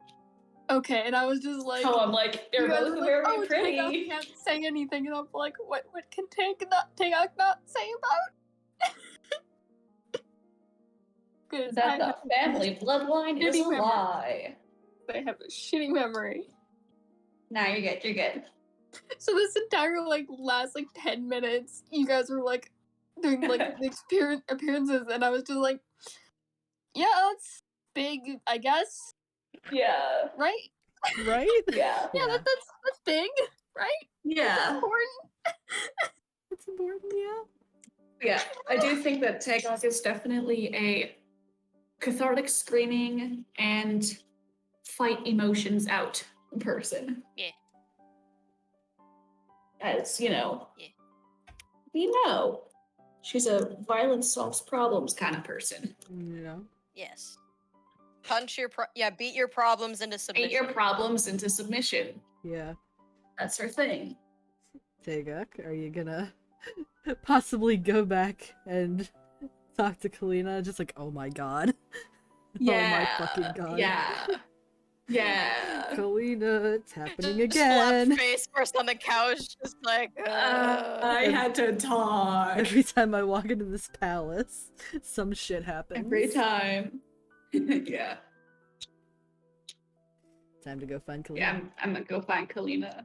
Okay, and I was just like, So I'm like, you they're guys both are like, very oh, pretty. Tagok can't say anything, and I'm like, what can Tagok not say about? Because That the family bloodline is a shitty memory. lie. I have a shitty memory. Nah, you're good. You're good. So this entire like last like 10 minutes, you guys were like doing like the appearances, and I was just like, yeah, that's big, I guess, Yeah. right? Right? Yeah. Yeah, that's big, right? That's Yeah. important. It's important, yeah. Yeah. I do think that Tagok is definitely a cathartic screaming and fight emotions out person. Yeah. As you know. Yeah. We know. She's a violence solves problems kind of person. You know? Yes. Beat your problems into submission. Beat your problems into submission. Yeah. That's her thing. Tagok, are you gonna possibly go back and talk to Kalina? Just like, oh my god. Yeah. Oh my fucking god. Yeah. Yeah. Kalina, it's happening Just flop again. face first on the couch, just like. I had to talk Every time I walk into this palace, some shit happens. every time. Yeah. Time to go find Kalina. Yeah, I'm gonna go find Kalina.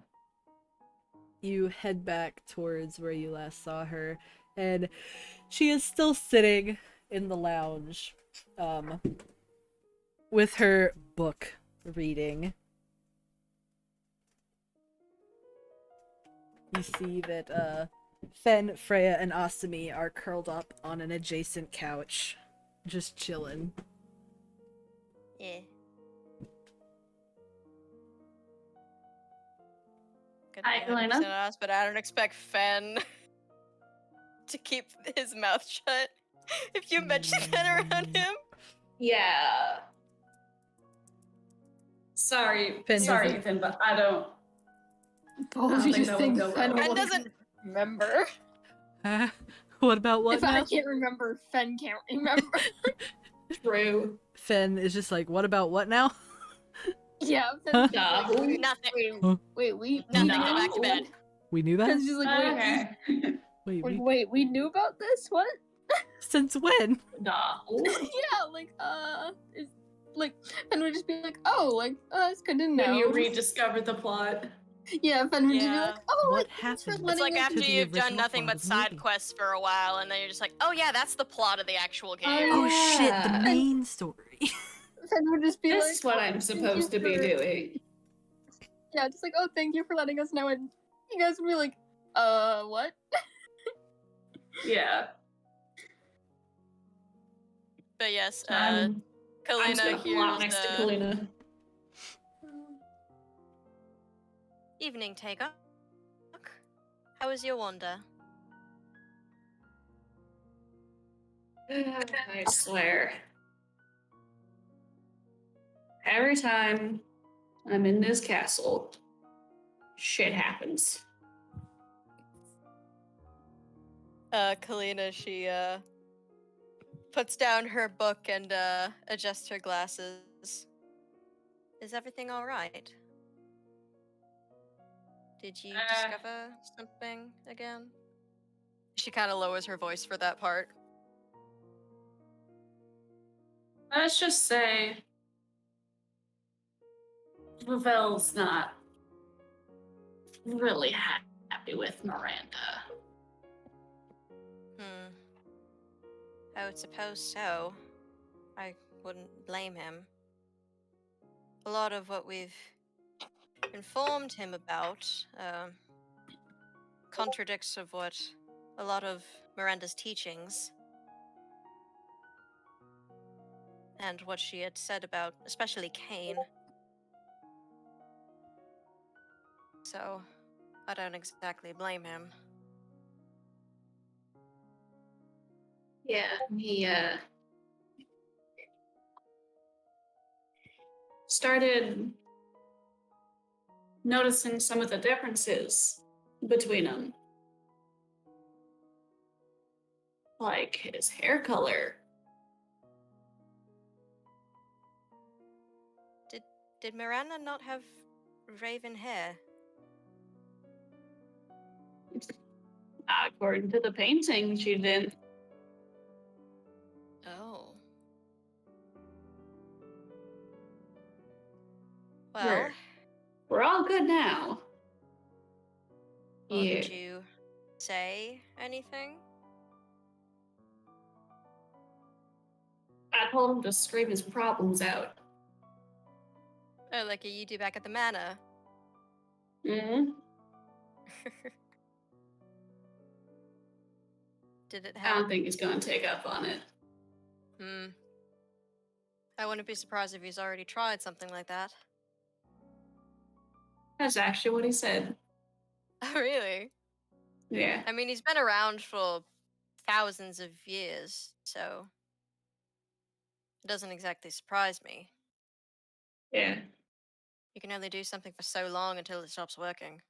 You head back towards where you last saw her, and she is still sitting in the lounge, with her book reading. You see that Fen, Freya, and Asami are curled up on an adjacent couch, just chilling. Yeah. Could Hi, be 100% Elena. honest, but I don't expect Fen to keep his mouth shut if you mention that around him. Yeah. Sorry, Finn sorry, doesn't- Ethan, but I don't. Oh, don't you think that would think go Fen well. Fen will doesn't- remember? What about what If I now? can't remember, Fen can't remember. True. Fen is just like, what about what now? Yeah, Huh? Fen's just like, wait, Nothing. wait, we Nothing. No. Go back to bed. We knew that? Fen's just like, wait, Okay. Wait, we knew about this? What? since when? No. Yeah, like, it's like, Fen would just be like, oh, like, it's good to know. When you rediscover the plot. Yeah, Fen would just be Yeah. like, oh, What like, thanks for happened? It's letting like us after to the you've done original nothing plot but of the side movie. quests for a while, and then you're just like, oh yeah, that's the plot of the actual game. Oh, Oh shit, the Yeah. main story. Fen would just be This like, is what "Oh, I'm thank supposed you to be for-" doing. Yeah, just like, oh, thank you for letting us know, and you guys would be like, what? Yeah. But yes, I'm Kalina just gonna flop here's next to Kalina. evening, Taker. How was your wander? I swear. Every time I'm in this castle, shit happens. Kalina, she puts down her book and adjusts her glasses. Is everything all right? Did you discover something again? She kind of lowers her voice for that part. Let's just say Ravel's not really happy with Miranda. I would suppose so. I wouldn't blame him. A lot of what we've informed him about contradicts of what a lot of Miranda's teachings and what she had said about especially Cain. So I don't exactly blame him. Yeah, he started noticing some of the differences between them. Like his hair color. Did Miranda not have raven hair? According to the painting, she didn't. Oh. Well, We're all good now. well, Yeah. did you say anything? I told him to scream his problems out. Oh, like you do back at the manor. Mm-hmm. Did it I help? don't think he's gonna take up on it. I wouldn't be surprised if he's already tried something like that. That's actually what he said. Oh, really? Yeah. I mean, he's been around for thousands of years, so it doesn't exactly surprise me. Yeah. You can only do something for so long until it stops working.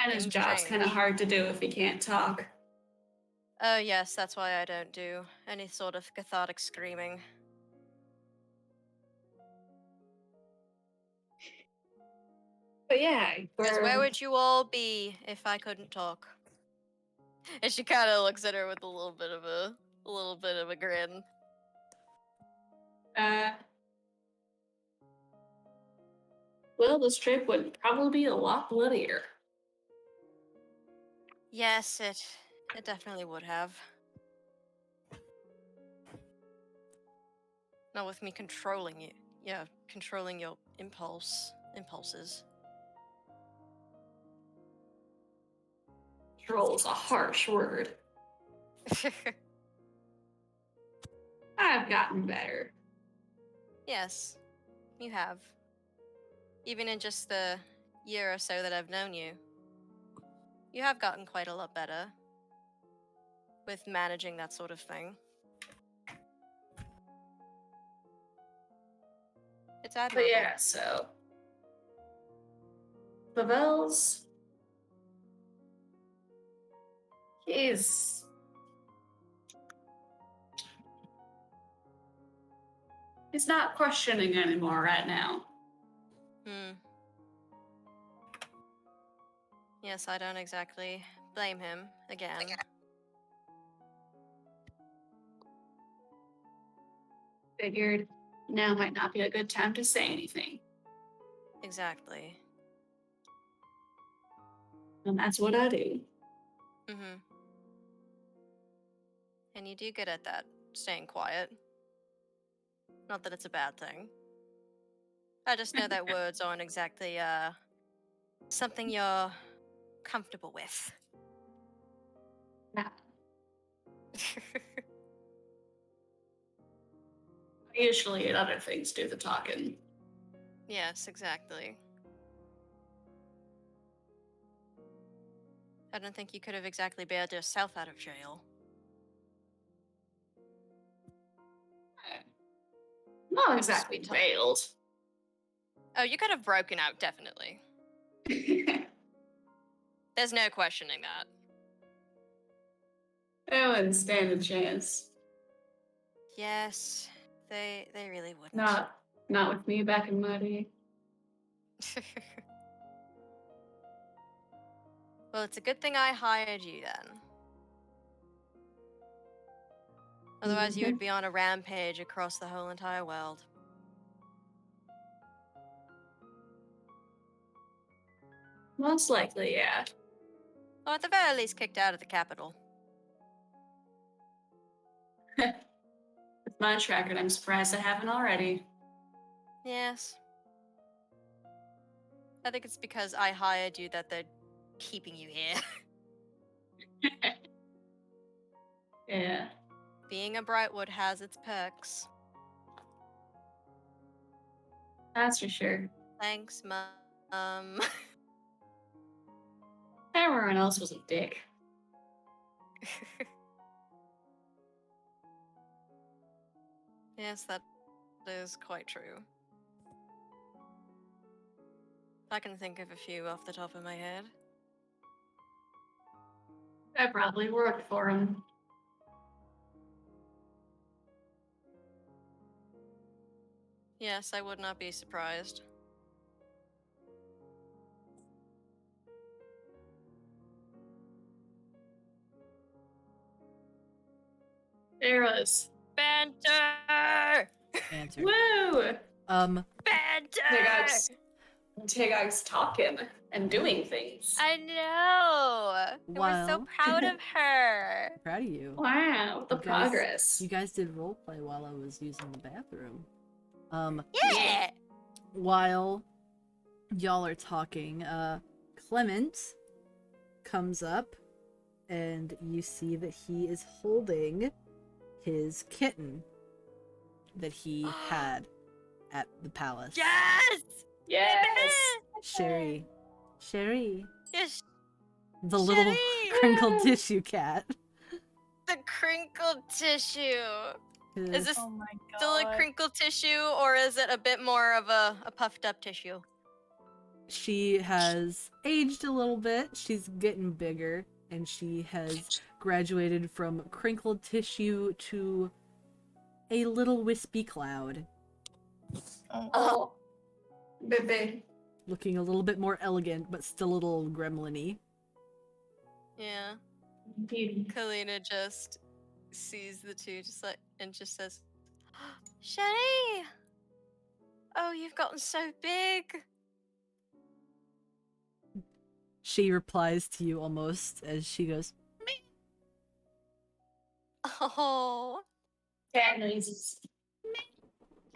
And his Things job's kind of change. hard to do if he can't talk. Oh, yes, that's why I don't do any sort of cathartic screaming. But yeah, Because where would you all be if I couldn't talk? And she kind of looks at her with a little bit of a grin. Well, this trip would probably be a lot bloodier. Yes, it definitely would have. Not with me controlling you. Yeah, controlling your impulses. Troll's a harsh word. I've gotten better. Yes, you have. Even in just the year or so that I've known you, you have gotten quite a lot better with managing that sort of thing. It's But admirable. yeah, so Pavel's he's not questioning anymore right now. Yes, I don't exactly blame him again. Figured now might not be a good time to say anything. Exactly. And that's what I do. And you do good at that, staying quiet. Not that it's a bad thing. I just know that words aren't exactly, something you're comfortable with. Nah. Usually other things do the talking. Yes, exactly. I don't think you could have exactly bailed yourself out of jail. Not exactly bailed. Oh, you could have broken out, definitely. There's no questioning that. I wouldn't stand a chance. Yes, they really wouldn't. Not with me back in my day. Well, it's a good thing I hired you then. Otherwise, you would be on a rampage across the whole entire world. Most likely, yeah. Or at the very least, kicked out of the capital. With my track record, I'm surprised I haven't already. Yes. I think it's because I hired you that they're keeping you here. Yeah. Being a Brightwood has its perks. That's for sure. Thanks, Mum. Everyone else was a dick. Yes, that is quite true. I can think of a few off the top of my head. I probably worked for him. Yes, I would not be surprised. There was Banter! Answer. woo! Banter! Tigog's talking and doing things. I know! We're so Wow. proud of her! Proud of you. Wow, the You guys- progress. You guys did roleplay while I was using the bathroom. Yeah! While y'all are talking, Clement comes up and you see that he is holding his kitten that he had at the palace. Yes! Yes! Sherry. Yes, The little Sherry! crinkled tissue cat. the crinkled tissue. Is this Oh my god. still a crinkled tissue, or is it a bit more of a puffed up tissue? She has aged a little bit. She's getting bigger, and she has graduated from crinkled tissue to a little wispy cloud. Oh, baby. looking a little bit more elegant, but still a little gremlin-y. Yeah. Indeed. Kalina just sees the two just like and just says, Sherry! Oh, you've gotten so big. She replies to you almost as she goes, Oh, Cat noises.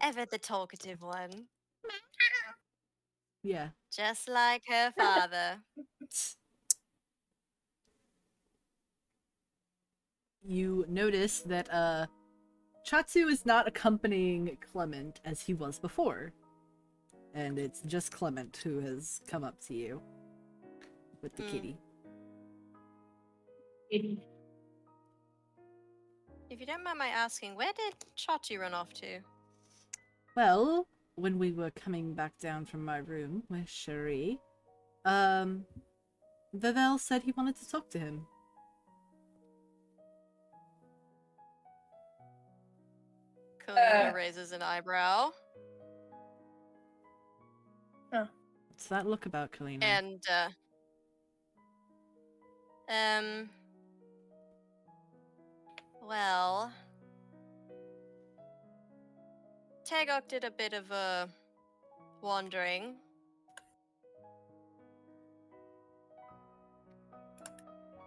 ever the talkative one. yeah. Just like her father. You notice that Chatsu is not accompanying Clement as he was before. And it's just Clement who has come up to you with the Hmm. kitty. If you don't mind my asking, where did Chachi run off to? Well, when we were coming back down from my room with Cherie, Vivel said he wanted to talk to him. Kalina raises an eyebrow. What's that look about, Kalina? And, well, Tagok did a bit of a wandering.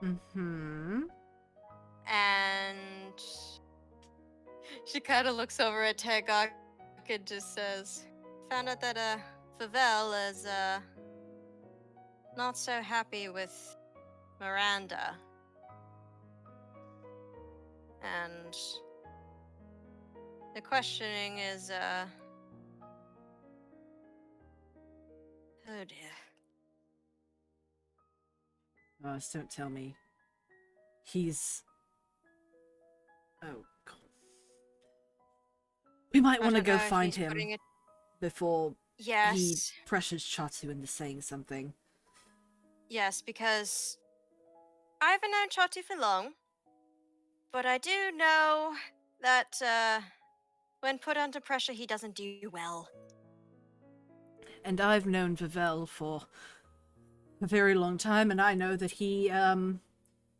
Mm-hmm. And she kind of looks over at Tagok and just says, found out that, Favel is, not so happy with Miranda. And the questioning is, oh dear. Oh, don't tell me. He's... Oh, God. We might I want to don't know go if find he's him putting it- before he Yes. pressures Chatsu into saying something. Yes, because I haven't known Chatu for long, but I do know that when put under pressure, he doesn't do well. And I've known Vivel for a very long time, and I know that he,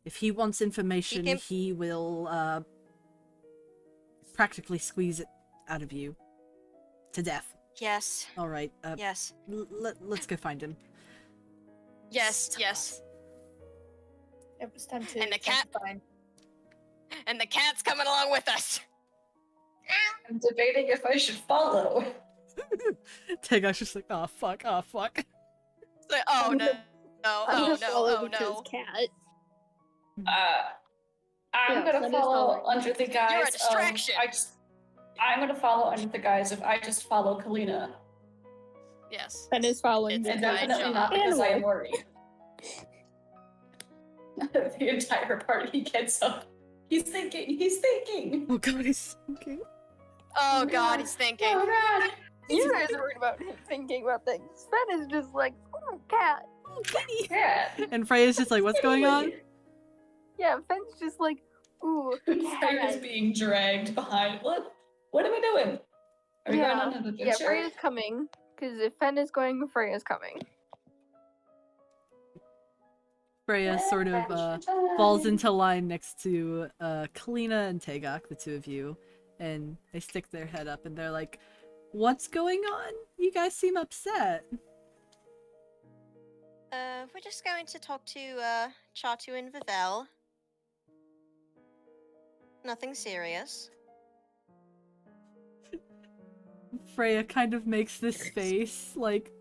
if he wants information, can- he will, practically squeeze it out of you. To death. Yes, Alright, yes, let's go find him. yes, Stop yes. us. It was time to And the time cat- to find. And the cat's coming along with us. I'm debating if I should follow. Tagok's just like, oh fuck, oh fuck. It's like, oh no, no, I'm oh gonna no, follow oh the no. cat. I'm Yeah, gonna Fender's follow following. under the guise You're a of distraction. I'm gonna follow under the guise of I just follow Kalina. Yes. Ben is following It's the And my cat. definitely not job. because I am Animal. worried. The entire party gets up. He's thinking, he's thinking. Oh god, he's thinking. Oh god, he's thinking. Oh god. You guys are worried about him thinking about things. Ben is just like, oh, cat. Oh, kitty! Yeah. And Freya's just like, what's going on? Yeah, Ben's just like, ooh, Freya's cat. being dragged behind. What are we doing? Are we going on an Yeah, adventure? Freya's coming. Because if Ben is going, Freya's coming. Freya sort of falls into line next to Kalina and Tagok, the two of you, and they stick their head up and they're like, what's going on? You guys seem upset. We're just going to talk to, Chatu and Vivel. Nothing serious. Freya kind of makes this face, like,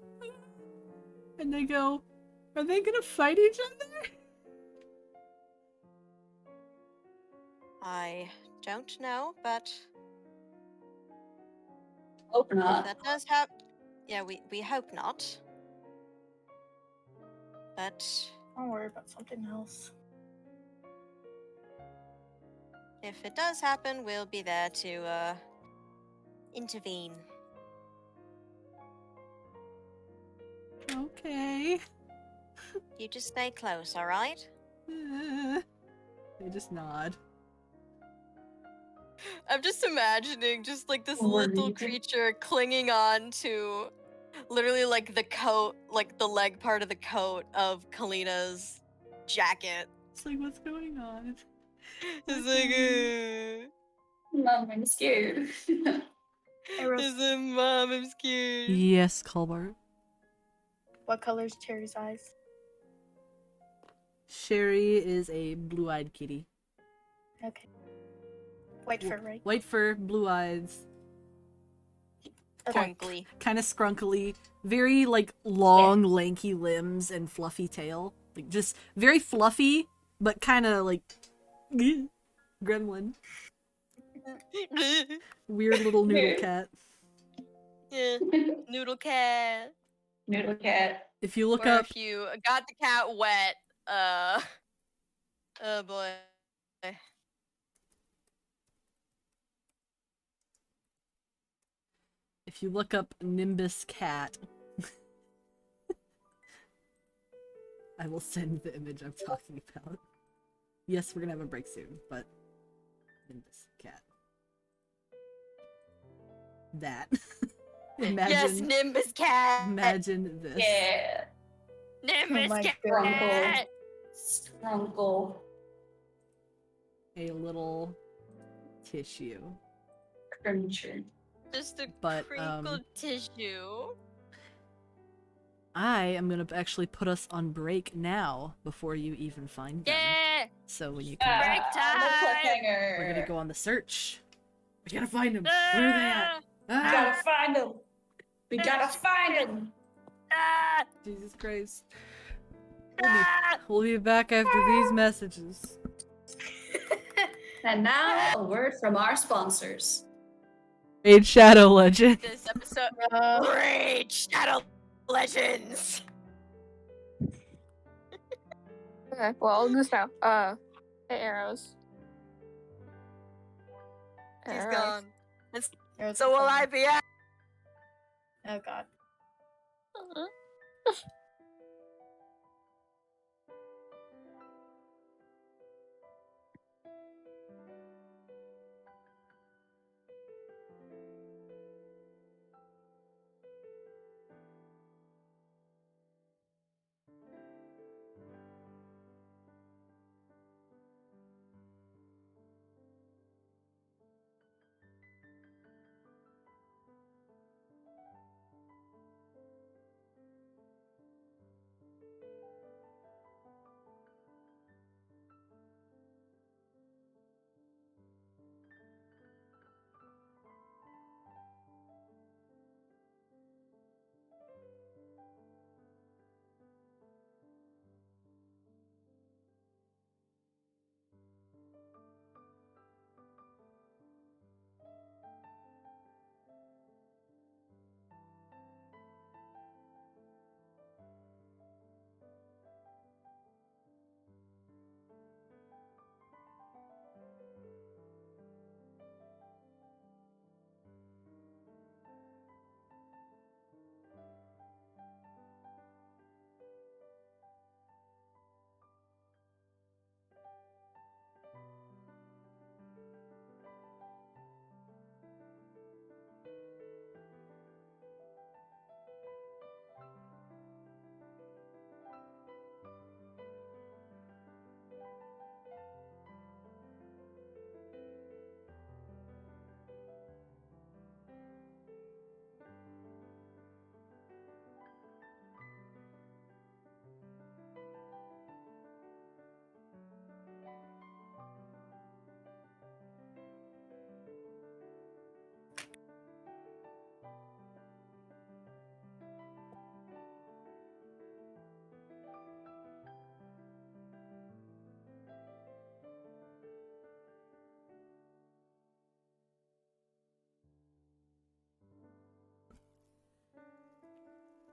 and they go, are they gonna fight each other? I don't know, but Hope if not. that does happen, yeah, we hope not. But Don't worry about something else. if it does happen, we'll be there to, intervene. Okay. You just stay close, alright? They just nod. I'm just imagining just like this Worried. little creature clinging on to literally like the coat, like the leg part of the coat of Kalina's jacket. It's like, what's going on? It's like, Mom, I'm scared. Eros, it's like, Mom, I'm scared. Yes, Colbert. what color's Cherry's eyes? Sherry is a blue-eyed kitty. Okay. White fur, right? White fur, blue eyes, Okay. Twinkly. kind of scrunkly, very like long, lanky limbs and fluffy tail. Like just very fluffy, but kind of like gremlin. Weird little noodle Weird. cat. Yeah, noodle cat. Noodle cat. If you look Or up, if you got the cat wet, oh boy. if you look up Nimbus cat, I will send the image I'm talking about. Yes, we're gonna have a break soon, but Nimbus cat. That. Imagine. Yes, Nimbus cat. Imagine this. Yeah. Nimbus my cat. goodness. Scrunkle. A little tissue. Cruncher. Just a But, crinkled tissue. I am gonna actually put us on break now before you even find them. Yeah. So when you come Break back, time. The cliffhanger. we're gonna go on the search. We gotta find them. Where are they at? Ah, We Ah! gotta find him. We gotta find him. ah, Jesus Christ. ah. We'll be back after these messages. And now a word from our sponsors. Raid Shadow Legend. This episode. Uh, Raid Shadow Legends. Okay, well, just now. Hey, Arrows. He's Arrows. gone. Arrows So is will gone. I be out. Oh god.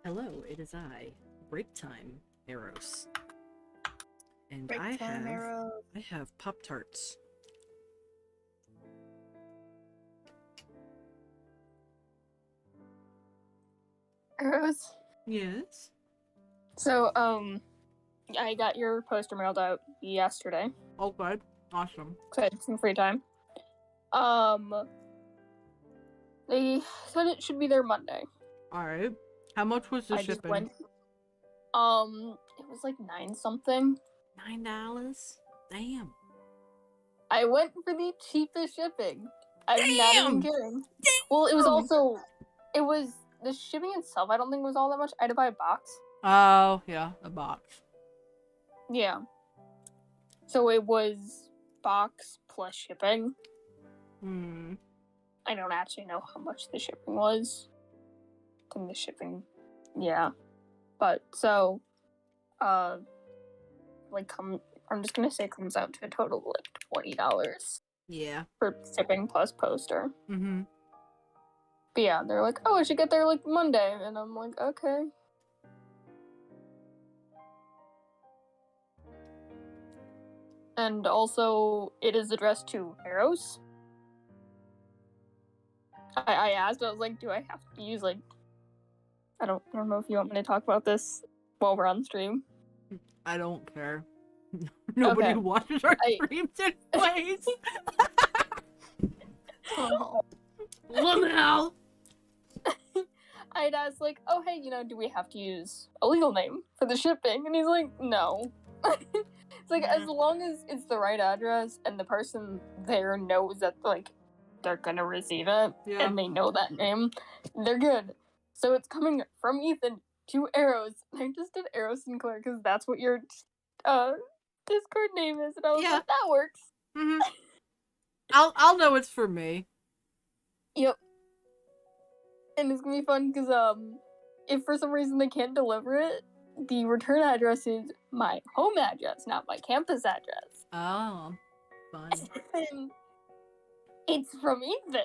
Hello, it is I, Break Time Eros. And Break I time, have Arrows. Pop Tarts. Arrows. Yes. So, I got your poster mailed out yesterday. Oh, good. Awesome. So I had some free time. They said it should be there Monday. All right. How much was the I just shipping? went. It was like 9 something. $9. Damn. I went for the cheapest shipping. I'm not even Damn! kidding. Well, it was Damn! also, it was the shipping itself. I don't think was all that much. I had to buy a box. Oh yeah, a box. Yeah. So it was box plus shipping. Hmm. I don't actually know how much the shipping was. I think the shipping, yeah. But so, I'm just gonna say it comes out to a total of like $20 Yeah. for shipping plus poster. Mm-hmm. But yeah, they're like, oh, I should get there like Monday, and I'm like, okay. And also, it is addressed to Eros. I asked, I was like, do I have to use like, I don't know if you want me to talk about this while we're on stream. I don't care. Nobody Okay. watches our I- streams anyways. Oh. Look now. I'd asked like, oh hey, do we have to use a legal name for the shipping? And he's like, no. It's like as long as it's the right address and the person there knows that like they're gonna receive it Yeah. and they know that name, they're good. So it's coming from Ethan to Arrows. I just did Arrows Sinclair because that's what your Discord name is, and I was Yeah. like, that works. Mm-hmm. I'll know it's for me. Yep. And it's gonna be fun because if for some reason they can't deliver it, the return address is my home address, not my campus address. Oh, fun. And it's from Ethan.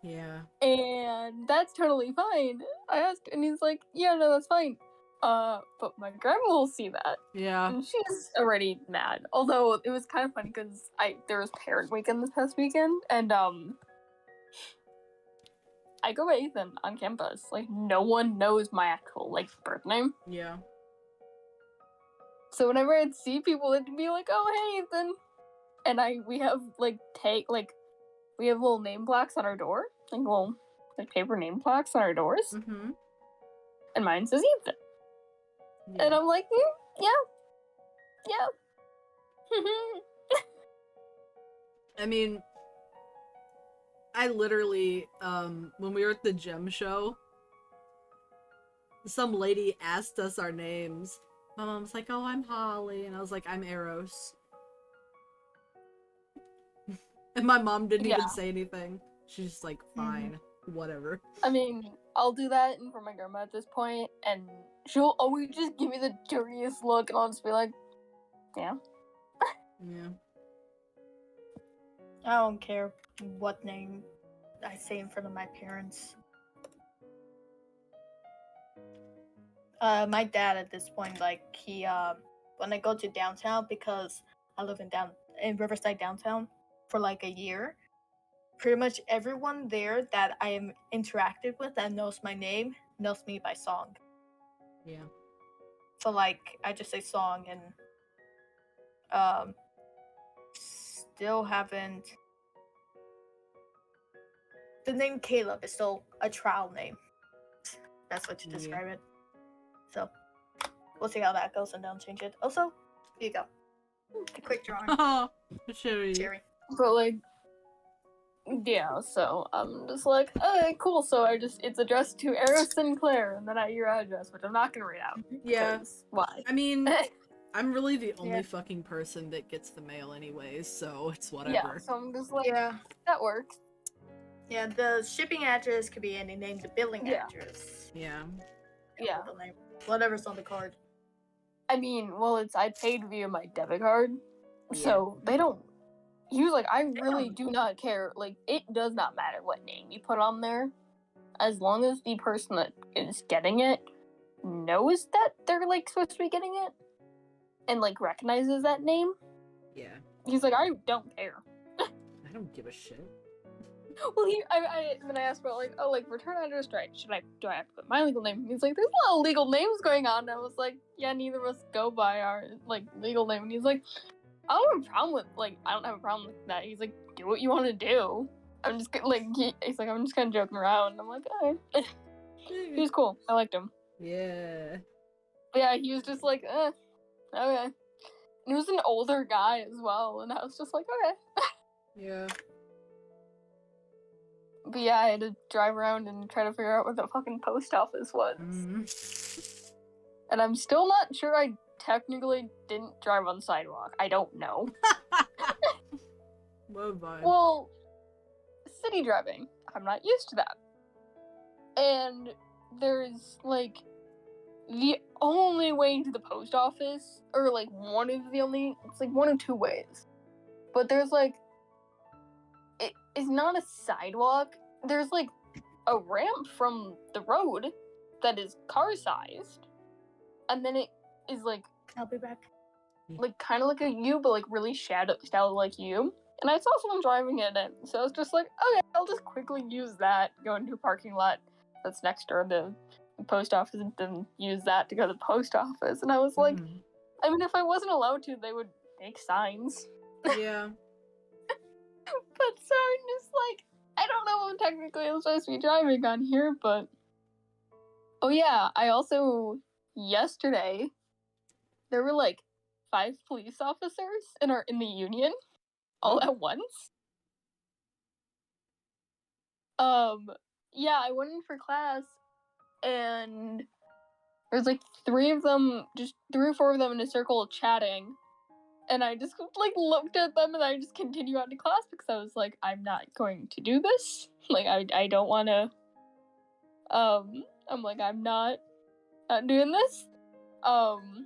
Yeah. And that's totally fine. I asked and he's like, yeah, no, that's fine. But my grandma will see that. Yeah. And she's already mad. Although it was kind of funny because there was parent weekend this past weekend, and I go by Ethan on campus. Like no one knows my actual like birth name. Yeah. So whenever I'd see people, it'd be like, "Oh, hey, Ethan," and we have we have little name plaques on our door, like little paper name plaques on our doors, Mm-hmm. and mine says Ethan, Yeah. and I'm like, yeah. I mean, I literally, when we were at the gem show, some lady asked us our names. My mom's like, oh, I'm Holly. And I was like, I'm Eros. And my mom didn't Yeah. even say anything. She's just like, fine, whatever. I mean, I'll do that for my grandma at this point, and she'll always just give me the dirtiest look, and I'll just be like, yeah. Yeah. I don't care what name I say in front of my parents. My dad at this point, like he when I go to downtown, because I live in Riverside downtown for like a year, pretty much everyone there that I am interacted with that knows my name knows me by song. Yeah. So like I just say song, and still haven't. The name Caleb is still a trial name. That's what you Yeah. describe it. So we'll see how that goes, and don't change it. Also, here you go. A quick drawing. Oh, Sherry. Jerry. But like, yeah, so I'm just like, okay, cool. So it's addressed to Eros Sinclair, and then at your address, which I'm not gonna read out. Yeah. because why? I mean, I'm really the only Yeah. fucking person that gets the mail anyways, so it's Yeah, whatever. so I'm just like, Yeah. that works. Yeah, the shipping address could be any name. The billing Yeah. address. Yeah. Yeah. The name. Whatever's on the card. I mean, well, I paid via my debit card, so they don't. He was like, I really do not care. Like, it does not matter what name you put on there, as long as the person that is getting it knows that they're like supposed to be getting it, and like recognizes that name. Yeah. He's like, I don't care. I don't give a shit. Well, then I asked about like, oh, like return address, right? Do I have to put my legal name? He's like, there's a lot of legal names going on. And I was like, yeah, neither of us go by our like legal name. And he's like, I don't have a problem with that. He's like, do what you want to do. I'm just like, he's like, I'm just kind of joking around. And I'm like, alright. He was cool. I liked him. Yeah. But yeah, he was just like, okay. And he was an older guy as well, and I was just like, okay. Yeah. But yeah, I had to drive around and try to figure out where the fucking post office was. And I'm still not sure I technically didn't drive on the sidewalk. I don't know. Well, fine. Well, city driving, I'm not used to that. And there's, like, the only way to the post office, or, like, one of the only, it's, like, one of two ways. But there's, like, it is not a sidewalk. There's, like, a ramp from the road that is car-sized. And then it is, like, I'll be back. kind of like a U, but, like, really shallow like U. And I saw someone driving in it, so I was just like, okay, I'll just quickly use that, go into a parking lot that's next door to the post office, and then use that to go to the post office. And I was like, Mhm. I mean, if I wasn't allowed to, they would make signs. Yeah. But so I'm just like, I don't know if technically I'm supposed to be driving on here, but... Oh yeah, I also, yesterday, there were like 5 police officers in the union, all at once. Yeah, I went in for class, and there's like 3 of them, just 3 or 4 of them in a circle chatting, and I just like looked at them and I just continued on to class because I was like, I'm not going to do this. Like, I don't want to. I'm like, I'm not doing this. And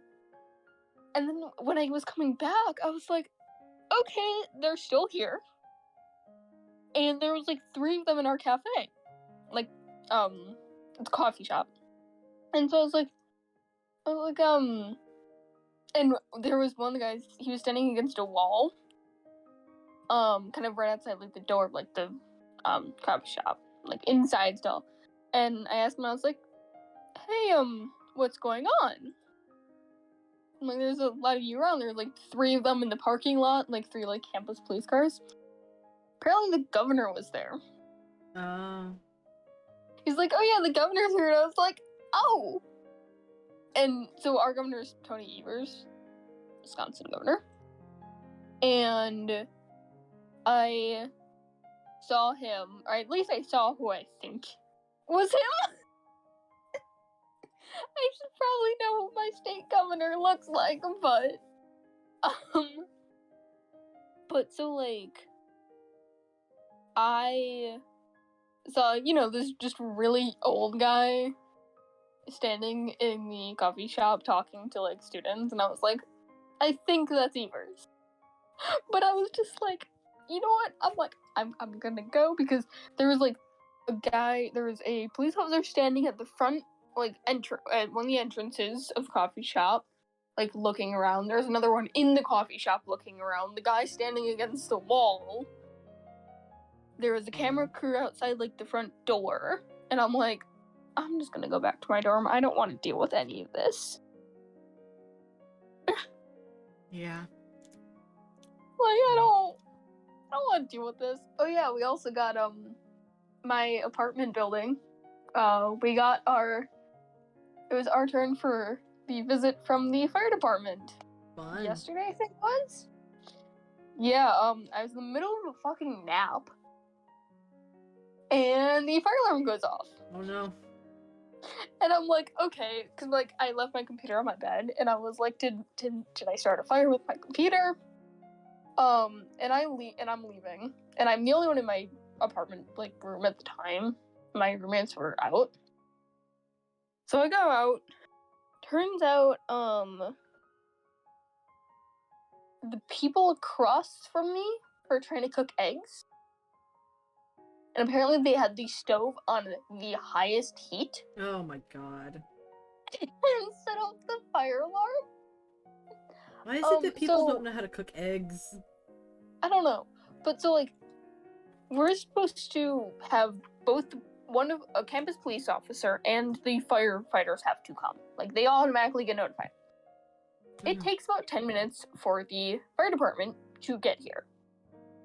then when I was coming back, I was like, okay, they're still here. And there was like 3 of them in our cafe. Like, it's a coffee shop. And so I was like, and there was one of the guys, he was standing against a wall, kind of right outside like the door of like the coffee shop, like inside still. And I asked him, I was like, hey, what's going on? I'm like, there's a lot of you around. There's like 3 of them in the parking lot, like 3 like campus police cars. Apparently the governor was there. He's like, oh yeah, the governor's here. And I was like, oh. And so our governor is Tony Evers, Wisconsin governor. And I saw him, or at least I saw who I think was him. I should probably know what my state governor looks like, but so like, I saw, this just really old guy standing in the coffee shop talking to like students, and I was like, I think that's Evers. But I was just like, you know what? I'm like, I'm gonna go, because there was like there was a police officer standing at the front, like at one of the entrances of the coffee shop, like looking around. There's another one in the coffee shop looking around. The guy standing against the wall. There was a camera crew outside like the front door, and I'm like, I'm just gonna go back to my dorm. I don't want to deal with any of this. Yeah. Like, I don't want to deal with this. Oh yeah, we also got my apartment building. It was our turn for the visit from the fire department. Fun. Yesterday, I think it was. Yeah, I was in the middle of a fucking nap, and the fire alarm goes off. Oh no. And I'm like, okay, because like I left my computer on my bed, and I was like, did I start a fire with my computer? And I'm leaving, and I'm the only one in my apartment like room at the time. My roommates were out, so I go out. Turns out, the people across from me are trying to cook eggs, and apparently they had the stove on the highest heat Oh my god. and set off the fire alarm. Why is it that people so- don't know how to cook eggs? I don't know, but so like, we're supposed to have both a campus police officer and the firefighters have to come. Like, they automatically get notified. It Mhm. takes about 10 minutes for the fire department to get here.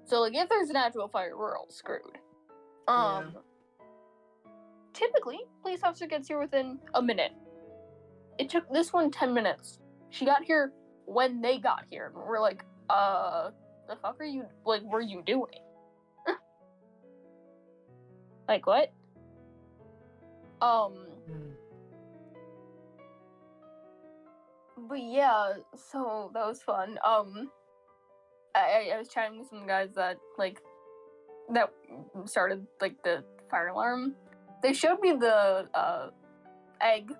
So like, if there's an actual fire, we're all screwed. Yeah. typically, police officer gets here within a minute. It took this one 10 minutes. She got here when they got here. And we're like, the fuck are you, like, were you doing? Like, what? But yeah, so that was fun. I was chatting with some guys that, like, that started, like, the fire alarm. They showed me the, egg.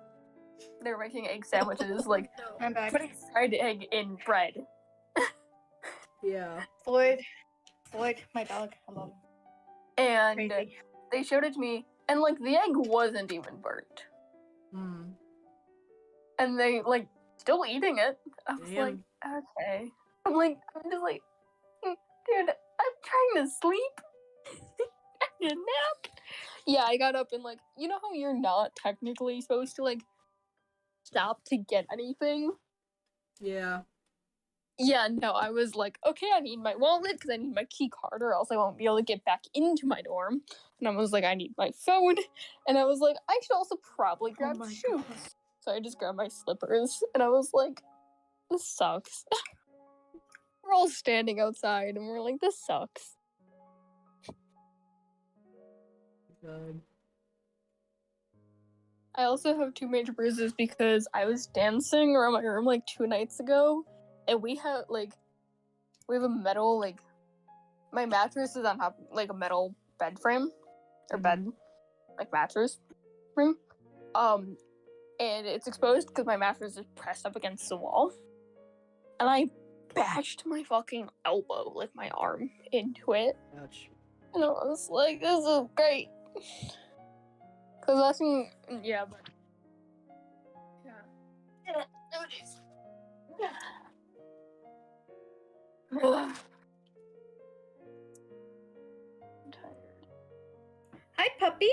They were making egg sandwiches, like, I'm back. putting fried egg in bread. Yeah. Floyd, my dog. Hello. And Crazy. they showed it to me, and, like, the egg wasn't even burnt. Mm. And they, like, still eating it. I was like, Damn. okay. I'm just like, dude, I'm trying to sleep. I need a nap. Yeah, I got up and, like, you know how you're not technically supposed to, like, stop to get anything? Yeah. Yeah, no, I was like, okay, I need my wallet because I need my key card or else I won't be able to get back into my dorm. And I was like, I need my phone. And I was like, I should also probably grab my shoes. So I just grabbed my slippers and I was like, this sucks. We're all standing outside and we're like, this sucks. God. I also have 2 major bruises because I was dancing around my room like 2 nights ago, and we have a metal, like, my mattress is on top, like, a metal bed frame, or bed, like, mattress frame, and it's exposed because my mattress is pressed up against the wall, and I bashed my fucking elbow, like, my arm, into it, Ouch. and I was like, this is great. Because last thing, yeah, but... Yeah. Oh, jeez. I'm tired. Hi, puppy.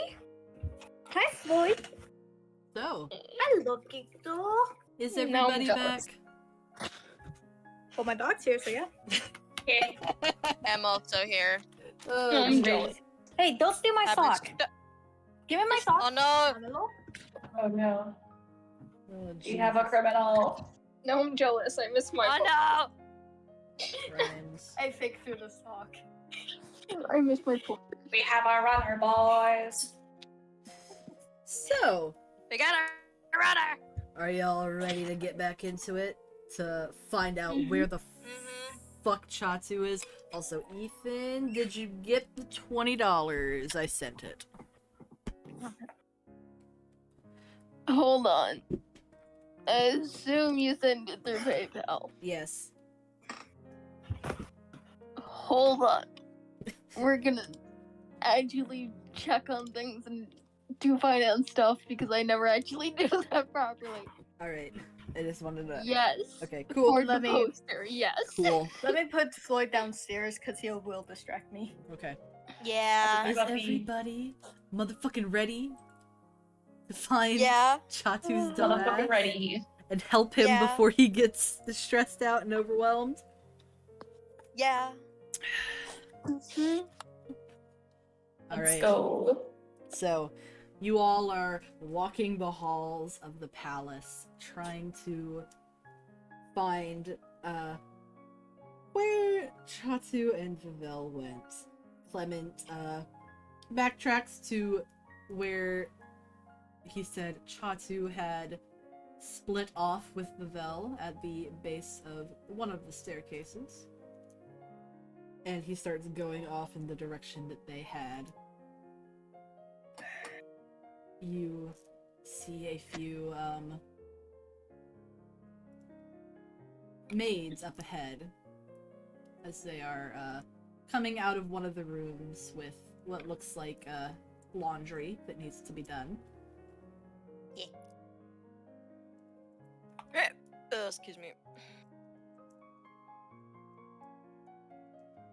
Hi, Floyd. So, Hello, Kiko. is Now I'm everybody jealous. back? Well, my dog's here, so yeah. Yeah. I'm also here. Oh, I'm geez. jealous. Hey, don't steal my Happens- sock. Give me my sock. Oh no! Hello? Oh no. Oh, You have a Jesus. criminal. Now I'm jealous. I miss my Oh no! Rhymes. I faked through the sock. I miss my phone. We have our runner, boys. So, We got a runner! are y'all ready to get back into it? To find out where the fuck Chatu is? Also, Ethan, did you get the $20? I sent it. Hold on. I assume you send it through PayPal. Yes. Hold on. We're gonna actually check on things and do finance stuff because I never actually do that properly. Alright. I just wanted to... Yes. Okay, cool. For the Let me- poster, yes. Cool. Let me put Floyd downstairs because he will distract me. Okay. Yeah. Is Puppy. everybody motherfucking ready to find Yeah. Chatu's Motherfucking dumbass ready. and help him Yeah. before he gets stressed out and overwhelmed? Yeah. Mhm. All Let's right. go. So, you all are walking the halls of the palace, trying to find where Chatu and Vivel went. Clement backtracks to where he said Chatu had split off with Vivel at the base of one of the staircases. And he starts going off in the direction that they had. You see a few maids up ahead as they are coming out of one of the rooms with what looks like laundry that needs to be done. Oh, excuse me.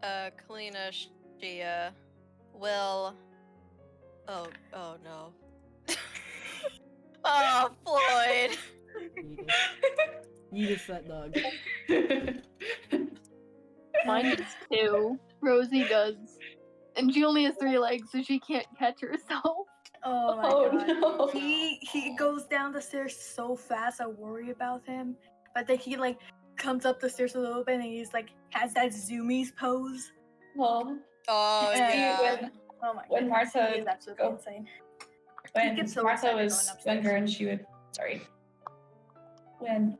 Kalina, she, will... Oh no. Oh, Floyd! You just that dog. Mine does too. Rosie does. And she only has 3 legs, so she can't catch herself. Oh my Oh, god. no. He goes down the stairs so fast. I worry about him. But then he like comes up the stairs a little bit and he's like has that zoomies pose. Well, Oh And yeah. oh my When goodness, Martha he is absolutely go- insane. when gets so Martha excited was going upstairs. younger and she would, when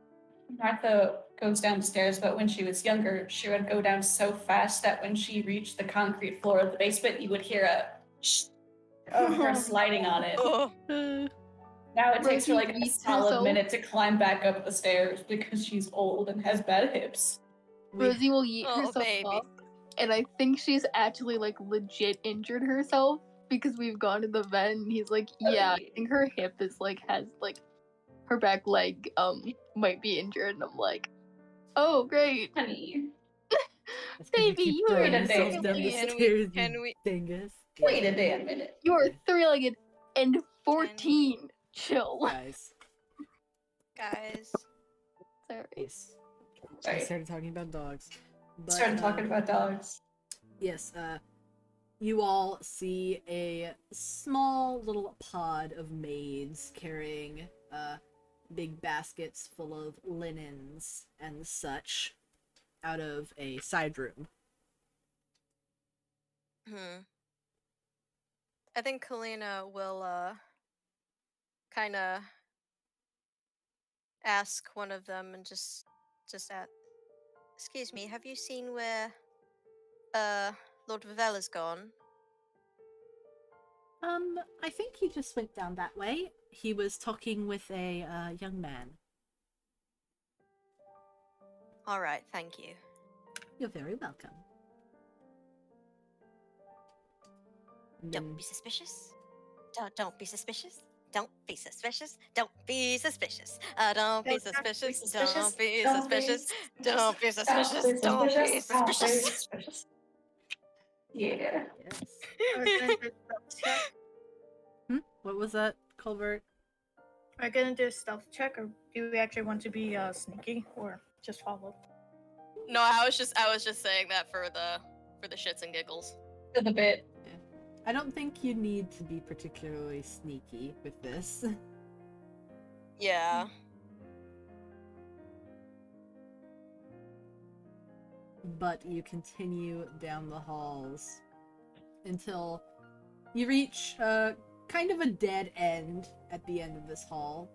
Martha goes downstairs, but when she was younger, she would go down so fast that when she reached the concrete floor of the basement, you would hear a shh of her sliding on it. Oh. Now it takes her Rosie like a beats solid herself. minute to climb back up the stairs because she's old and has bad hips. Rosie will yeet Oh, herself baby. off, and I think she's actually like legit injured herself because we've gone to the vet and he's like, yeah, I think her hip is like has like her back leg might be injured, and I'm like, oh great, Honey, That's 'cause you baby, keep you throwing are yourself big. down the Can we- stairs, can you we- dingus. wait a damn minute. you are 3-legged and 14. Chill. Guys. Guys. Sorry. Yes. I Sorry, started talking about dogs. But, started talking about dogs. Yes, you all see a small little pod of maids carrying big baskets full of linens and such out of a side room. I think Kalina will kind of ask one of them and just ask, excuse me, have you seen where Lord Vivella's gone? I think he just went down that way. He was talking with a young man. All right, thank you. You're very welcome. And Don't then- be suspicious. Don't be suspicious. Don't be suspicious. Don't be suspicious. Don't be suspicious. Don't be suspicious. Don't be suspicious. Don't be suspicious. Yeah. Yes. Are we gonna do a stealth check? What was that, Colbert? Are we gonna do a stealth check, or do we actually want to be sneaky, or just follow? No, I was just saying that for the shits and giggles. To the bit. I don't think you need to be particularly sneaky with this. Yeah. But you continue down the halls until you reach kind of a dead end at the end of this hall.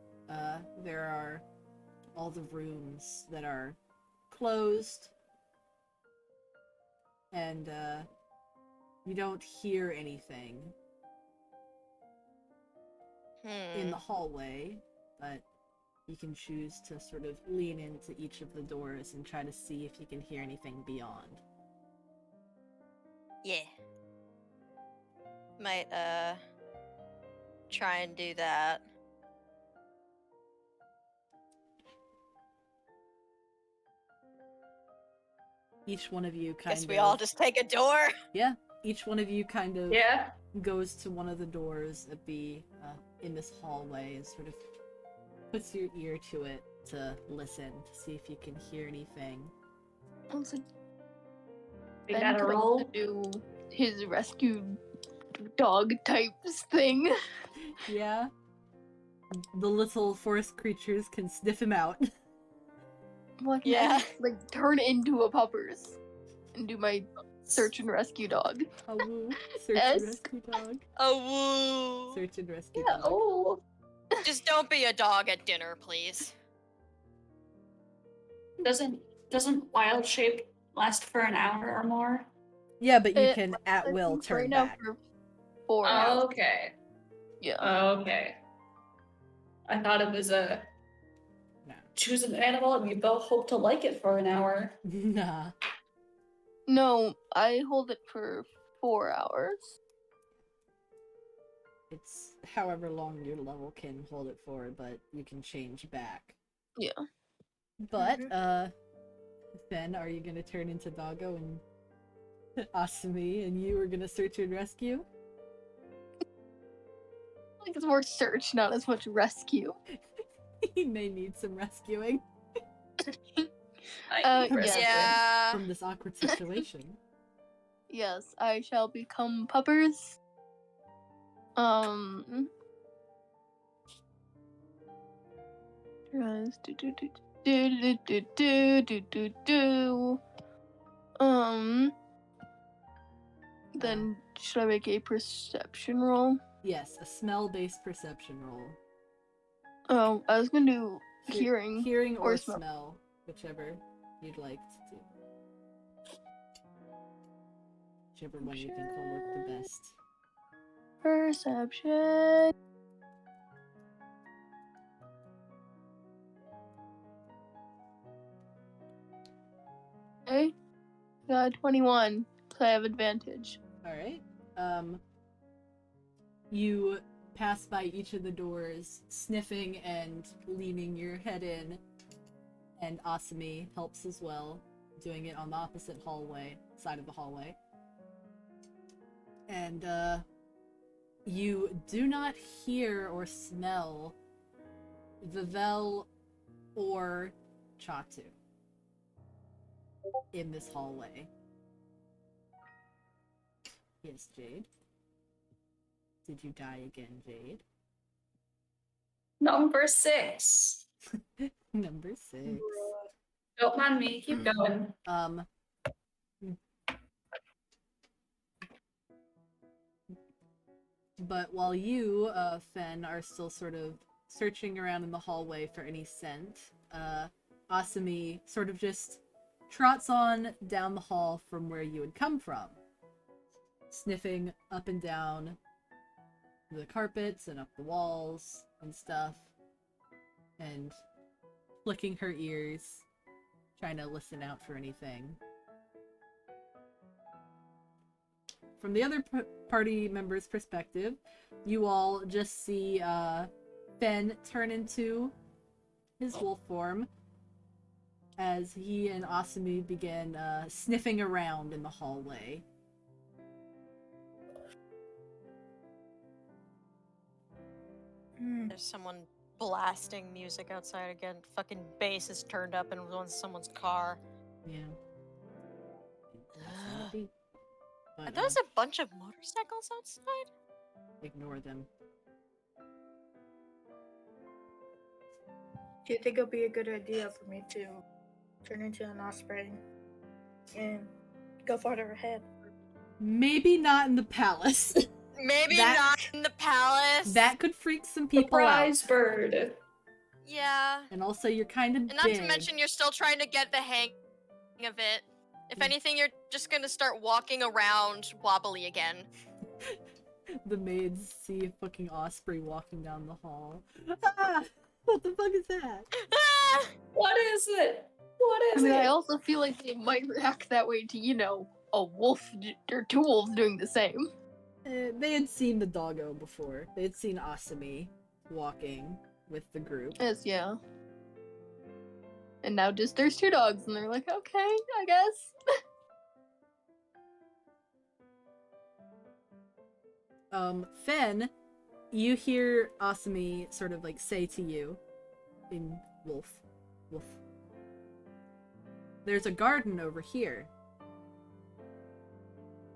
There are all the rooms that are closed, and you don't hear anything in the hallway, but you can choose to sort of lean into each of the doors and try to see if you can hear anything beyond. Yeah. Might try and do that. Each one of you kind Guess of we all just take a door. each one of you kind of Yeah. goes to one of the doors at the in this hallway and sort of puts your ear to it to listen to see if you can hear anything. Also, We Ben gotta could roll. also do his rescue dog types thing. Yeah. The little forest creatures can sniff him out. Well, I can Yeah. just, like turn into a puppers and do my search and rescue dog. A woo. Search Yes. and rescue dog. Oh woo. Search and rescue Yeah, dog. Oh. Just don't be a dog at dinner, please. Doesn't wild shape last for an hour or more? Yeah, but you Uh, can at I will think turn right now back. for 4 hours. Okay. Yeah. Okay. I thought it was a No. choose an animal and we both hope to like it for an hour. Nah. No, I hold it for 4 hours. It's however long your level can hold it for, but you can change back. Yeah. But, then are you gonna turn into Doggo and Asumi and you are gonna search and rescue? I think it's more search, not as much rescue. He may need some rescuing Yes. Yeah. from this awkward situation. Yes, I shall become puppers. Um. Do do do do do do do do do. Then should I make a perception roll? Yes, a smell-based perception roll. Oh, I was gonna do He- hearing. hearing or or smell. smell, whichever you'd like to do. Whichever one you think will work the best. Perception. Okay. Got 21, so I have advantage. All right. You pass by each of the doors, sniffing and leaning your head in, and Asami helps as well, doing it on the opposite side of the hallway. And you do not hear or smell Vivel or Chatu in this hallway. Yes, Jade. Did you die again, Jade? Number 6. Number 6. Don't mind me. Keep going. But while you, Fen, are still sort of searching around in the hallway for any scent, Asami sort of just trots on down the hall from where you had come from, sniffing up and down the carpets and up the walls and stuff, and flicking her ears, trying to listen out for anything. From the other party member's perspective, you all just see Fen turn into his wolf form as he and Asami begin sniffing around in the hallway. There's someone blasting music outside again. Fucking bass is turned up in someone's car. Yeah. Are But, those a bunch of motorcycles outside? ignore them. Do you think it'll be a good idea for me to turn into an osprey and go farther ahead? Maybe not in the palace. Maybe That- not in the palace. That could freak some people Surprise out. bird. Yeah. And also, you're kind of And not big. to mention, you're still trying to get the hang of it. If Mm. anything, you're just gonna start walking around wobbly again. The maids see a fucking osprey walking down the hall. Ah! What the fuck is that? Ah! What is it? What I is mean, I it? also feel like they might react that way to, a wolf or two wolves doing the same. They had seen the doggo before. They had seen Asami walking with the group. Yes, yeah. And now just there's two dogs, and they're like, okay, I guess. Fen, you hear Asami sort of like say to you in wolf. There's a garden over here.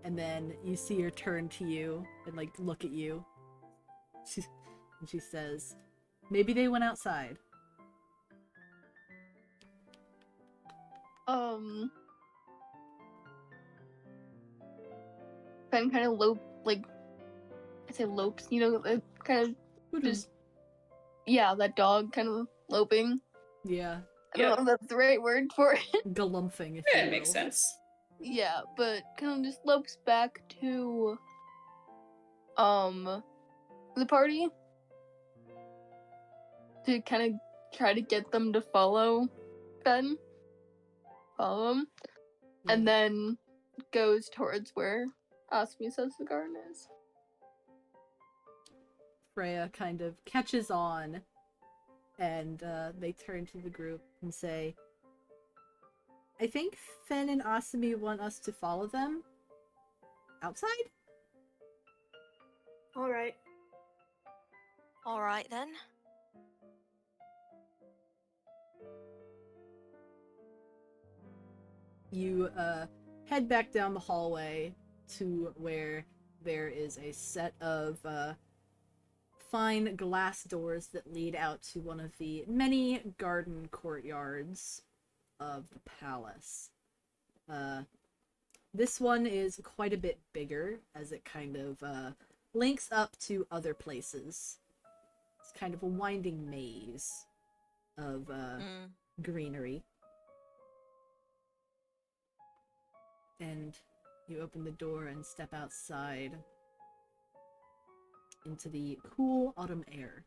And then you see her turn to you and like look at you. And she says, maybe they went outside. Ben kind of lopes, kind of just, yeah, that dog kind of loping. Yeah, I don't know if that's the right word for it. galumphing, if Yeah, you it makes will. sense. Yeah, but kind of just lopes back to, the party to kind of try to get them to follow Ben. Follow him. Yeah. And then goes towards where Asmi says the garden is. Freya kind of catches on, and they turn to the group and say, I think Fen and Asami want us to follow them outside? Alright. Alright then. You head back down the hallway to where there is a set of fine glass doors that lead out to one of the many garden courtyards of the palace. This one is quite a bit bigger, as it kind of links up to other places. It's kind of a winding maze of greenery. And you open the door and step outside into the cool autumn air.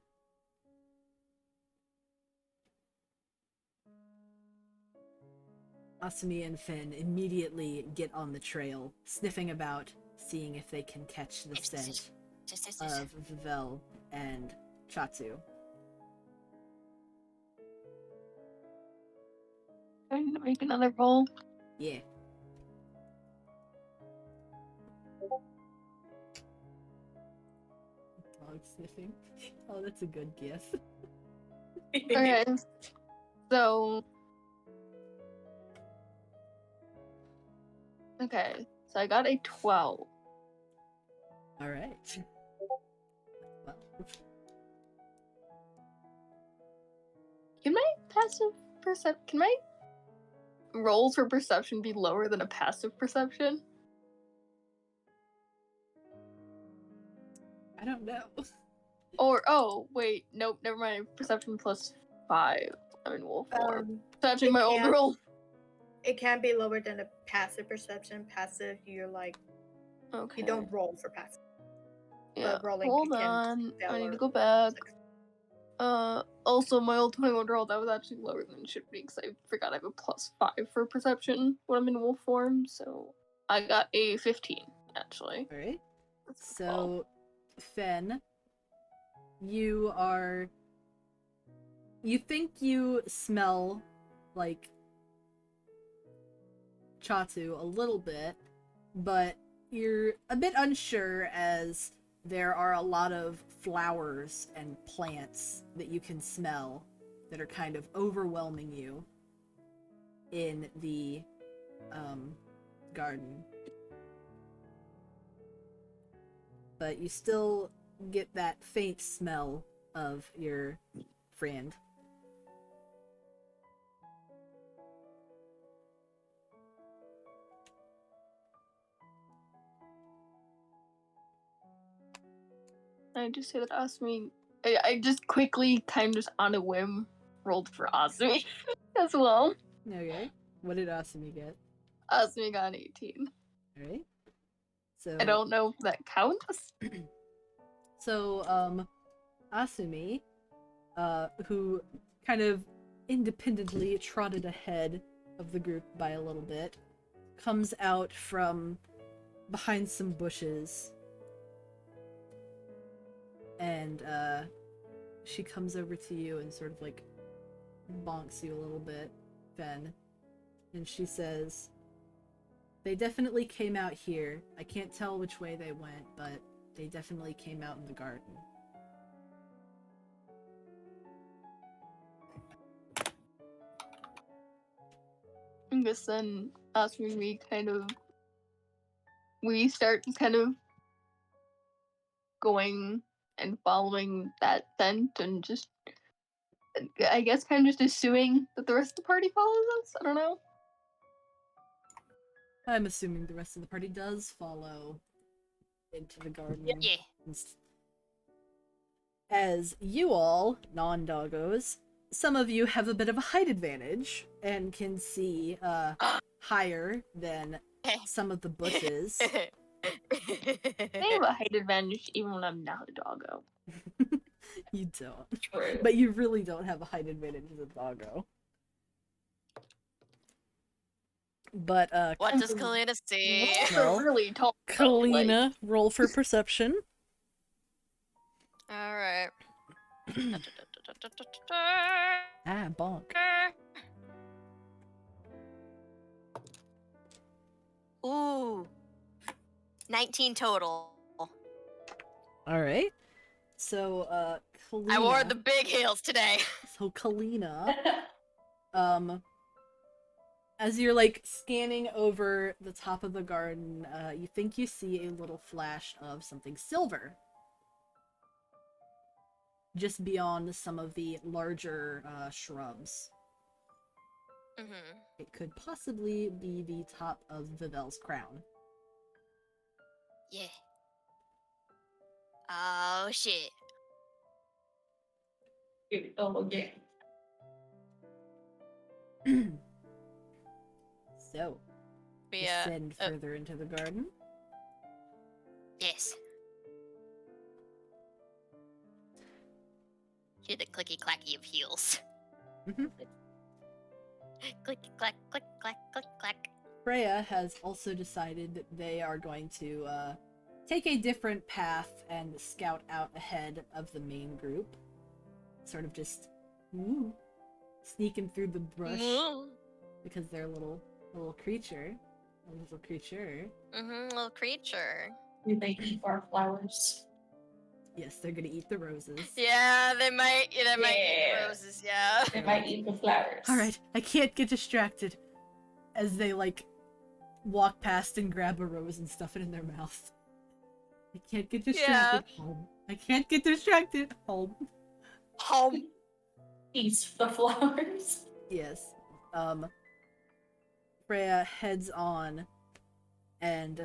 Asumi and Finn immediately get on the trail, sniffing about, seeing if they can catch the scent of Vivel and Chatsu. I need to make another roll. Yeah. Dog sniffing. Oh, that's a good gif. Okay, so I got a 12. Alright. Well, Can my can my rolls for perception be lower than a passive perception? I don't know. Or wait, nope, never mind. Perception plus 5. I'm in wolf form. Touching it my old can't- roll. It can be lower than a passive perception. Passive, you're like Okay. you don't roll for passive. Yeah. rolling Hold can on. I need lower to go back. six. Also, my old 21 roll, that was actually lower than it should be because I forgot I have a plus 5 for perception when I'm in wolf form, so I got a 15, actually. Alright. That's a 12. So, Fen, you think you smell like Chatu a little bit, but you're a bit unsure as there are a lot of flowers and plants that you can smell that are kind of overwhelming you in the garden. But you still get that faint smell of your friend. I just say that Asumi. I just quickly, kind of just on a whim, rolled for Asumi as well. Okay. What did Asumi get? Asumi got an 18. Alright. So I don't know if that counts. So, Asumi, who kind of independently trotted ahead of the group by a little bit, comes out from behind some bushes. And, she comes over to you and sort of, like, bonks you a little bit, Fen. And she says, "They definitely came out here. I can't tell which way they went, but they definitely came out in the garden." I guess then Asumi, we start kind of going and following that scent and just, I guess, kind of just assuming that the rest of the party follows us. I don't know. I'm assuming the rest of the party does follow into the garden. Yeah. As you all, non-doggos, some of you have a bit of a height advantage and can see higher than some of the bushes. I have a height advantage even when I'm not a doggo. You don't. True. But you really don't have a height advantage as a doggo. But, What does Kalina see? Wolves Well, are really tall. though, like- Kalina, roll for perception. Alright. Ah, bonk. Ooh. 19 total. Alright. So, Kalina. I wore the big heels today. So, Kalina, as you're, like, scanning over the top of the garden, you think you see a little flash of something silver. just beyond some of the larger shrubs. Mm-hmm. It could possibly be the top of Vivel's crown. Yeah. Oh shit. Oh yeah. So, We descend further into the garden. yes. Hear the clicky clacky of heels. Mhm. Clicky clack, click clack, click clack. Freya has also decided that they are going to take a different path and scout out ahead of the main group. Sort of just sneaking through the brush Mm-hmm. because they're a little creature. A little creature. Little creature. Do they eat our flowers? Yes, they're gonna eat the roses. Yeah, they might. Yeah, they might eat Yeah. the roses. Yeah. They might eat the flowers. Alright, I can't get distracted. As they, like, walk past and grab a rose and stuff it in their mouth. I can't get distracted. Home. I can't get distracted. Home. Home. Eats the flowers. Yes. Freya heads on, and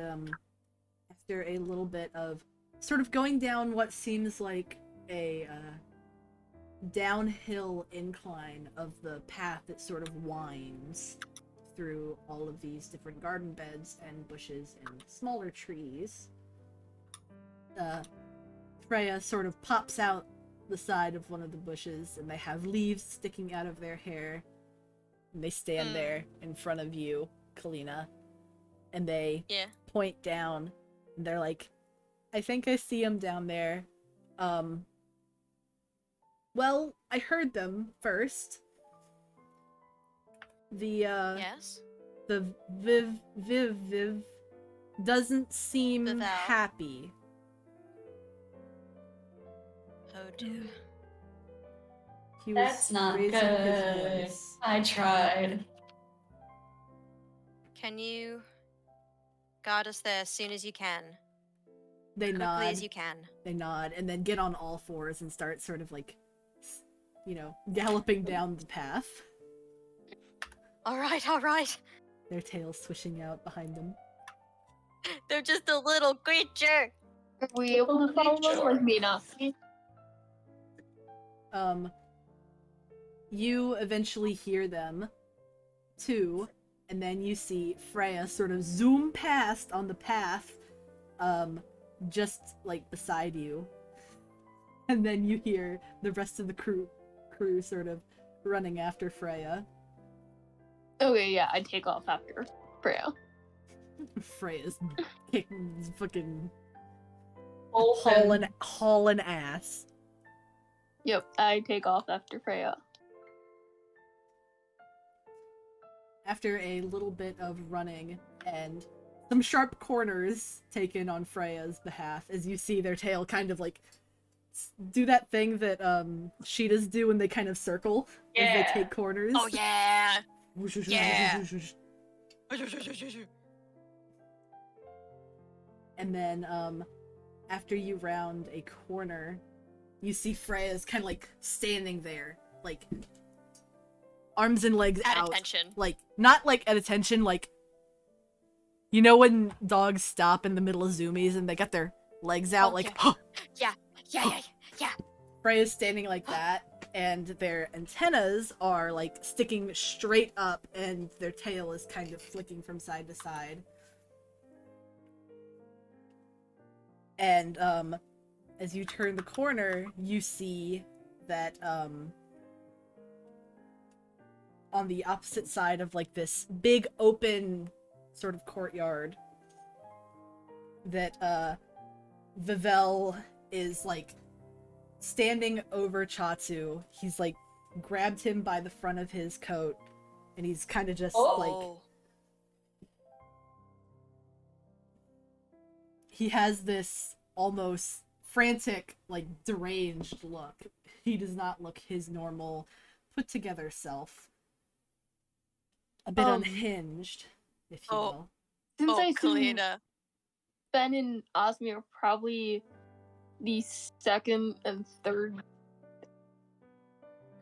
after a little bit of sort of going down what seems like a downhill incline of the path that sort of winds through all of these different garden beds and bushes and smaller trees, Freya sort of pops out the side of one of the bushes, and they have leaves sticking out of their hair. And they stand there in front of you, Kalina, and they point down, and they're like, I think I see them down there. Well, I heard them first. The, Yes. the Viv doesn't seem Vivel. happy. Oh dear. He was That's not raising his good. voice. I tried. Can you guard us there as soon as you can? They Quickly nod. as you can. They nod, and then get on all fours and start sort of like, galloping down the path. All right. Their tails swishing out behind them. They're just a little creature. Are we able to follow them? Like Mina? You eventually hear them, too, and then you see Freya sort of zoom past on the path, just, like, beside you. And then you hear the rest of the crew sort of running after Freya. Okay, yeah, I take off after Freya. Freya's kicking, fucking Olfen. hauling ass. Yep, I take off after Freya. After a little bit of running and some sharp corners taken on Freya's behalf, as you see their tail kind of like do that thing that cheetahs do when they kind of circle as they Yeah. take corners. Oh yeah. Yeah. And then after you round a corner, you see Freya's kind of like standing there, like arms and legs At out. attention. Like, not like at attention, like, you know when dogs stop in the middle of zoomies and they got their legs out, Oh, like, Yeah. Freya's standing like that, and their antennas are like sticking straight up, and their tail is kind of flicking from side to side. And as you turn the corner, you see that on the opposite side of like this big open sort of courtyard, that Vivel is like standing over Chatsu. He's like grabbed him by the front of his coat, and he's kind of just like, Oh. he has this almost frantic, like deranged look. He does not look his normal put together self. A bit unhinged, if you Oh. will. Since Oh, I assume Kalina. Ben and Osmi are probably the second and third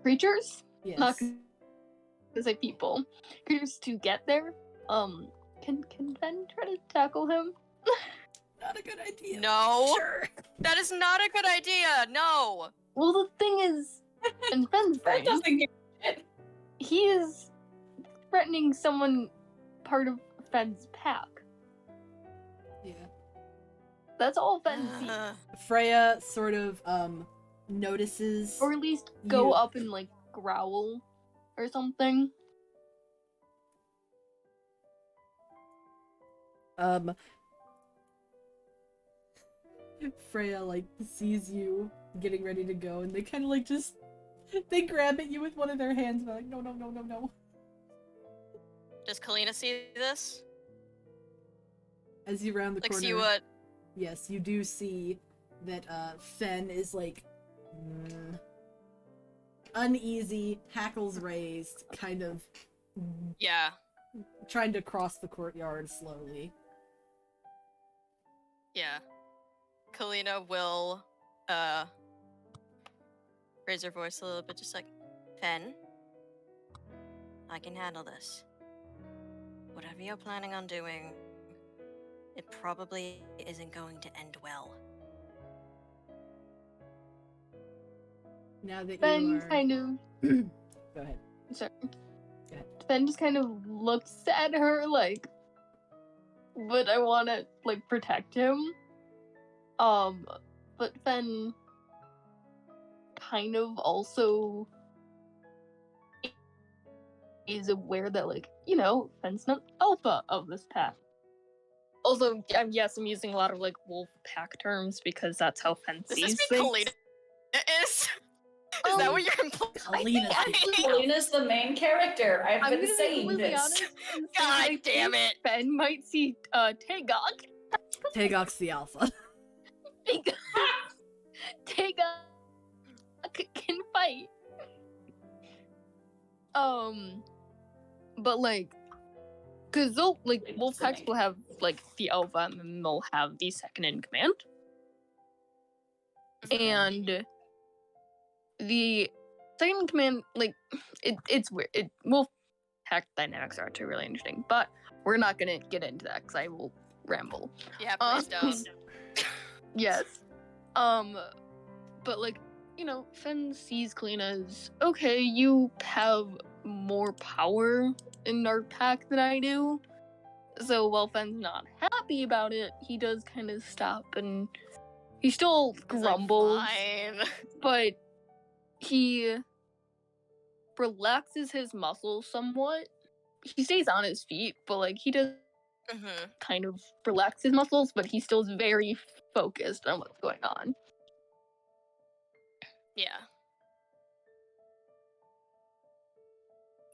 creatures, Yes. not gonna say people, creatures to get there. Can Ben try to tackle him? Not a good idea. No. Sure. That is not a good idea. No. Well, the thing is, in Ben's That brain, doesn't get shit. he is threatening someone part of Fen's pack. Yeah. That's all Fen sees. Freya sort of notices. Or at least go you- up and like growl or something. Freya like sees you getting ready to go, and they kind of like just they grab at you with one of their hands, and they're like, no, no, no, no, no. Does Kalina see this? As you round the Like, corner, see what? yes, you do see that Fen is like uneasy, hackles raised, kind of Yeah. trying to cross the courtyard slowly. Yeah. Kalina will, raise her voice a little bit, just like, Fen, I can handle this. Whatever you're planning on doing, it probably isn't going to end well. Now that Ben you are... kind of Go ahead. sorry. Go ahead. Ben just kind of looks at her like, but I want to like protect him. But Fen kind of also is aware that, like, you know, Fen's not alpha of this pack. Also, yes, I'm using a lot of like wolf pack terms because that's how Fen Does sees this mean things. Kalina is? Is that what you're implying? Kalina's Kalina's the main character. I've I'm been gonna be saying completely this. honest and say God that I damn think it. Ben might see Tagok. Tagok's the alpha. Tagok can fight. But like, cause they'll like wolf packs will have like the alpha and then they'll have the second in command. And the second in command, like, it's weird. Wolf pack dynamics are actually really interesting, but we're not gonna get into that because I will ramble. Yeah, please don't. Yes. But like, you know, Fen sees Kalina as, okay, you have more power in our pack than I do. So while Fen's not happy about it, he does kind of stop and he still He's like, grumbles, fine. but he relaxes his muscles somewhat. He stays on his feet, but like he does Mm-hmm. kind of relax his muscles, but he still is very focused on what's going on. Yeah.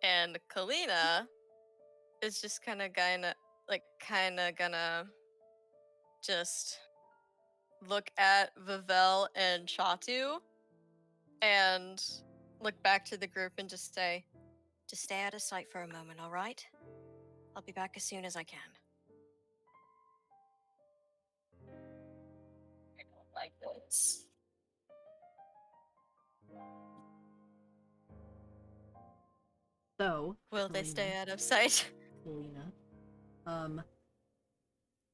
And Kalina is just kind of gonna just look at Vivel and Chatu and look back to the group and just say, just stay out of sight for a moment, all right? I'll be back as soon as I can. I don't like this. So, Will they Kalina. stay out of sight? Kalina.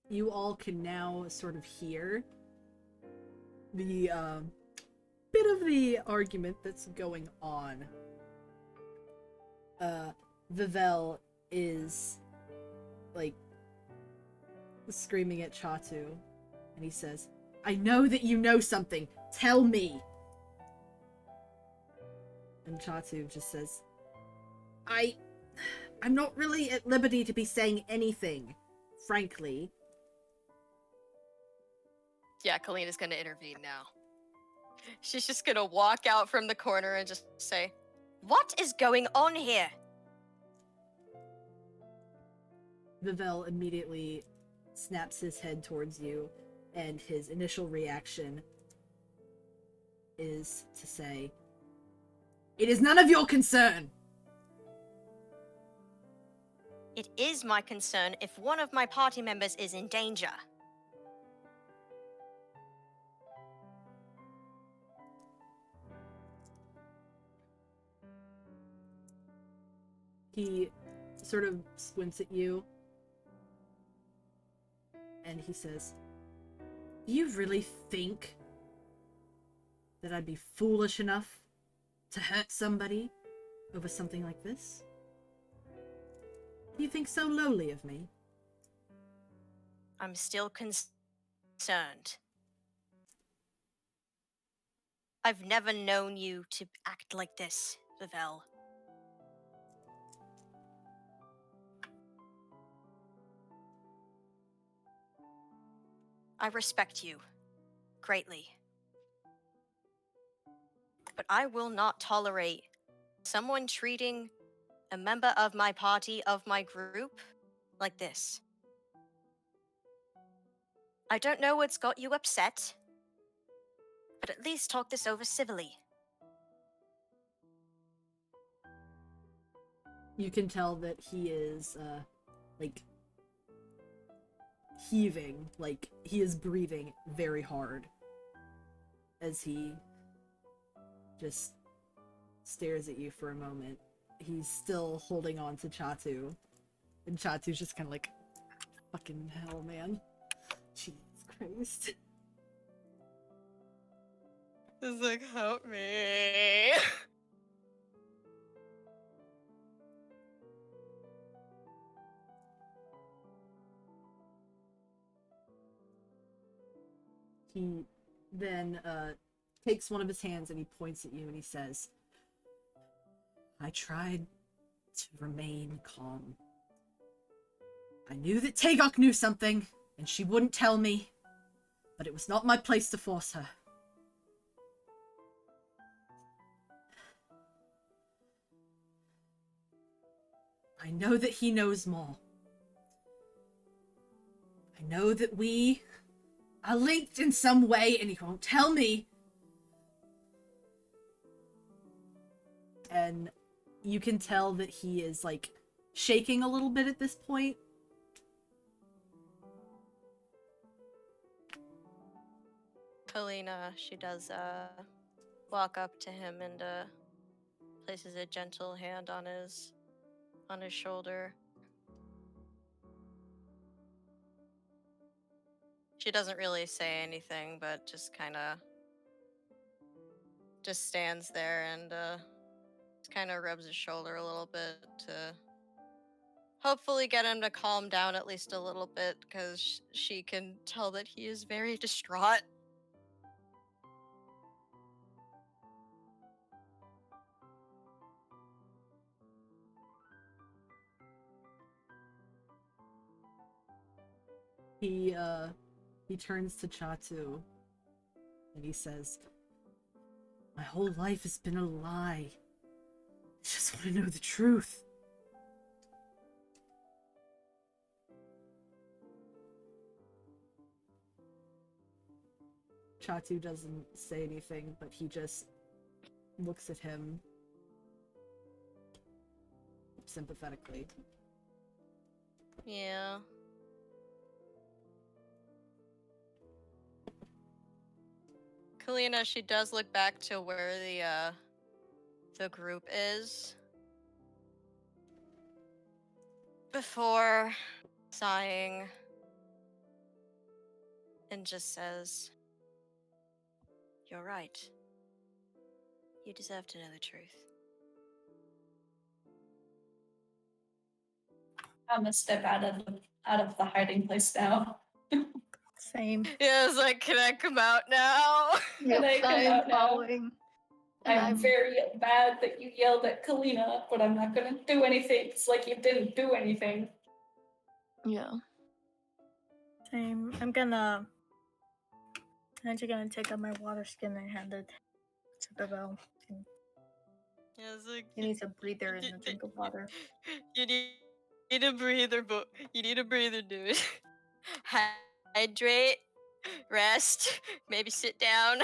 You all can now sort of hear the bit of the argument that's going on. Vivel is like screaming at Chatu, and he says, "I know that you know something. Tell me." And Chatu just says, I'm not really at liberty to be saying anything, frankly. Yeah, Kalina's gonna intervene now. She's just gonna walk out from the corner and just say, "What is going on here?" Vivel immediately snaps his head towards you, and his initial reaction is to say, "It is none of your concern!" It is my concern if one of my party members is in danger. He sort of squints at you, and he says, "Do you really think that I'd be foolish enough to hurt somebody over something like this? Do you think so lowly of me?" I'm still concerned. I've never known you to act like this, Vivel. I respect you greatly. But I will not tolerate someone treating a member of my party, of my group, like this. I don't know what's got you upset, but at least talk this over civilly. You can tell that he is, like, heaving, like, he is breathing very hard as he just stares at you for a moment. He's still holding on to Chatu, and Chatu's just kind of like, fucking hell, man. Jesus Christ. It's like, help me. He then takes one of his hands and he points at you and he says, "I tried to remain calm. I knew that Tagok knew something, and she wouldn't tell me, but it was not my place to force her. I know that he knows more. I know that we are linked in some way, and he won't tell me." And you can tell that he is, like, shaking a little bit at this point. Kalina, she does walk up to him and places a gentle hand on his shoulder. She doesn't really say anything, but just kind of just stands there and kind of rubs his shoulder a little bit to hopefully get him to calm down at least a little bit, because she can tell that he is very distraught. He turns to Chatu and he says, "My whole life has been a lie. I just want to know the truth." Chatu doesn't say anything, but he just looks at him sympathetically. Yeah. Kalina, she does look back to where the group is before sighing and just says, "You're right. You deserve to know the truth." I'm gonna step out of the hiding place now. Same. Yeah, it's like, can I come out now? Can I come I'm out now? following. And I'm very mad that you yelled at Kalina, but I'm not gonna do anything. It's like you didn't do anything. Yeah. Same. I'm actually gonna take out my water skin and hand it to Bebel. Yeah, it's like, He needs a breather and a drink of water. You need a breather, but you need a breather, dude. Hydrate, rest, maybe sit down.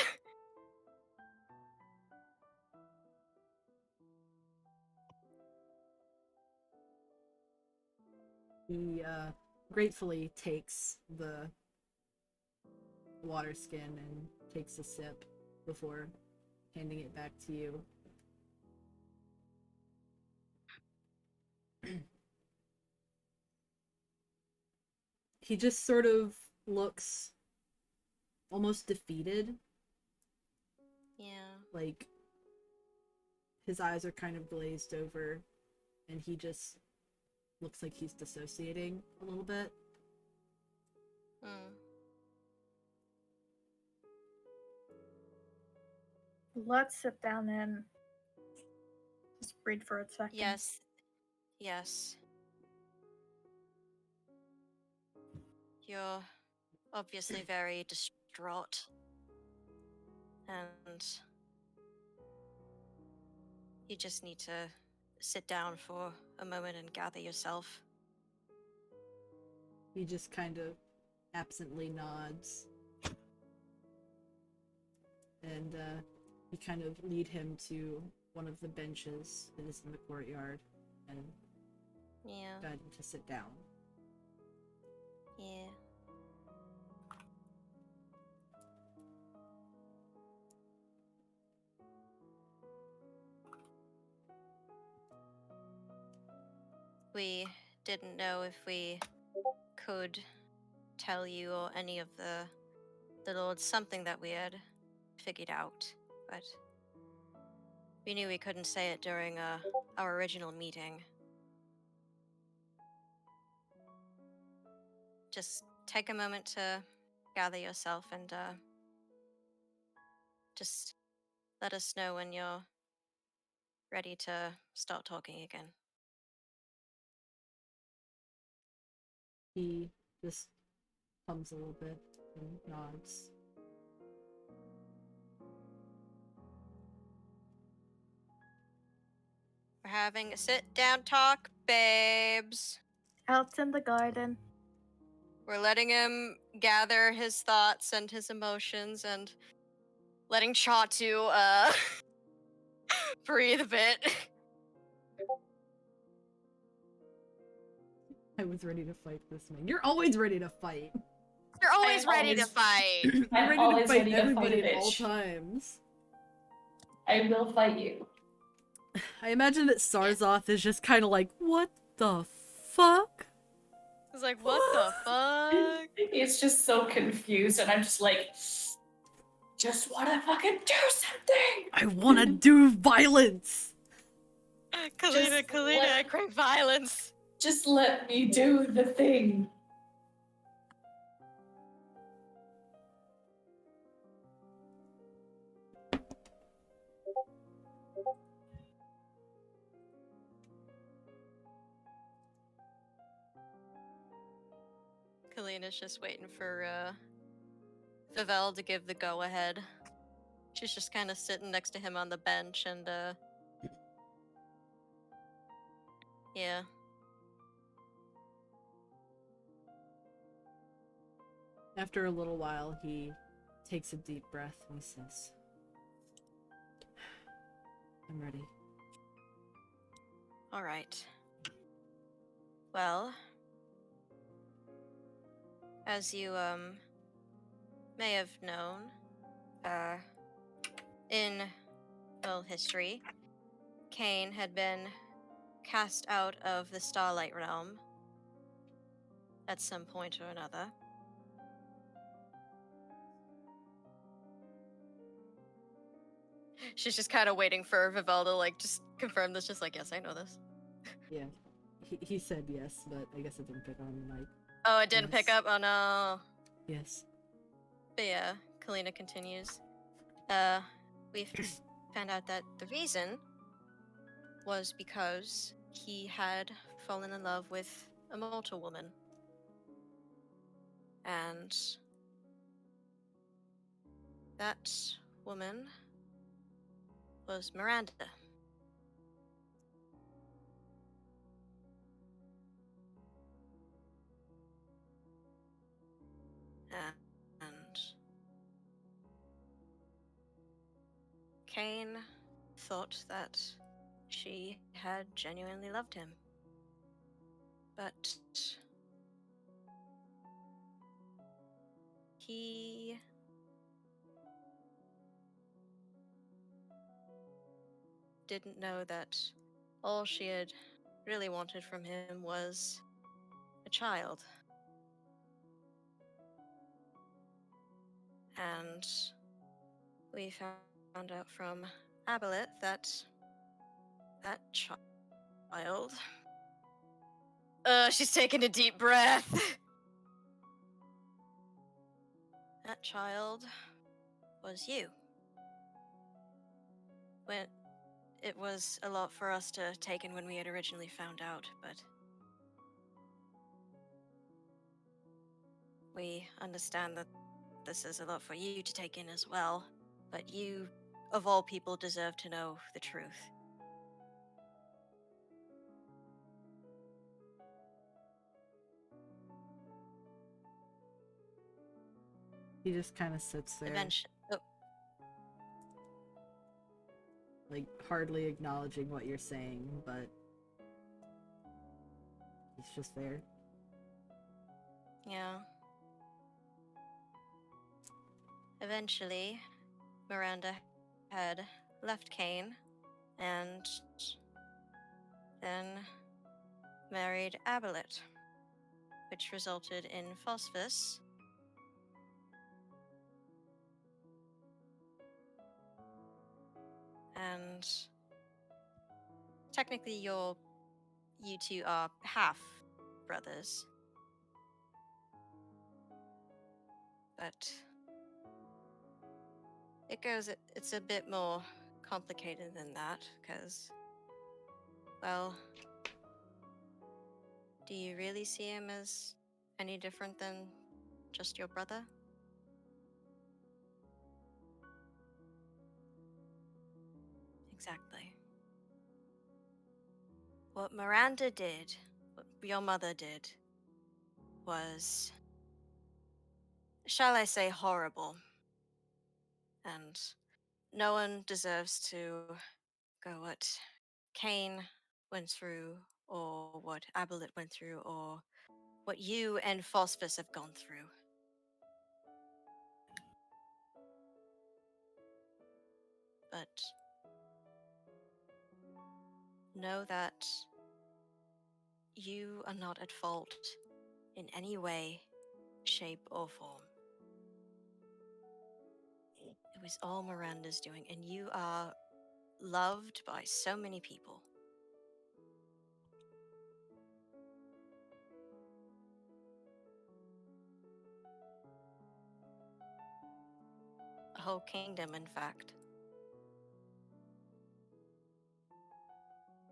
He gratefully takes the water skin and takes a sip before handing it back to you. he just sort of looks almost defeated. Yeah. Like, his eyes are kind of glazed over, and he just looks like he's dissociating a little bit. Mm. Let's sit down and just breathe for a second. Yes. Yes. You're obviously very distraught. And you just need to sit down for a moment and gather yourself. He just kind of absently nods. And you kind of lead him to one of the benches that is in the courtyard and Yeah. guide him to sit down. Yeah. We didn't know if we could tell you or any of the lords something that we had figured out, but we knew we couldn't say it during our original meeting. Just take a moment to gather yourself and just let us know when you're ready to start talking again. He just hums a little bit and nods. We're having a sit-down talk, babes. Out in the garden. We're letting him gather his thoughts and his emotions and letting Chatu breathe a bit. I was ready to fight this man. You're always ready to fight. You're always I'm ready to always- fight. You're I'm ready to always fight ready to fight everybody a at all bitch. times. I will fight you. I imagine that Sarzoth is just kind of like, what the fuck? It's like, what the fuck? He's just so confused, and I'm just like, just want to fucking do something. I want to do violence. Kalina, Kalina, let- I crave violence. Just let me do the thing. Kalina's just waiting for Favel to give the go-ahead. She's just kind of sitting next to him on the bench and yeah. After a little while, he takes a deep breath and he says, I'm ready. All right. Well, as you may have known, in history, Cain had been cast out of the Starlight Realm at some point or another. She's just kind of waiting for Vivel to like just confirm this, just like, yes, I know this. Yeah. He said yes, but I guess it didn't pick on the mic. Oh, it didn't pick Yes. up? Oh no. Yes. But yeah, Kalina continues. We've found out that the reason was because he had fallen in love with a mortal woman. And that woman was Miranda. And Cain thought that she had genuinely loved him. But he didn't know that all she had really wanted from him was a child. And we found out from Abelet that that child. She's taking a deep breath. That child was you. When it was a lot for us to take in when we had originally found out, but we understand that this is a lot for you to take in as well. But you, of all people, deserve to know the truth. He just kind of sits there, Eventually, like hardly acknowledging what you're saying, but he's just there. yeah. Eventually, Miranda had left Cain and then married Abelet, which resulted in Phosphus. And technically you two are half brothers. But it's a bit more complicated than that, because, well, do you really see him as any different than just your brother? Exactly. What Miranda did, what your mother did, was, shall I say, horrible. And no one deserves to go what Cain went through, or what Abelet went through, or what you and Phosphus have gone through. But know that you are not at fault in any way, shape, or form. It was all Miranda's doing, and you are loved by so many people. A whole kingdom, in fact.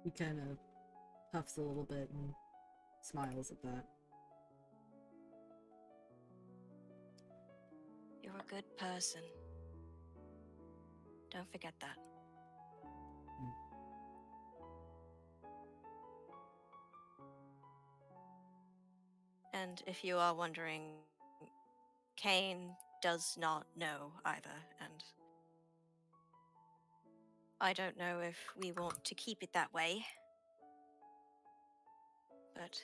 He kind of puffs a little bit and smiles at that. You're a good person. Don't forget that. And if you are wondering, Cain does not know either, and I don't know if we want to keep it that way. But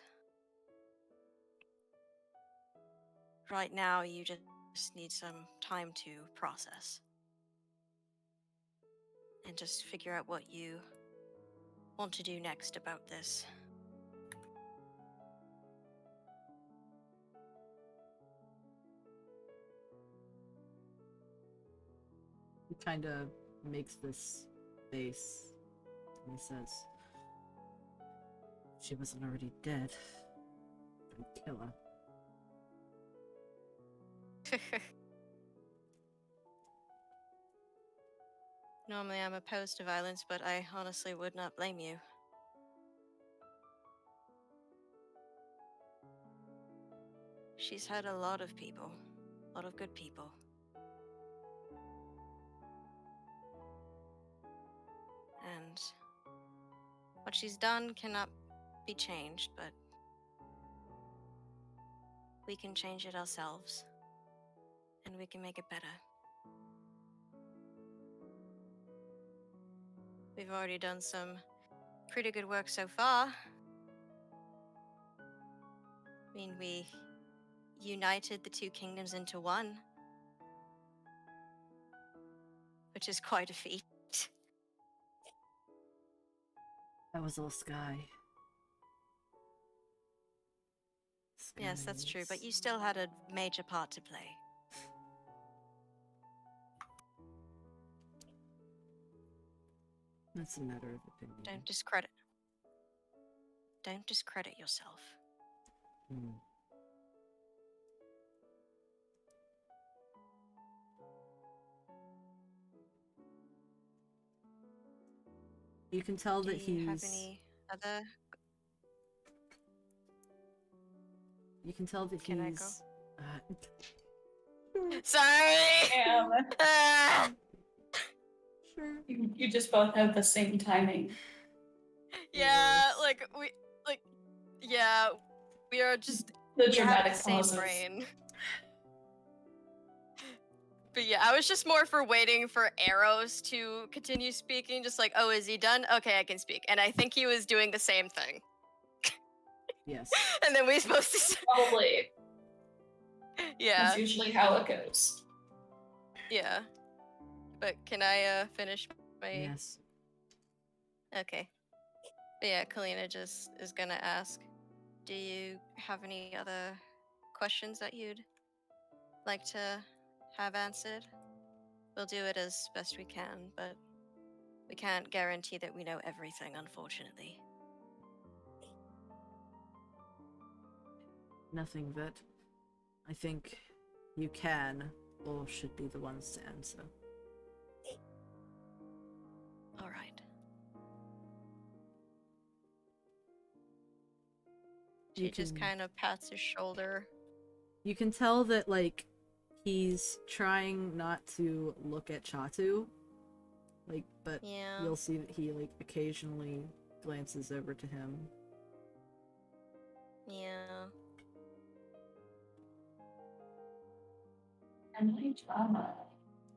right now, you just need some time to process. And just figure out what you want to do next about this. He kind of makes this face and he says, "She wasn't already dead. I'd kill her." Normally I'm opposed to violence, but I honestly would not blame you. She's had a lot of people, a lot of good people. And what she's done cannot be changed, but we can change it ourselves, and we can make it better. We've already done some pretty good work so far. I mean, we united the two kingdoms into one, which is quite a feat. That was all Sky. Yes, that's true, but Skies. you still had a major part to play. That's a matter of opinion. Don't discredit. Don't discredit yourself. Hmm. You can tell Do that you have he's. any other? You can tell that Can I go? he's. Sorry. Damn. Ah! Sure. You just both have the same timing. Yeah, Yes. yeah, we are just The we have dramatic the same pauses. brain. But yeah, I was just more for waiting for Arrows to continue speaking, just like, oh, is he done? Okay, I can speak. And I think he was doing the same thing. Yes. And then we're supposed to Probably. yeah, That's usually how it goes. yeah. But can I finish my Yes. Okay. But yeah, Kalina just is gonna ask, do you have any other questions that you'd like to have answered? We'll do it as best we can, but we can't guarantee that we know everything, unfortunately. Nothing that I think you can or should be the ones to answer. All right. She You just can- kind of pats his shoulder. You can tell that, like, he's trying not to look at Chatu. Like, but Yeah. you'll see that he, like, occasionally glances over to him. Yeah. Family drama.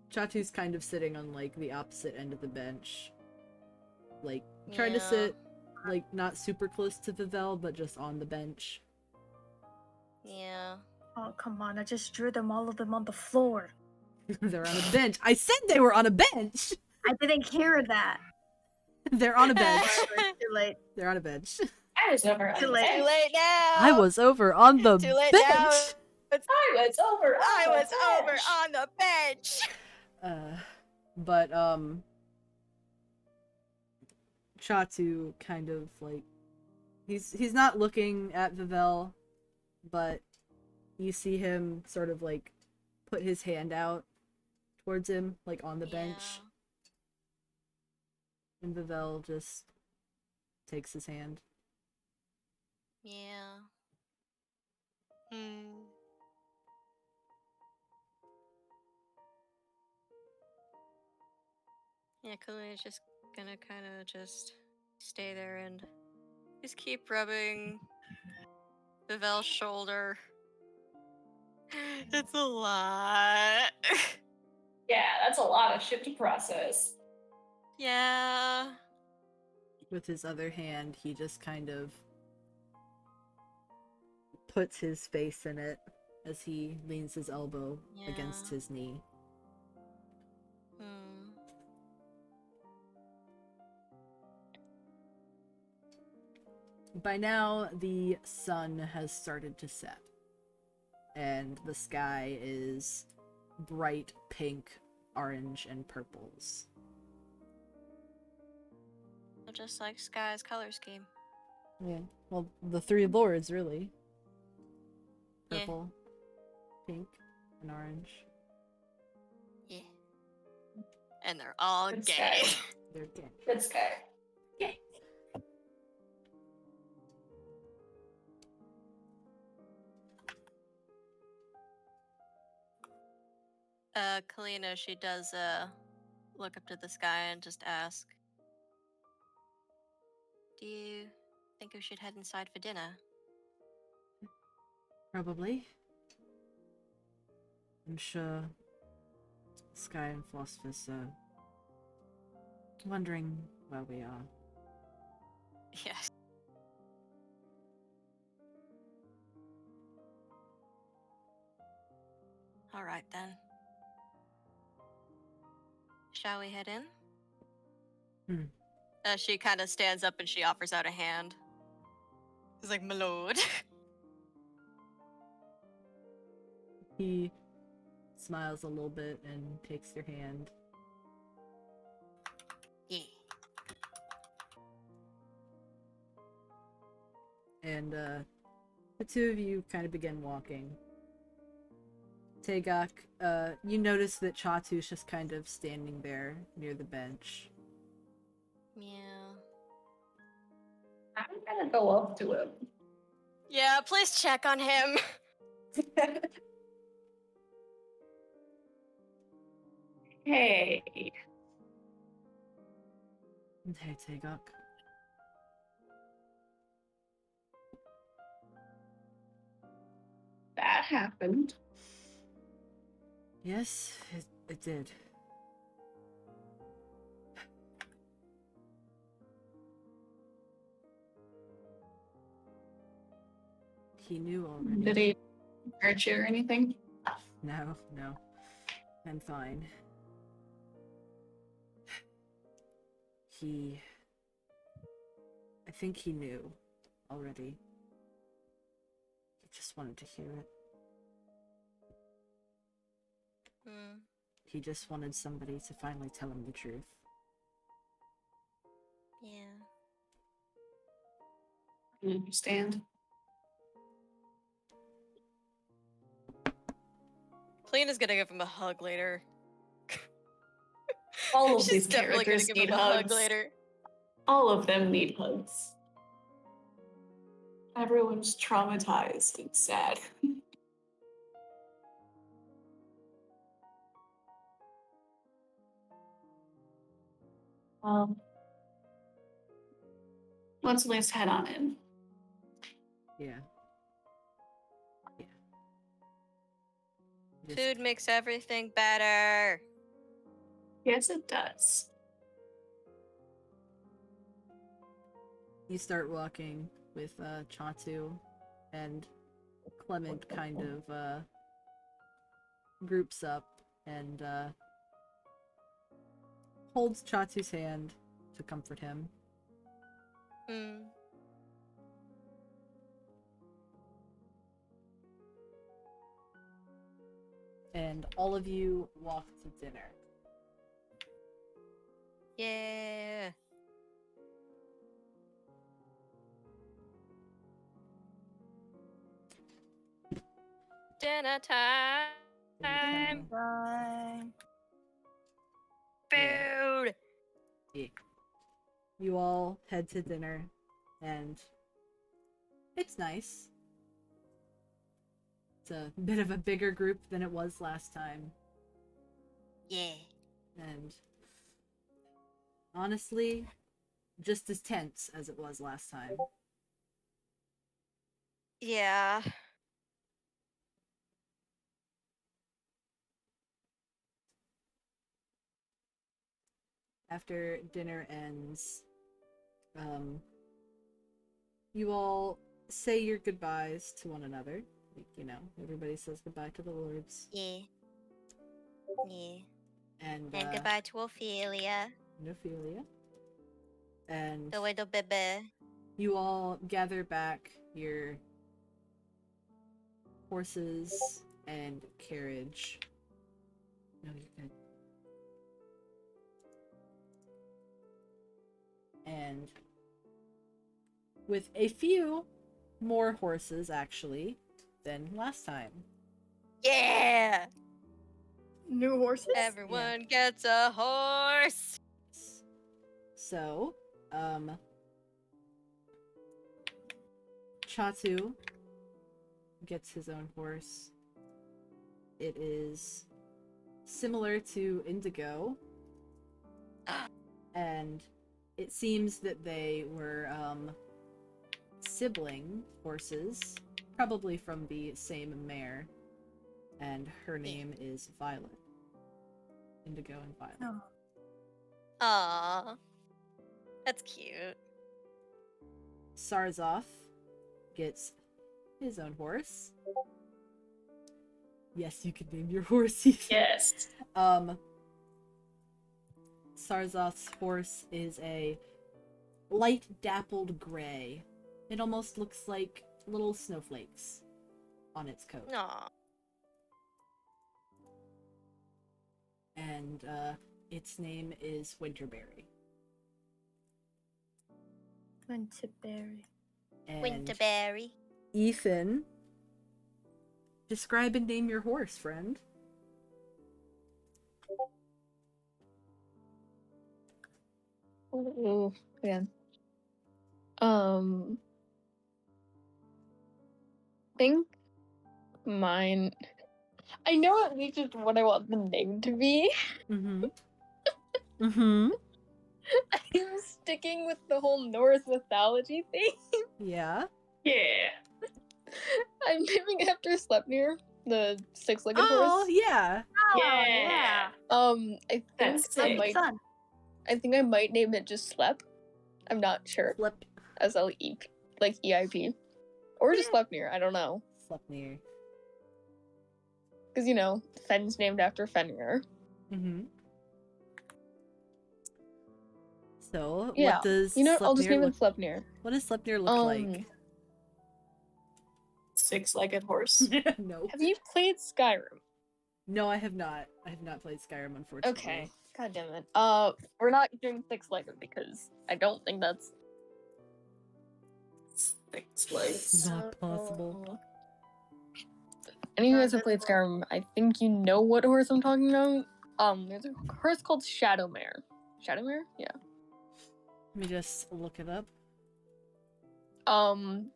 Chatu's kind of sitting on, like, the opposite end of the bench. Like, trying to Yeah. sit, like, not super close to Vivel, but just on the bench. Yeah. Oh, come on. I just drew them, all of them on the floor. They're on a bench. I said they were on a bench! I didn't hear that. They're on a bench. Whatever, too late. They're on a bench. I was over on Too the late. Too bench. late now. I was over on the Too late bench! now. I was over. On I the was over bench. on the bench. But Chatu kind of like he's not looking at Vivel, but you see him sort of like put his hand out towards him, like on the bench, and Vivel just takes his hand. Yeah. Hmm. Yeah, Kalina's just gonna kind of just stay there and just keep rubbing Vivel's shoulder. It's a lot. Yeah, that's a lot of shit to process. Yeah. With his other hand, he just kind of puts his face in it as he leans his elbow against Yeah. his knee. Hmm. By now, the sun has started to set, and the sky is bright pink, orange, and purples. Just like Sky's color scheme. Yeah, well, the three lords, really. Yeah. Purple, pink, and orange. Yeah. And they're all Good gay. Sky. They're gay. Good Sky. Kalina, she does look up to the sky and just ask, do you think we should head inside for dinner? Probably. I'm sure Sky and Philosopher's wondering where we are. Yes. All right then. Shall we head in? Hmm. She kind of stands up and she offers out a hand. He's like, my lord. He smiles a little bit and takes your hand. Yeah. And the two of you kind of begin walking. Tegak, you notice that Chatu's just kind of standing there near the bench. Yeah. I'm gonna go up to him. Yeah, please check on him. Hey. Hey, Tegak. That happened. Yes, it did. He knew already. Did he hurt you or anything? No, no. I'm fine. I think he knew already. He just wanted to hear it. Hmm. He just wanted somebody to finally tell him the truth. Yeah. I understand. Clean is gonna give him a hug later. All of She's these definitely gonna characters give need him a hug hugs. later. All of them need hugs. Everyone's traumatized and sad. um, let's at least head on in. Yeah. Yeah. Just- Food makes everything better. Yes, it does. You start walking with Chatu, and Clement kind of groups up and holds Chatu's hand to comfort him. Hmm. And all of you walk to dinner. Yeah. Dinner time. Bye. Food. You all head to dinner, and it's nice. It's a bit of a bigger group than it was last time, Yeah. and honestly, just as tense as it was last time. Yeah. After dinner ends, you all say your goodbyes to one another. Like, you know, everybody says goodbye to the lords. Yeah. Yeah. And, And goodbye to Ophelia. Ophelia. And The little baby. you all gather back your horses and carriage. No, you're good. And with a few more horses, actually, than last time. Yeah. New horses? Everyone gets a horse. So, Chatu gets his own horse. It is similar to Indigo, and it seems that they were sibling horses, probably from the same mare, and her name is Violet. Indigo and Violet. Oh. Aww. That's cute. Sarzoth gets his own horse. Yes, you can name your horse. Yes. Sarzoth's horse is a light dappled gray. It almost looks like little snowflakes on its coat. Aw. And its name is Winterberry. Winterberry. And Winterberry. Ethan, describe and name your horse, friend. Oh, yeah. Think mine. I know at least just what I want the name to be. Mm-hmm. Mm-hmm. I'm sticking with the whole Norse mythology thing. Yeah. Yeah. I'm naming it after Sleipnir, the six-legged Oh, horse. yeah. Yeah. I think That's I sick. might. Fun. I think I might name it just Slep. I'm not sure. Slep. SLEP, like EIP, or just Sleipnir. I don't know, Sleipnir. because you know Fenn's named after Fenrir. Mm-hmm. So, Yeah. what does You know what? I'll just Sleipnir name look? it Sleipnir. What does Sleipnir look like? Six-legged horse. No. Have you played Skyrim? No, I have not. I have not played Skyrim, unfortunately. Okay. God damn it. We're not doing six-legged because I don't think that's Six legs. Not possible. Any of you guys have played Skyrim, I think you know what horse I'm talking about. There's a horse called Shadowmare. Shadowmare? Yeah. Let me just look it up.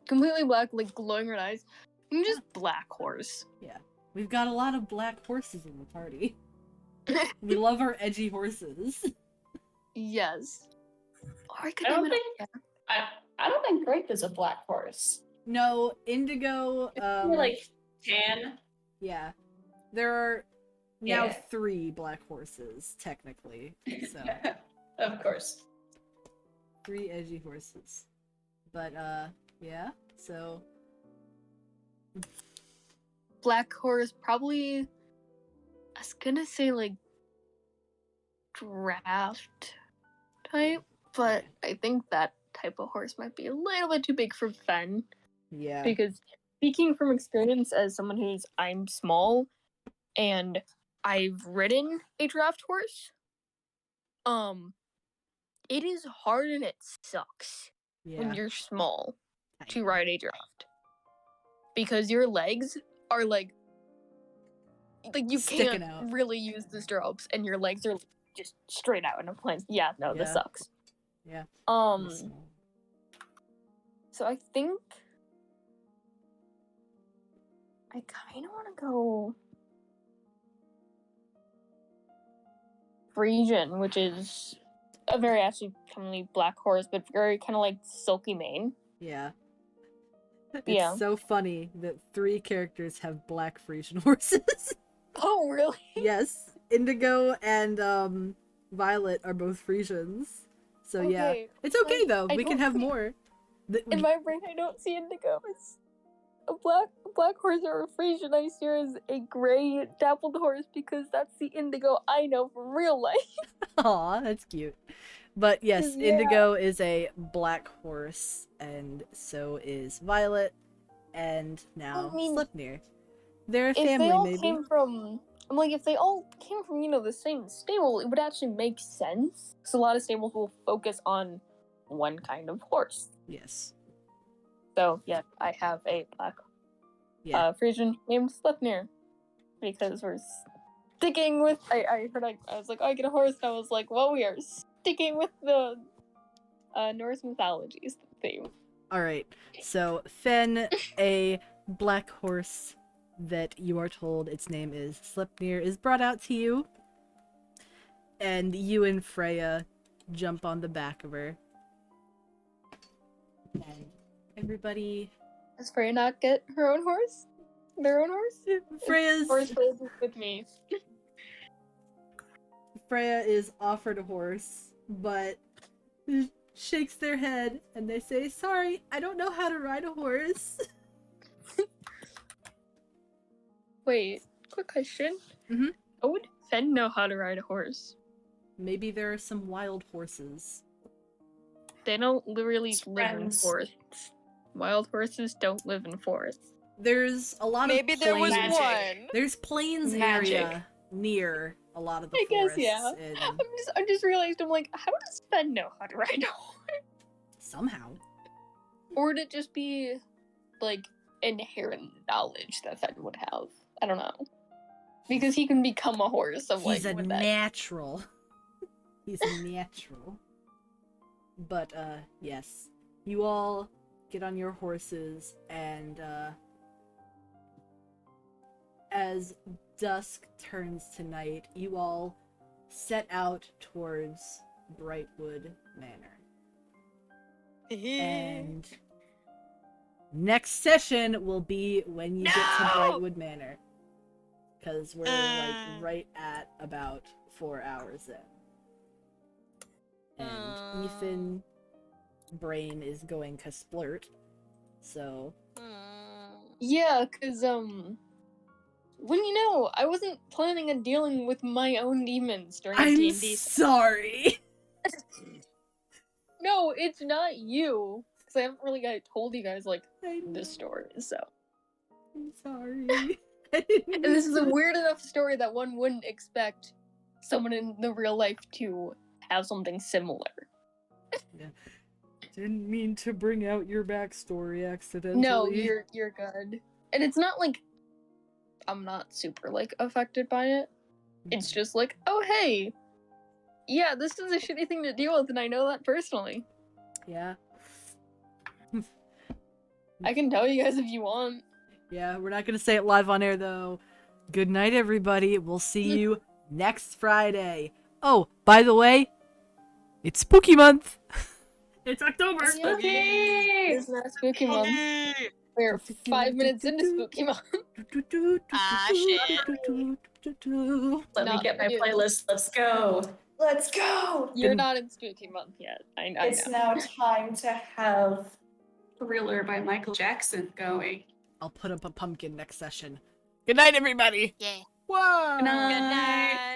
Completely black, like glowing red eyes. And just black horse. We've got a lot of black horses in the party. We love our edgy horses. Yes. Or I could I don't name it. think I don't think Grape is a black horse. No, Indigo. More like tan. Yeah, there are now Yeah. 3 black horses technically. So Of course. 3 edgy horses. But yeah. So Black horse, probably. I was gonna say like draft type, but I think that type of horse might be a little bit too big for Fen. yeah. Because speaking from experience as someone I'm small and I've ridden a draft horse, it is hard and it sucks Yeah. when you're small I to know. ride a draft. Because your legs are like you Sticking can't out. really use the stirrups and your legs are just straight out in a plank. Yeah, no, this Yeah. sucks. Yeah. Um Listen. so I think I kind of want to go Frisian, which is a very actually commonly black horse, but very kind of like silky mane. Yeah. It's Yeah. so funny that 3 characters have black Frisian horses. Oh, really? Yes. Indigo and Violet are both Frisians. So yeah. Okay, It's okay like, though. I We can don't have see- more. In my brain, I don't see Indigo as a black horse or a Frisian. I see her as a gray dappled horse because that's the Indigo I know from real life. Aw, that's cute. But yes, Yeah. Indigo is a black horse, and so is Violet, and now I mean, Sleipnir. They're a If they family, all maybe. came from, I'm like, if they all came from, the same stable, it would actually make sense. Because a lot of stables will focus on one kind of horse. Yes. So, yeah, I have a black Yeah. Frisian named Sleipnir. Because we're sticking with, I heard, I was like, oh, I get a horse, and I was like, well, we are sticking with the Norse mythologies theme. All right. So Fen, a black horse that you are told its name is Sleipnir, is brought out to you, and you and Freya jump on the back of her. And everybody, Does Freya not get her own horse? Their own horse? Freya's Or is Freya just with me? Freya is offered a horse, but shakes their head and they say, "Sorry, I don't know how to ride a horse." Wait, quick question. Mhm. How would Fen know how to ride a horse? Maybe there are some wild horses. They don't literally It's live in friends. forests. Wild horses don't live in forests. There's a lot Maybe of there was plains. Magic. one. There's plains Magic. area near a lot of the I guess, forests. yeah. And I just realized, I'm like, how does Fen know how to ride a horse? somehow. Or would it just be, like, inherent knowledge that Fen would have? I don't know. Because he can become a horse, so like, He's a would that... natural. He's a natural. But, yes. You all get on your horses, and, as dusk turns to night, you all set out towards Brightwood Manor. And next session will be when you get to No! Brightwood Manor. Because we're like right at about 4 hours in. And Ethan brain is going to splurt. So Yeah, cause when you know, I wasn't planning on dealing with my own demons during I'm D&D. sorry. No, it's not you. Cause I haven't really told you guys like I this story, so. I'm sorry. I didn't And this is a mean to- weird enough story that one wouldn't expect someone in the real life to have something similar. Didn't mean to bring out your backstory accidentally. No, you're good. And it's not like I'm not super like affected by it. It's just like, oh hey, yeah, this is a shitty thing to deal with, and I know that personally. Yeah. I can tell you guys if you want. Yeah, we're not gonna say it live on air though. Good night, everybody. We'll see you next Friday. Oh, by the way, it's spooky month. It's October. Spooky! It's not spooky month. We're 5 minutes into spooky month. Ah, shit. Let me Not get my you. playlist. Let's go. Let's go. You're not in spooky month yet. I know. It's now time to have Thriller by Michael Jackson going. I'll put up a pumpkin next session. Good night, everybody. Yeah. Whoa. Good night. Good night.